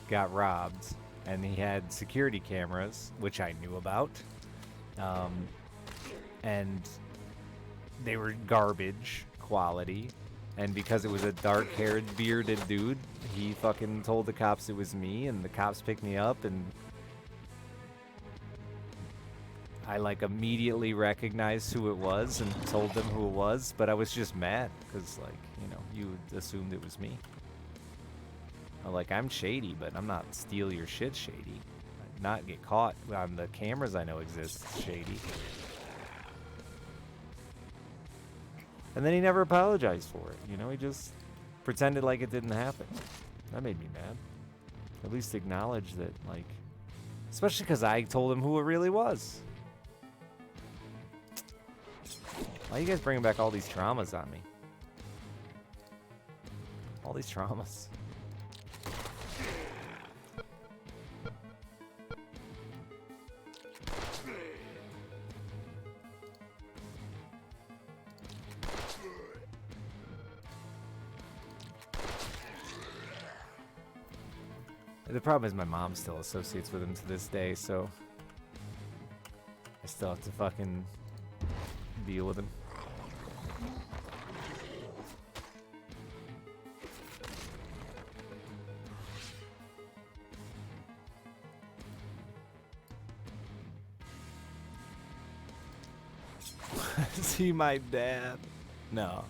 Speaker 1: got robbed, and he had security cameras, which I knew about, and they were garbage quality. And because it was a dark-haired, bearded dude, he fucking told the cops it was me, and the cops picked me up, and I like immediately recognized who it was and told them who it was, but I was just mad because, like, you know, you assumed it was me. Like, I'm shady, but I'm not steal your shit shady. Not get caught on the cameras I know exist shady. And then he never apologized for it, you know? He just pretended like it didn't happen. That made me mad. At least acknowledge that, like... Especially because I told him who it really was. Why are you guys bringing back all these traumas on me? All these traumas. The problem is my mom still associates with him to this day, so I still have to fucking deal with him. Is he my dad? No.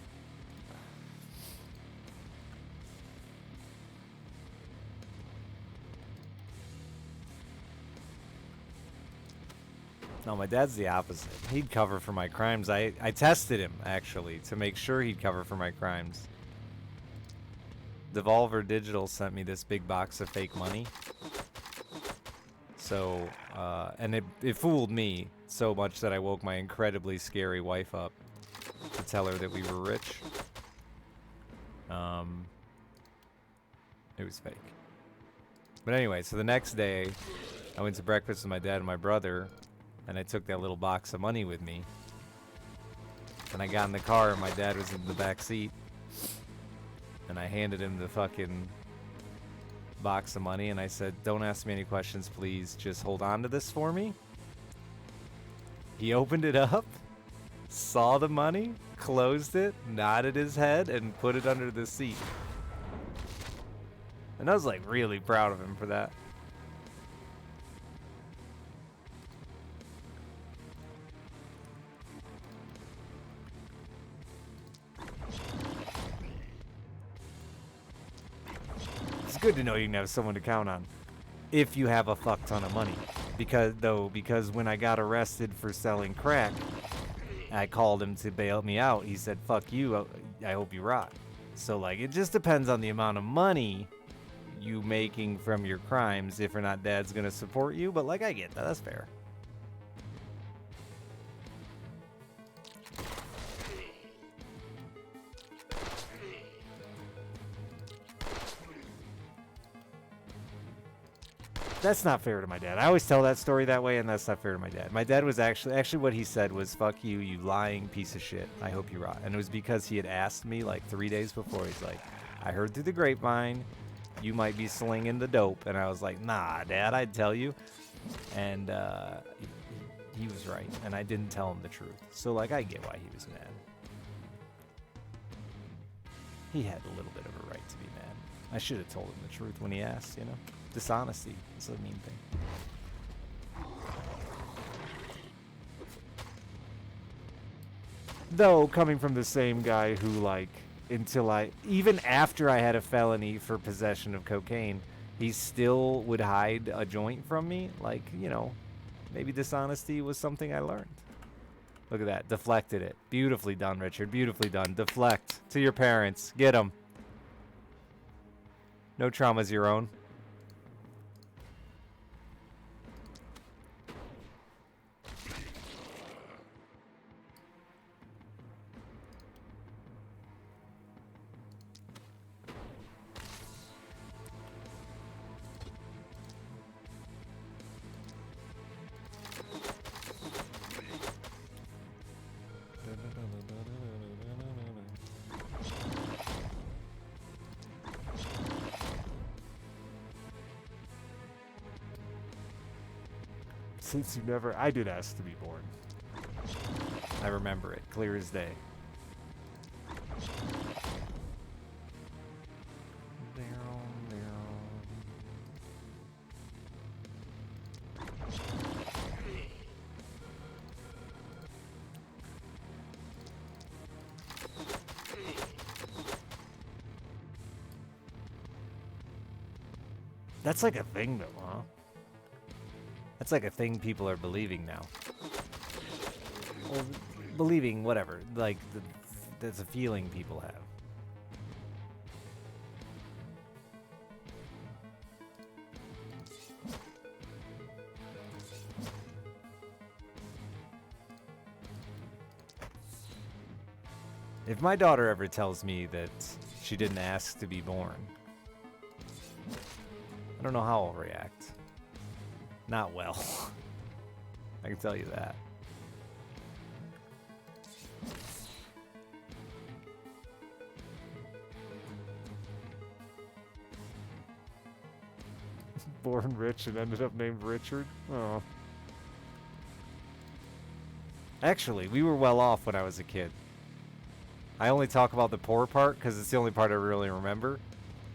Speaker 1: No, my dad's the opposite. He'd cover for my crimes. I tested him, actually, to make sure he'd cover for my crimes. Devolver Digital sent me this big box of fake money. So, and it fooled me so much that I woke my incredibly scary wife up to tell her that we were rich. It was fake. But anyway, so the next day, I went to breakfast with my dad and my brother, and I took that little box of money with me. And I got in the car, and my dad was in the back seat. And I handed him the fucking box of money, and I said, "Don't ask me any questions, please. Just hold on to this for me." He opened it up, saw the money, closed it, nodded his head, and put it under the seat. And I was, like, really proud of him for that. It's good to know you can have someone to count on if you have a fuck ton of money. Because when I got arrested for selling crack, I called him to bail me out. He said, "Fuck you, I hope you rot." So, like, it just depends on the amount of money you making from your crimes, if or not dad's gonna support you. But, like, I get that. That's fair. That's not fair to my dad. I always tell that story that way, and that's not fair to my dad. My dad was actually what he said was, "Fuck you, you lying piece of shit. I hope you rot." And it was because he had asked me like 3 days before. He's like, "I heard through the grapevine you might be slinging the dope," and I was like, "Nah, Dad, I'd tell you." And he was right, and I didn't tell him the truth. So, like, I get why he was mad. He had a little bit of a right to be mad. I should have told him the truth when he asked, you know? Dishonesty is a mean thing. Though, coming from the same guy who, like, even after I had a felony for possession of cocaine, he still would hide a joint from me. Like, you know, maybe dishonesty was something I learned. Look at that. Deflected it. Beautifully done, Richard. Beautifully done. Deflect to your parents. Get them. No trauma's your own.
Speaker 2: Since you never... I did ask to be born.
Speaker 1: I remember it, clear as day. That's like a thing, though, huh? That's like a thing people are believing now. Well, believing, whatever. Like, that's a feeling people have. If my daughter ever tells me that she didn't ask to be born, I don't know how I'll react. Not well. I can tell you that.
Speaker 2: Born rich and ended up named Richard? Oh.
Speaker 1: Actually, we were well off when I was a kid. I only talk about the poor part because it's the only part I really remember.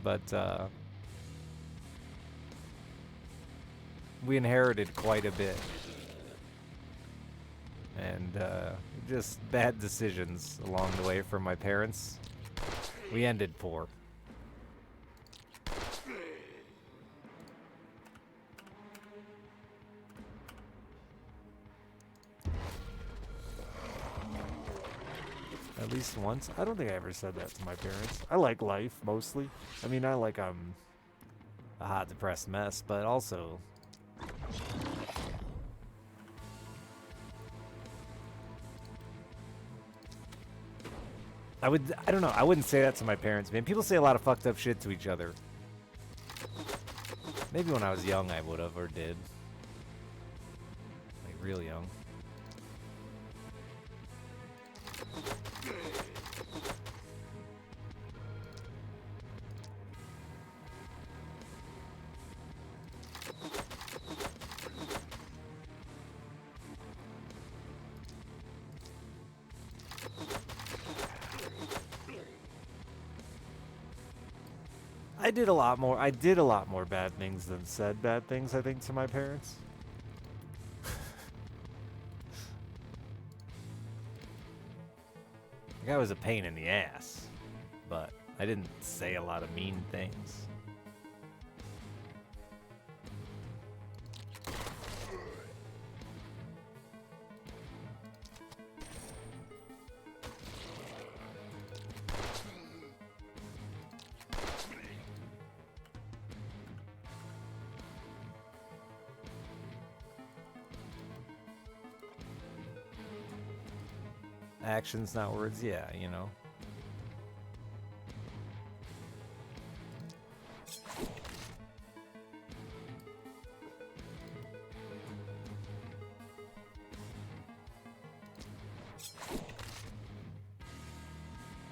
Speaker 1: But, we inherited quite a bit. And, just bad decisions along the way from my parents. We ended poor. At least once.
Speaker 2: I don't think I ever said that to my parents. I like life, mostly. I mean, I like,
Speaker 1: a hot, depressed mess, but also... I don't know, I wouldn't say that to my parents, man. People say a lot of fucked up shit to each other. Maybe when I was young I would've, or did. Like, real young. I did a lot more bad things than said bad things, I think, to my parents. Like, I was a pain in the ass, but I didn't say a lot of mean things. Actions, not words, yeah, you know.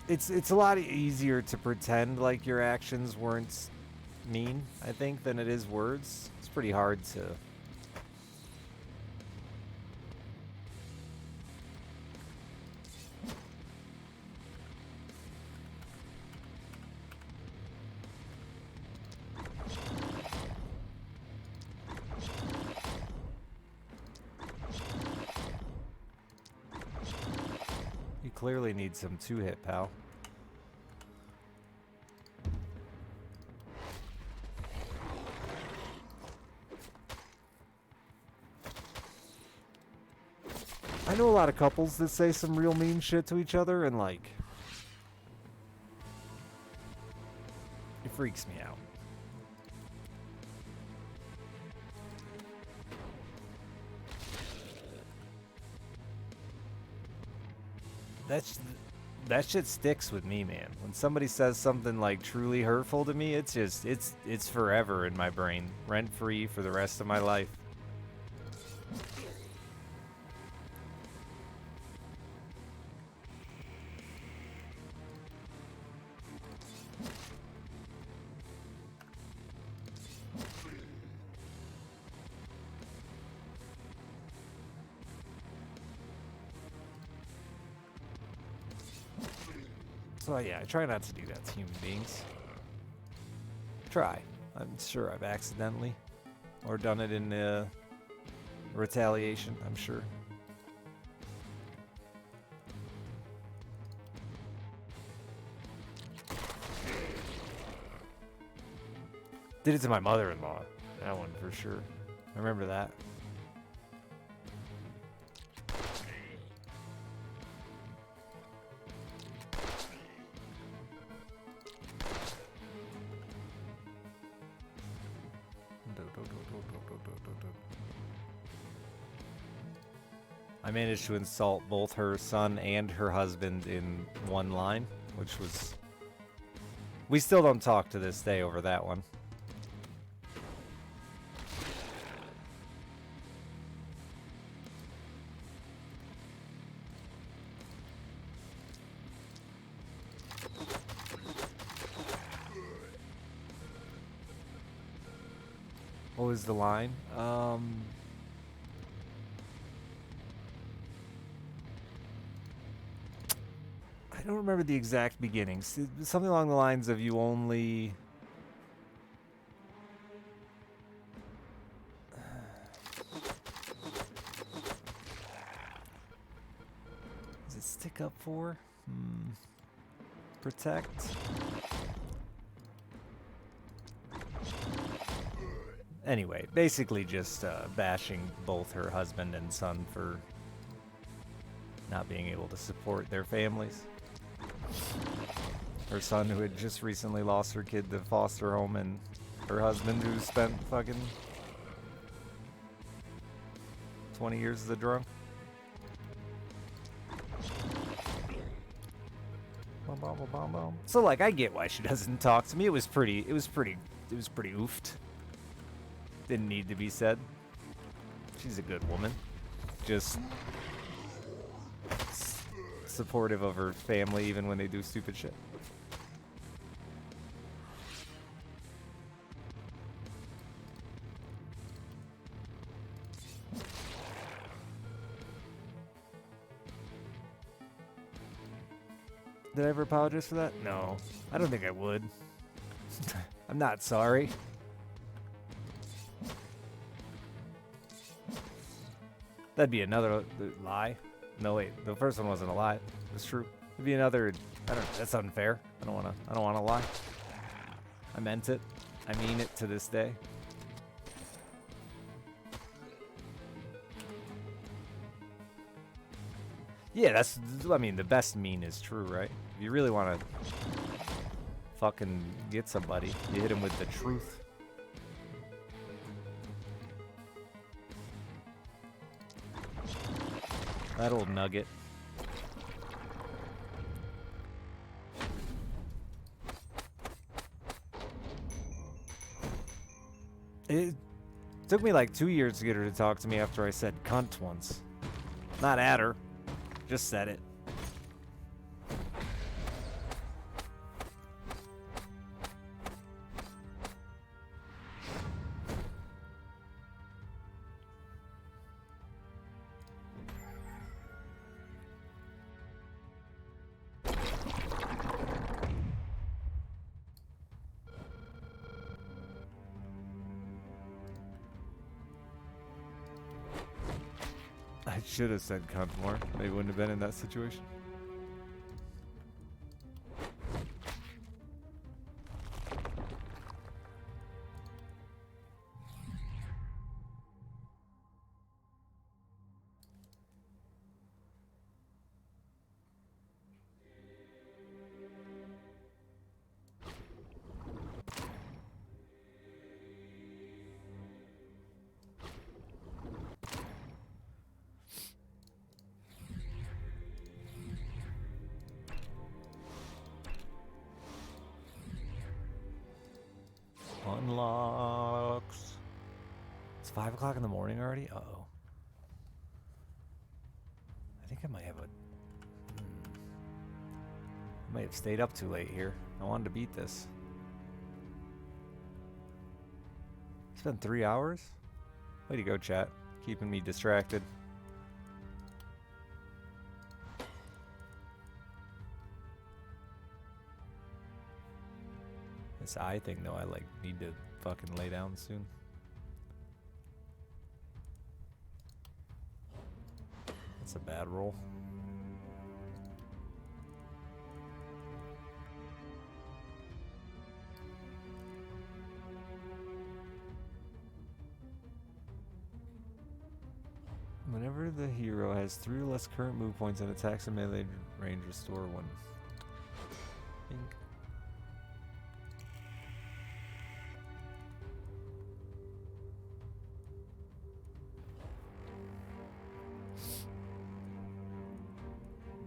Speaker 1: It's a lot easier to pretend like your actions weren't mean, I think, than it is words. It's pretty hard to... You clearly need some two-hit, pal. I know a lot of couples that say some real mean shit to each other, and, like, it freaks me out. That shit sticks with me, man. When somebody says something, like, truly hurtful to me, it's just, it's forever in my brain. Rent-free for the rest of my life. So yeah, I try not to do that to human beings. Try. I'm sure I've accidentally. Or done it in retaliation, I'm sure. Did it to my mother-in-law. That one for sure. I remember that. I managed to insult both her son and her husband in one line, which was... We still don't talk to this day over that one. What was the line? I don't remember the exact beginnings. Something along the lines of you only... Does it stick up for? Protect? Anyway, basically just bashing both her husband and son for not being able to support their families. Her son, who had just recently lost her kid to foster home, and her husband, who spent fucking 20 years as a drunk. So like, I get why she doesn't talk to me. It was pretty oofed. Didn't need to be said. She's a good woman. Just supportive of her family even when they do stupid shit. Did I ever apologize for that? No. I don't think I would. I'm not sorry. That'd be another lie. No, wait. The first one wasn't a lie. It's true. It'd be another... I don't... That's unfair. I don't wanna lie. I meant it. I mean it to this day. Yeah, that's... I mean, the best mean is true, right? If you really want to fucking get somebody, you hit him with the truth. That old nugget. It took me like 2 years to get her to talk to me after I said cunt once. Not at her. Just said it. I should have said cunt more. Maybe wouldn't have been in that situation. Unlocks. It's 5 o'clock in the morning already? Uh-oh. I think I might have a... I might have stayed up too late here. I wanted to beat this. It's been 3 hours? Way to go, chat. Keeping me distracted. This eye thing though, I like need to fucking lay down soon. That's a bad roll. Whenever the hero has 3 or less current move points and attacks in melee range, restore 1. Bink.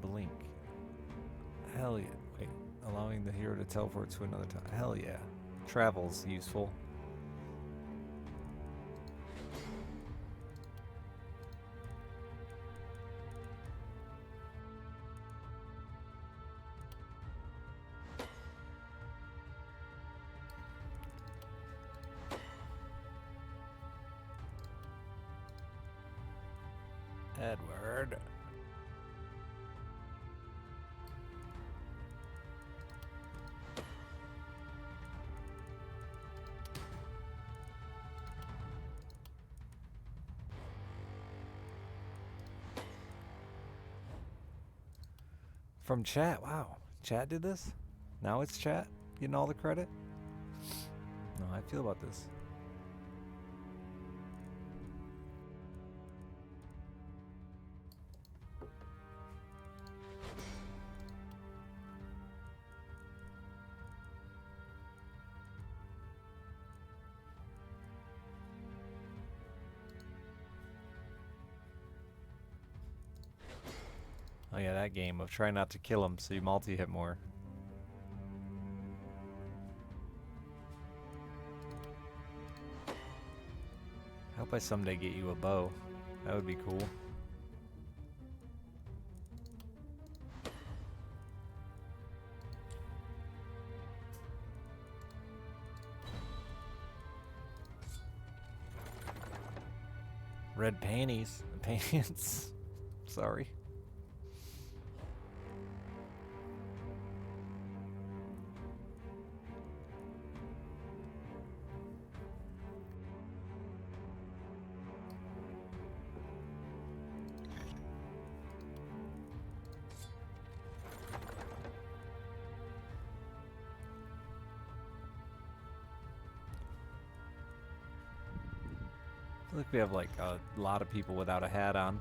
Speaker 1: Blink. Hell yeah. Wait, allowing the hero to teleport to another time. Hell yeah. Travel's useful. Edward. From chat, wow. Chat did this? Now it's chat getting all the credit? No, how I feel about this. Oh yeah, that game of try not to kill him so you multi-hit more. I hope I someday get you a bow. That would be cool. Red panties. Pants. Sorry. I feel like we have like a lot of people without a hat on.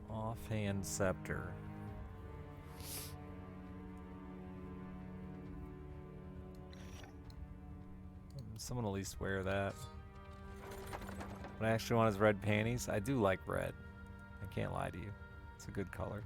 Speaker 1: Offhand scepter. Someone at least wear that. What I actually want is red panties. I do like red. I can't lie to you. It's a good color.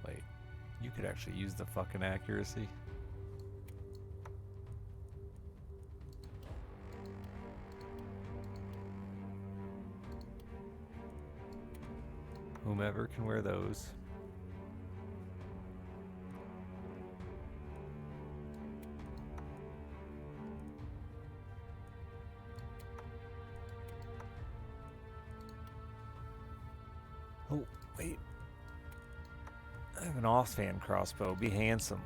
Speaker 1: Wait, you could actually use the fucking accuracy. Whomever can wear those. Oh, wait. I have an offhand crossbow. Be handsome.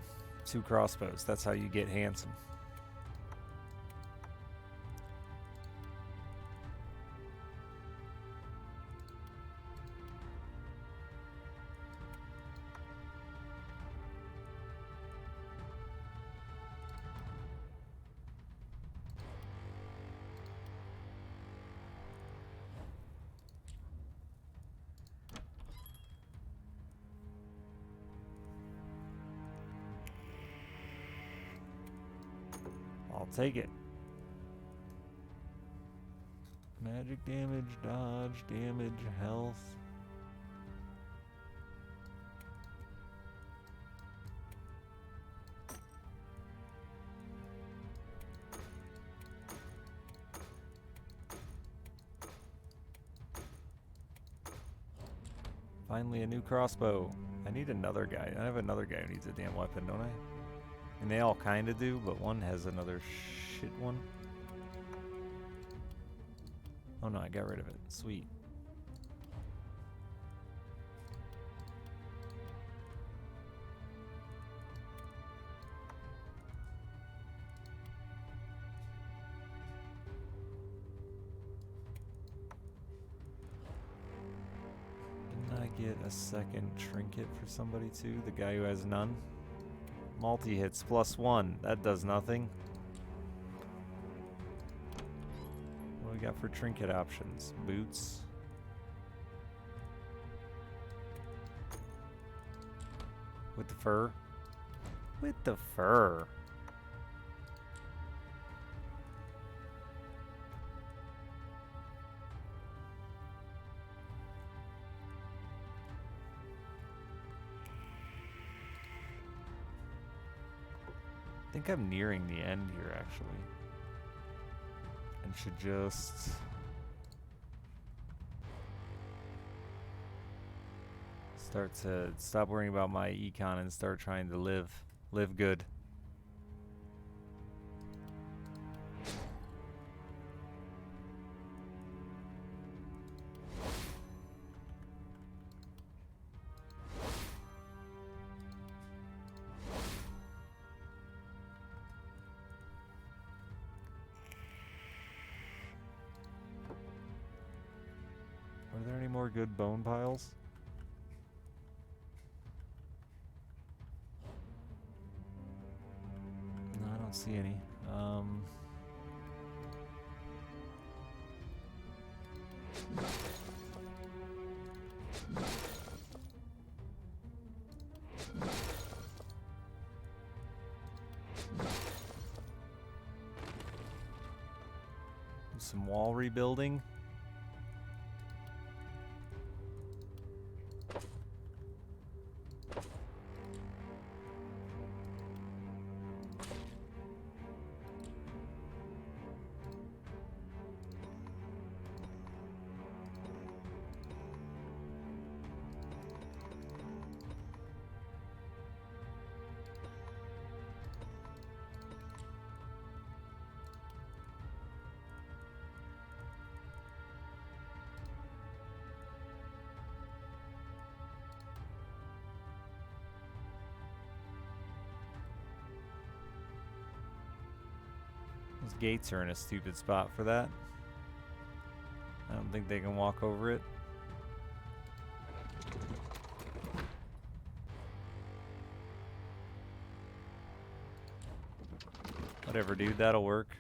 Speaker 1: 2 crossbows. That's how you get handsome.
Speaker 2: I'll take it. Magic damage, dodge, damage, health. Finally a new crossbow. I need another guy. I have another guy who needs a damn weapon, don't I? And they all kind of do, but one has another shit one. Oh no, I got rid of it. Sweet. Didn't I get a second trinket for somebody too? The guy who has none? Multi-hits +1. That does nothing. What do we got for trinket options? Boots. With the fur? With the fur. I think I'm nearing the end here, actually. And should just... start to stop worrying about my econ and start trying to live good. Are there any more good bone piles? No, I don't see any. Some wall rebuilding. Those gates are in a stupid spot for that. I don't think they can walk over it. Whatever, dude, that'll work.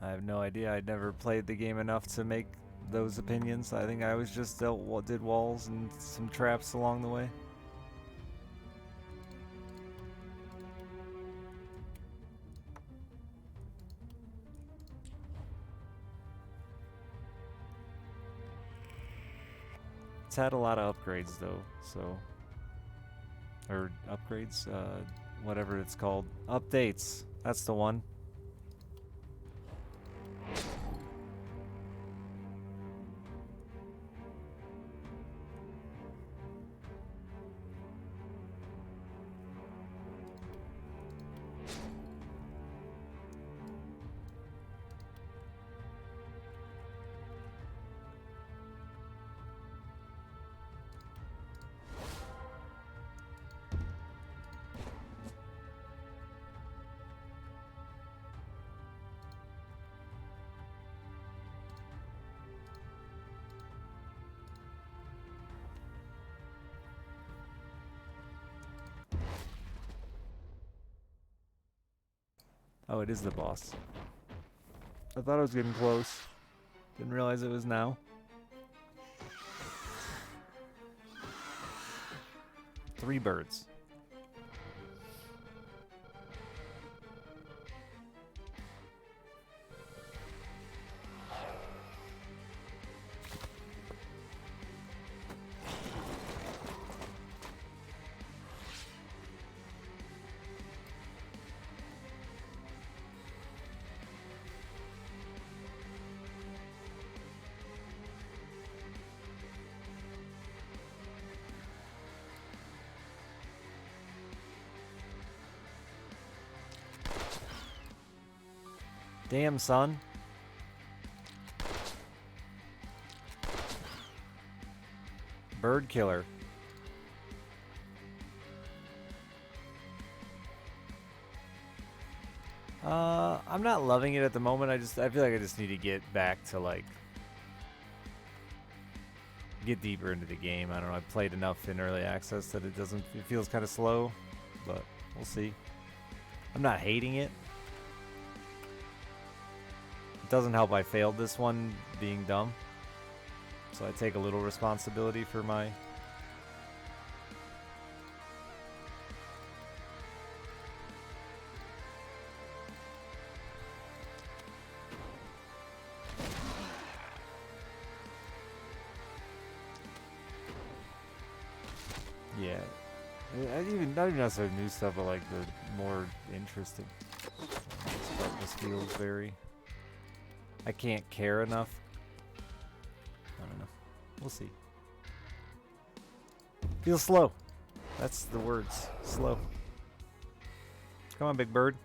Speaker 2: I have no idea. I'd never played the game enough to make those opinions. I think I was just did walls and some traps along the way. It's had a lot of upgrades though, so... Or upgrades? Whatever it's called. Updates! That's the one. Oh, it is the boss. I thought I was getting close. Didn't realize it was now. 3 birds. Damn, son. Bird killer. I'm not loving it at the moment. I feel like I just need to get back to like get deeper into the game. I don't know. I've played enough in early access that it feels kind of slow, but we'll see. I'm not hating it. It doesn't help I failed this one being dumb. So I take a little responsibility for my... Yeah. Not even necessarily new stuff, but like the more interesting stuff just feels very... I can't care enough. I don't know. We'll see. Feels slow. That's the words. Slow. Come on, big bird.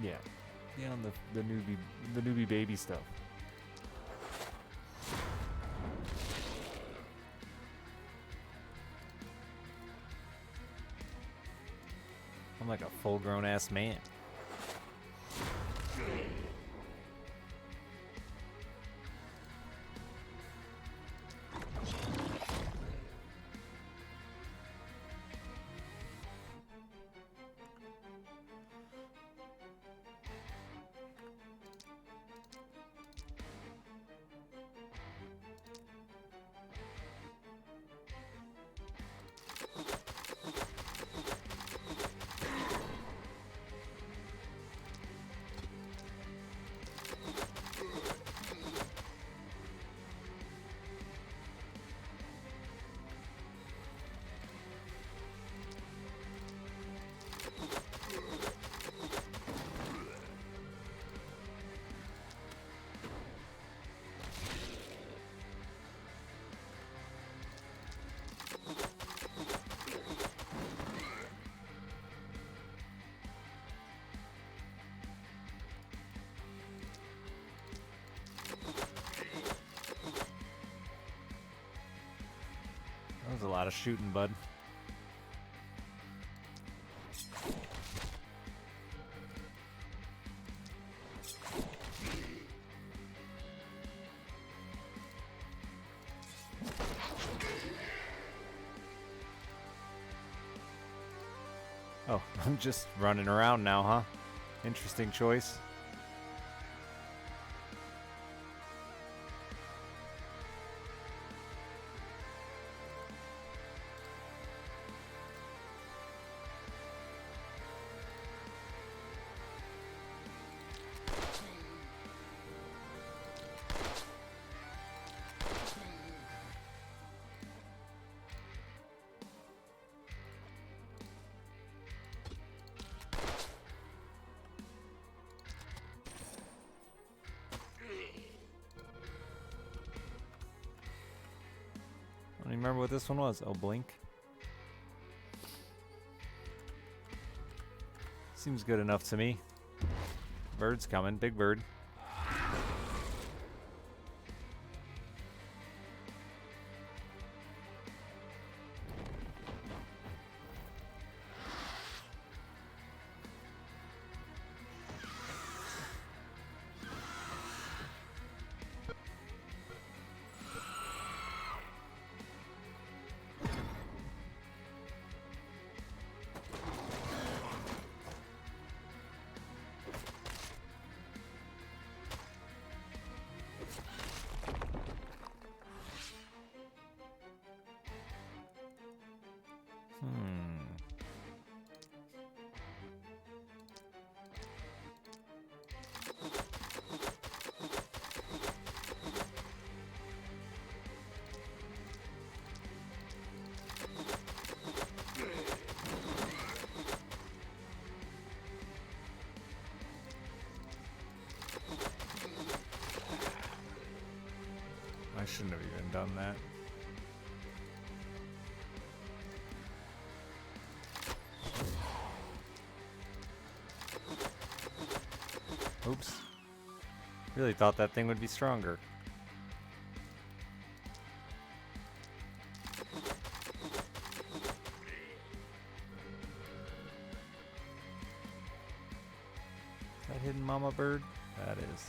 Speaker 2: Yeah. Yeah, on the newbie baby stuff. I'm like a full-grown ass man. That was a lot of shooting, bud. Oh, I'm just running around now, huh? Interesting choice. I don't even remember what this one was. Oh, blink. Seems good enough to me. Bird's coming. Big bird.
Speaker 1: shouldn't have even done that. Oops. Really thought that thing would be stronger. Is that hidden mama bird? That is.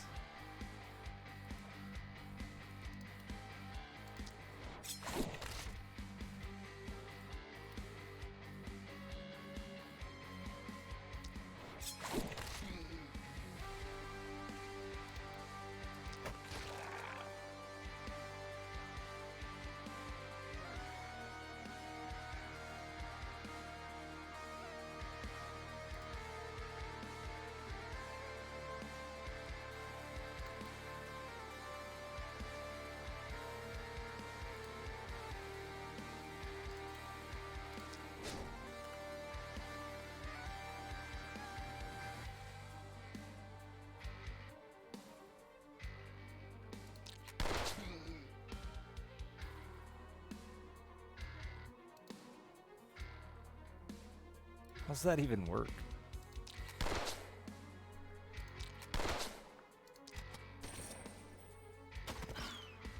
Speaker 1: How's that even work?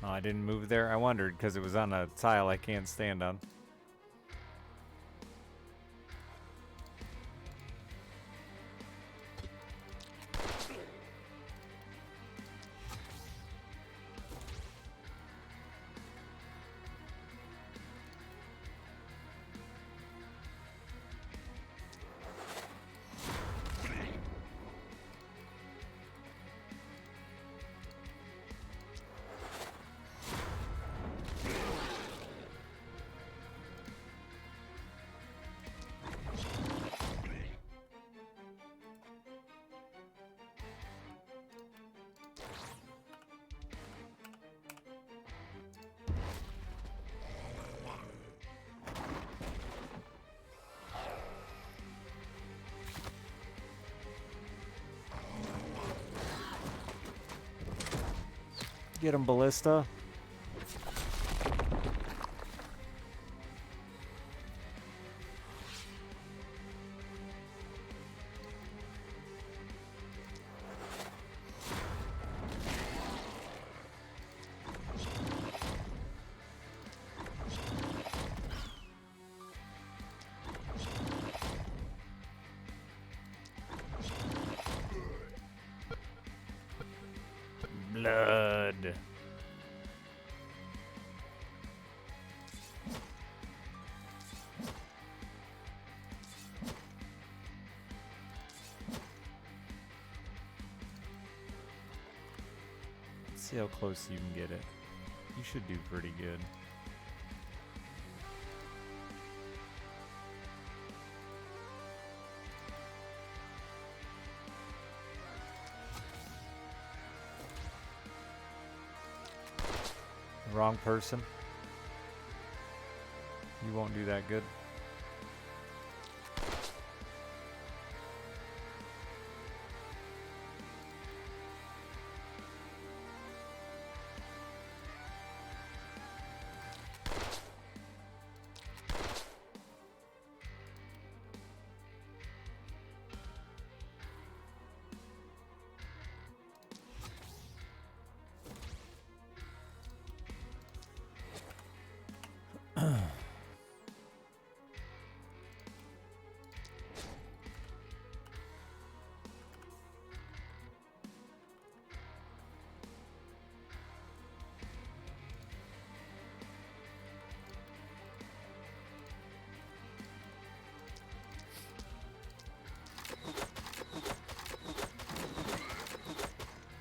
Speaker 1: Oh, I didn't move there? I wondered because it was on a tile I can't stand on. Get him, Ballista. Blood. Let's see how close you can get it. You should do pretty good. Wrong person. You won't do that good.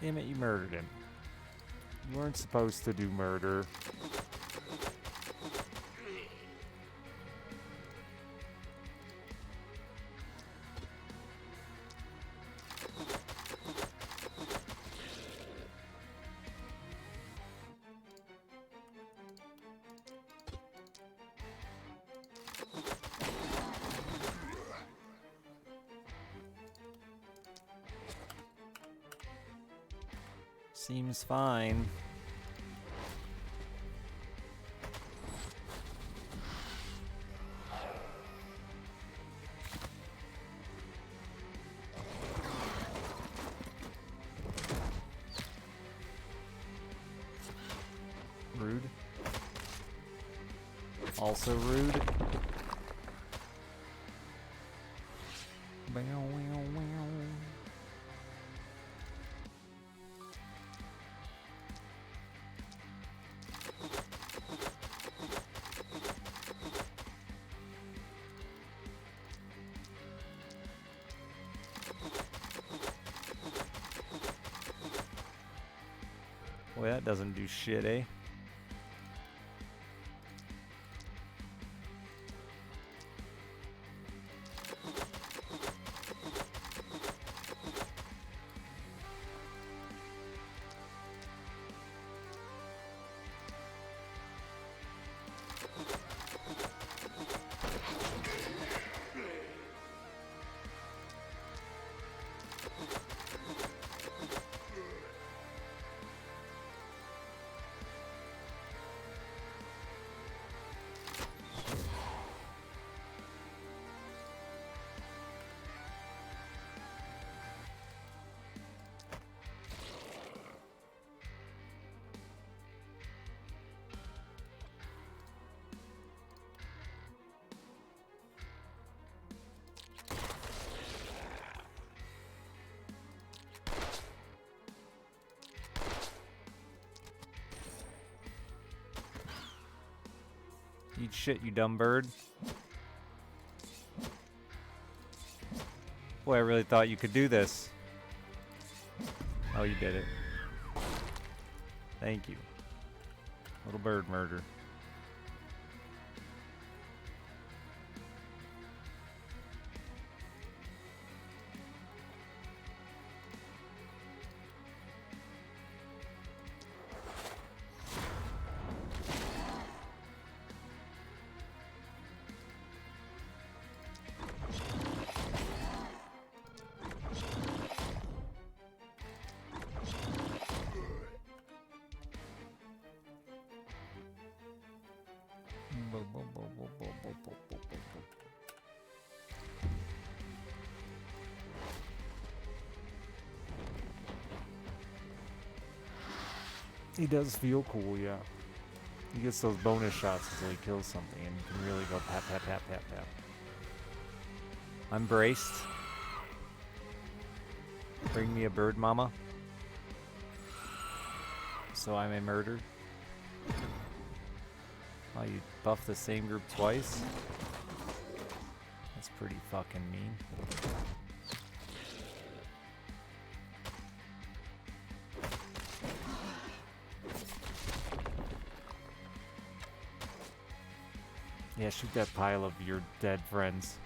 Speaker 1: Damn it, you murdered him. You weren't supposed to do murder. Seems fine.
Speaker 2: Also rude. Boy, that doesn't do shit, eh? Eat shit, you dumb bird. Boy, I really thought you could do this. Oh, you did it. Thank you. Little bird murder. He does feel cool, yeah. He gets those bonus shots until he kills something, and you can really go pat, pat, pat, pat, pat. I'm braced. Bring me a bird, mama. So I may murder. Oh, you buff the same group twice? That's pretty fucking mean. Yeah, shoot that pile of your dead friends.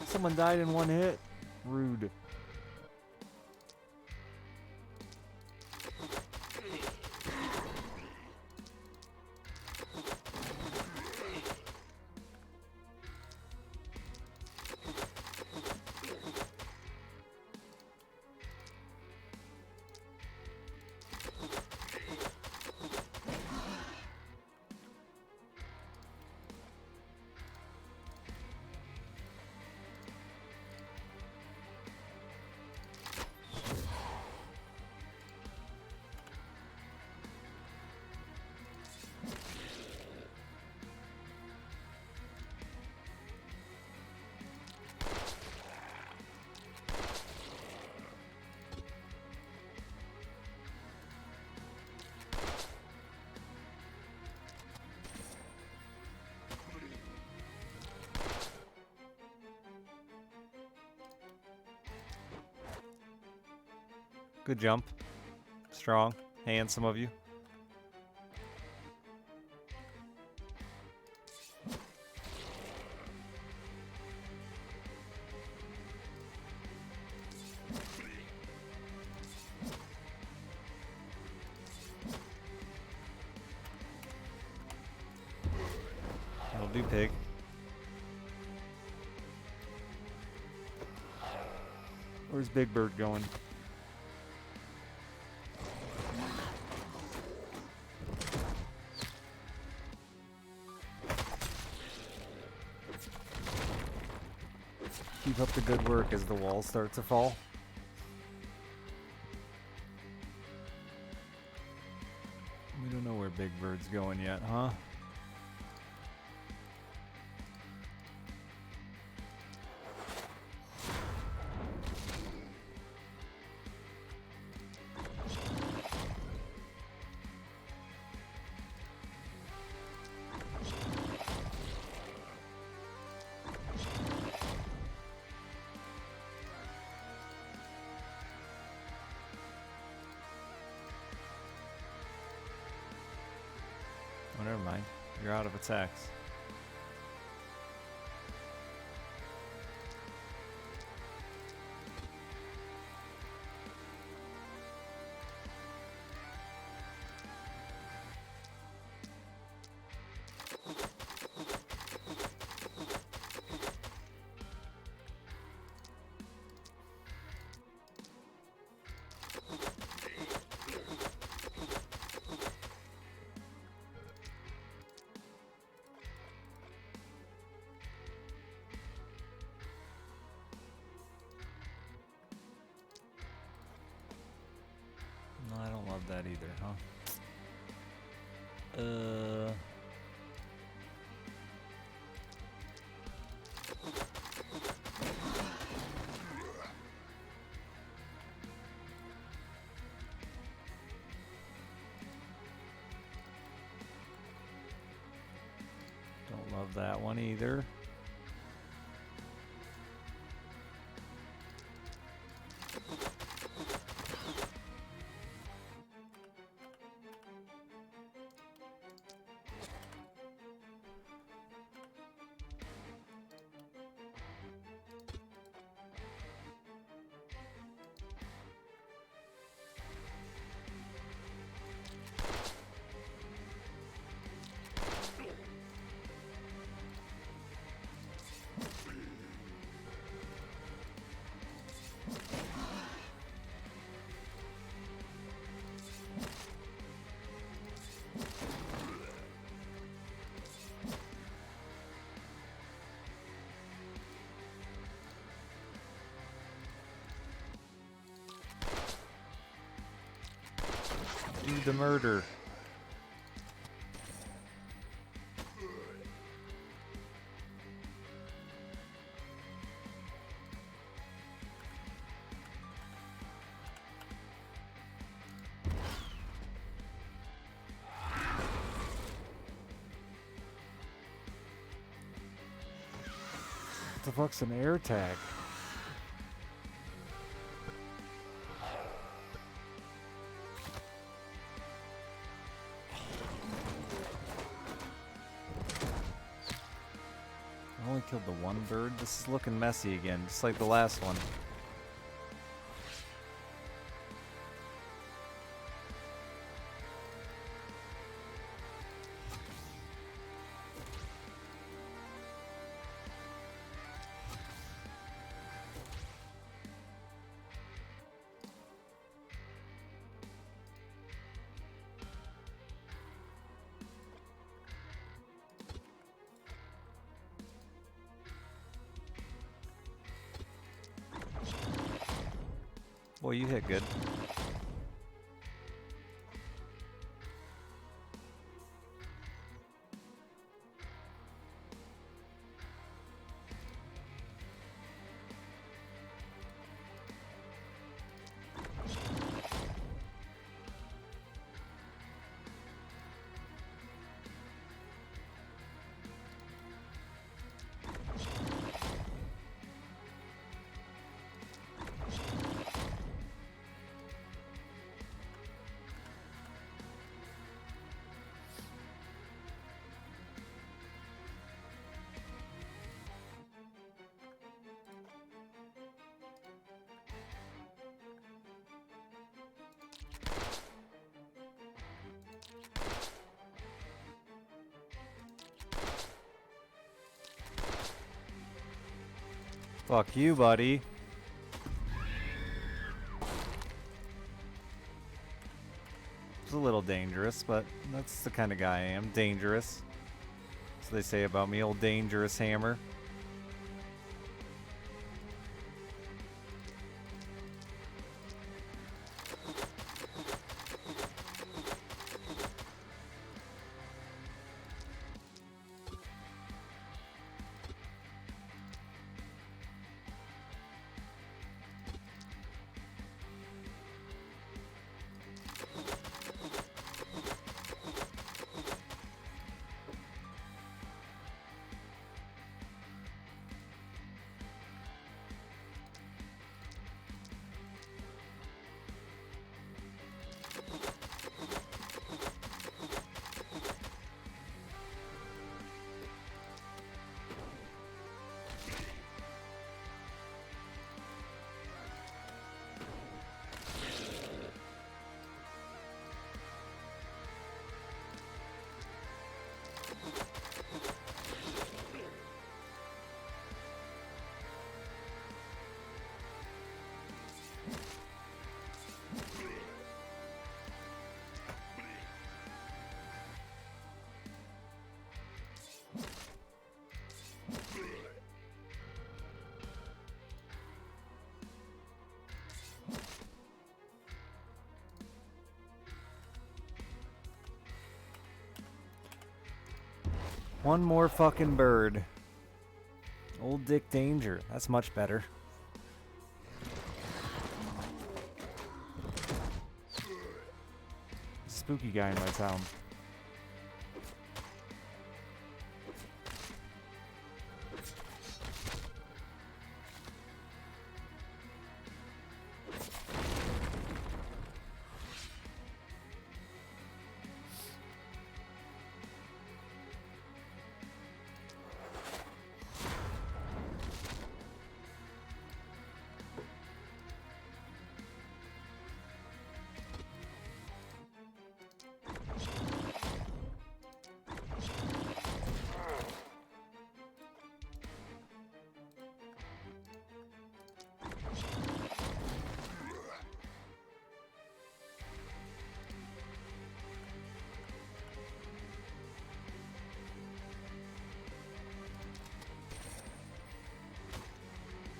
Speaker 2: Someone died in one hit. Rude. Good jump. Strong. Handsome of you.
Speaker 1: pig.
Speaker 2: Where's Big Bird going? Keep up the good work as the walls start to fall. We don't know where Big Bird's going yet, huh? Oh, never mind. You're out of attacks. No, I don't love that either, huh? Don't love that one either. Do the murder. What the fuck's an air tag? I only killed the one bird. This is looking messy again, just like the last one. Boy, you hit good.
Speaker 1: Fuck you, buddy. It's a little dangerous, but that's the kind of guy I am. Dangerous. So they say about me, old dangerous hammer. One more fucking bird. Old Dick Danger. That's much better. Spooky guy in my town.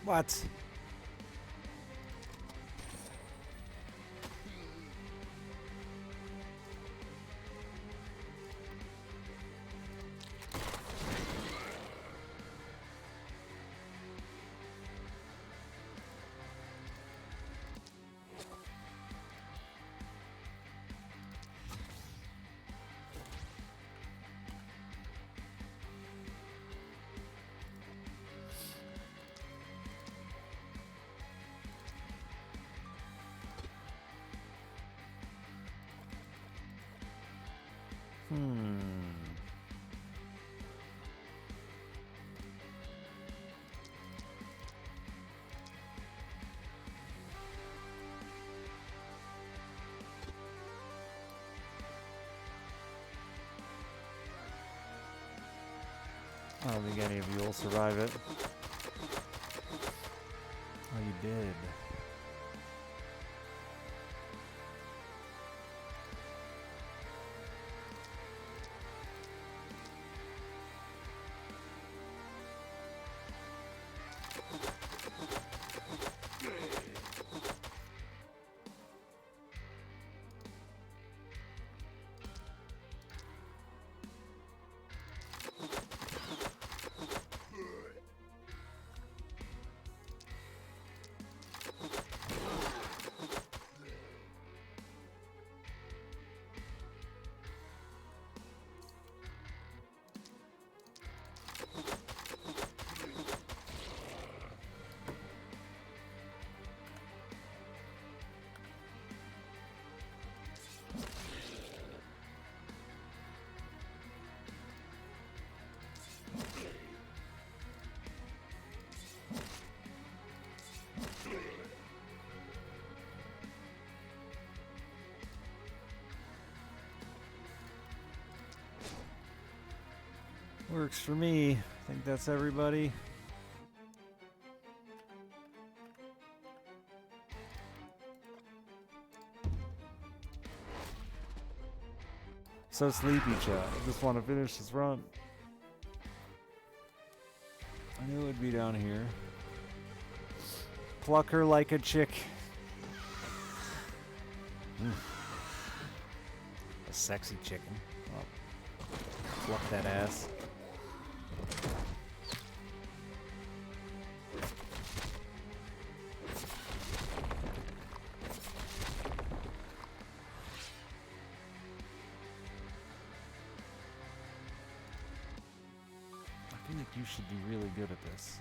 Speaker 1: What? I don't think any of you will survive it. Oh, you did. Works for me. I think that's everybody.
Speaker 2: so sleepy, chat. I just want to finish this run. I knew it would be down here. Pluck her like a chick. A sexy chicken. Oh. Pluck that ass. I feel like you should be really good at this.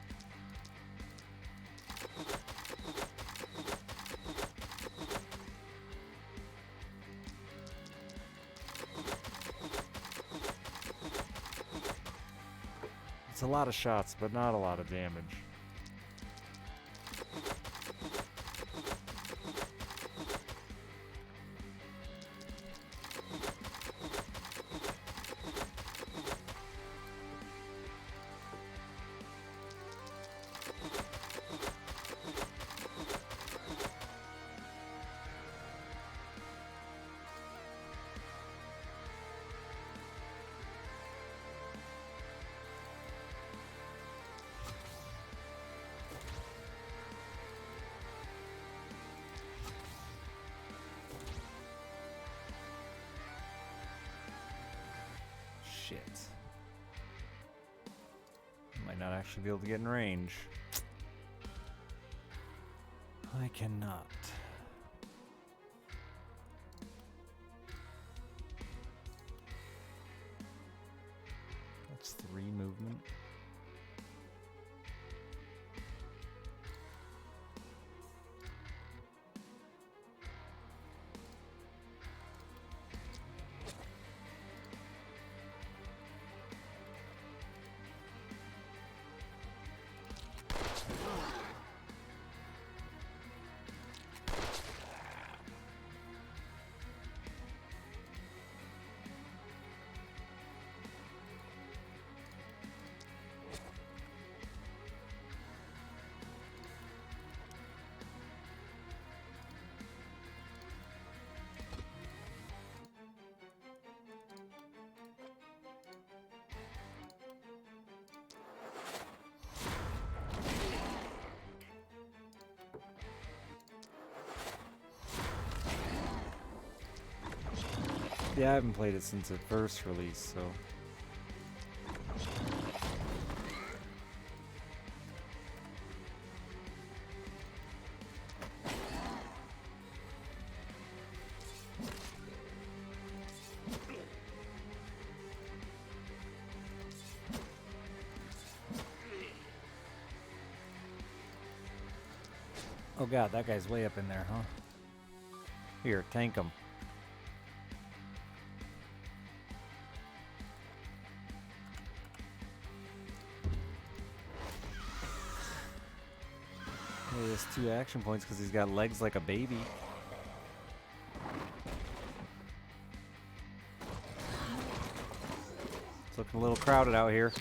Speaker 2: It's a lot of shots, but not a lot of damage. Shit. Might not actually be able to get in range. I cannot. That's 3 movement. Yeah, I haven't played it since it first released, so... Oh god, that guy's way up in there, huh? Here, tank him. He has 2 action points because he's got legs like a baby. It's looking a little crowded out here.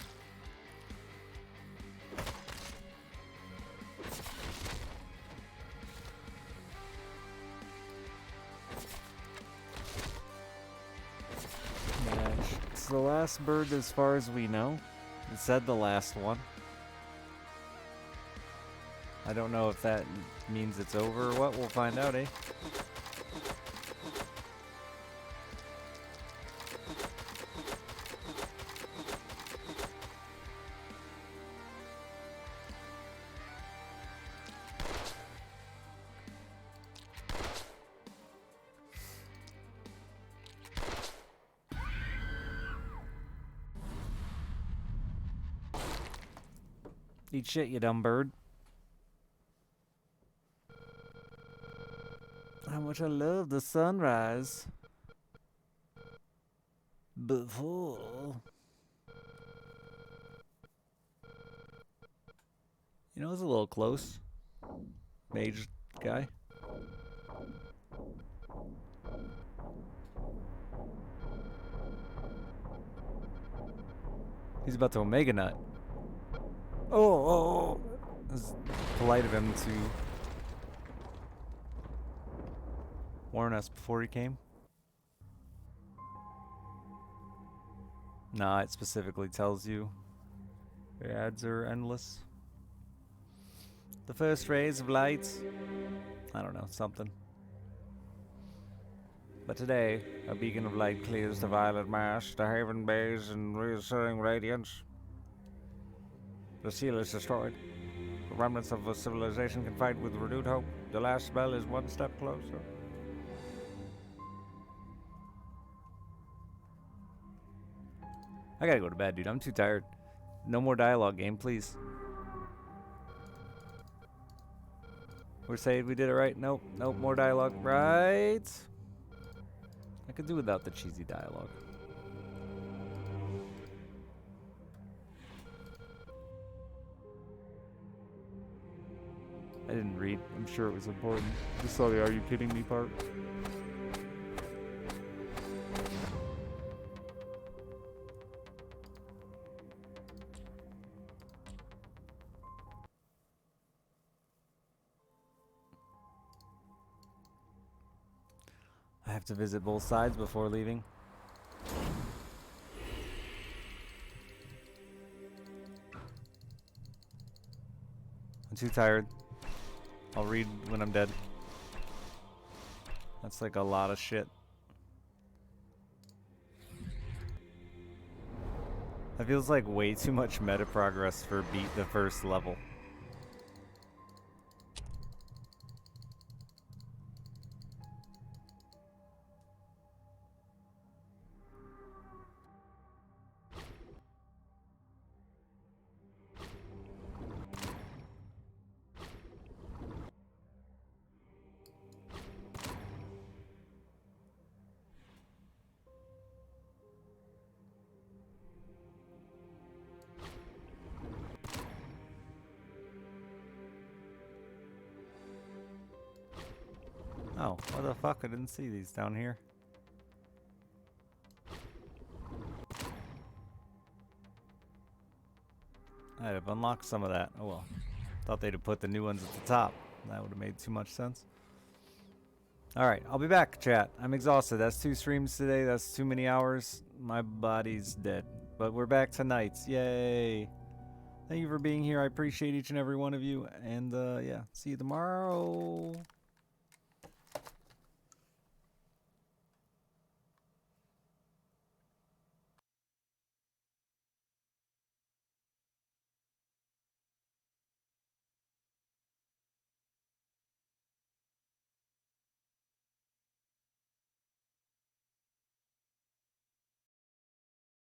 Speaker 2: It's the last bird as far as we know. It said the last one. I don't know if that means it's over or what. We'll find out, eh? Eat shit, you dumb bird. How much I love the sunrise. Before. You know, it's a little close. Mage guy. He's about to Omega Nut. Oh. It was polite of him to warn us before he came.
Speaker 1: Nah, it specifically tells you. The ads are endless. The first rays of light. I don't know, something. But today, a beacon of light clears the violet marsh, the haven bays in reassuring radiance. The seal is destroyed. The remnants of a civilization can fight with renewed hope. The last spell is one step closer. I gotta go to bed, dude. I'm too tired. No more dialogue game, please. We're saying we did it right. Nope, nope, more dialogue. Right? I could do without the cheesy dialogue. I didn't read. I'm sure it was important. Just saw the "Are you kidding me" part. I have to visit both sides before leaving. I'm too tired. I'll read when I'm dead. That's like a lot of shit. That feels like way too much meta progress for beat the first level. Oh, what the fuck? I didn't see these down here. I'd have unlocked some of that. Oh well. Thought they'd have put the new ones at the top. That would have made too much sense. Alright, I'll be back, chat. I'm exhausted. That's 2 streams today. That's too many hours. My body's dead. But we're back tonight. Yay. Thank you for being here. I appreciate each and every one of you. And yeah, see you tomorrow.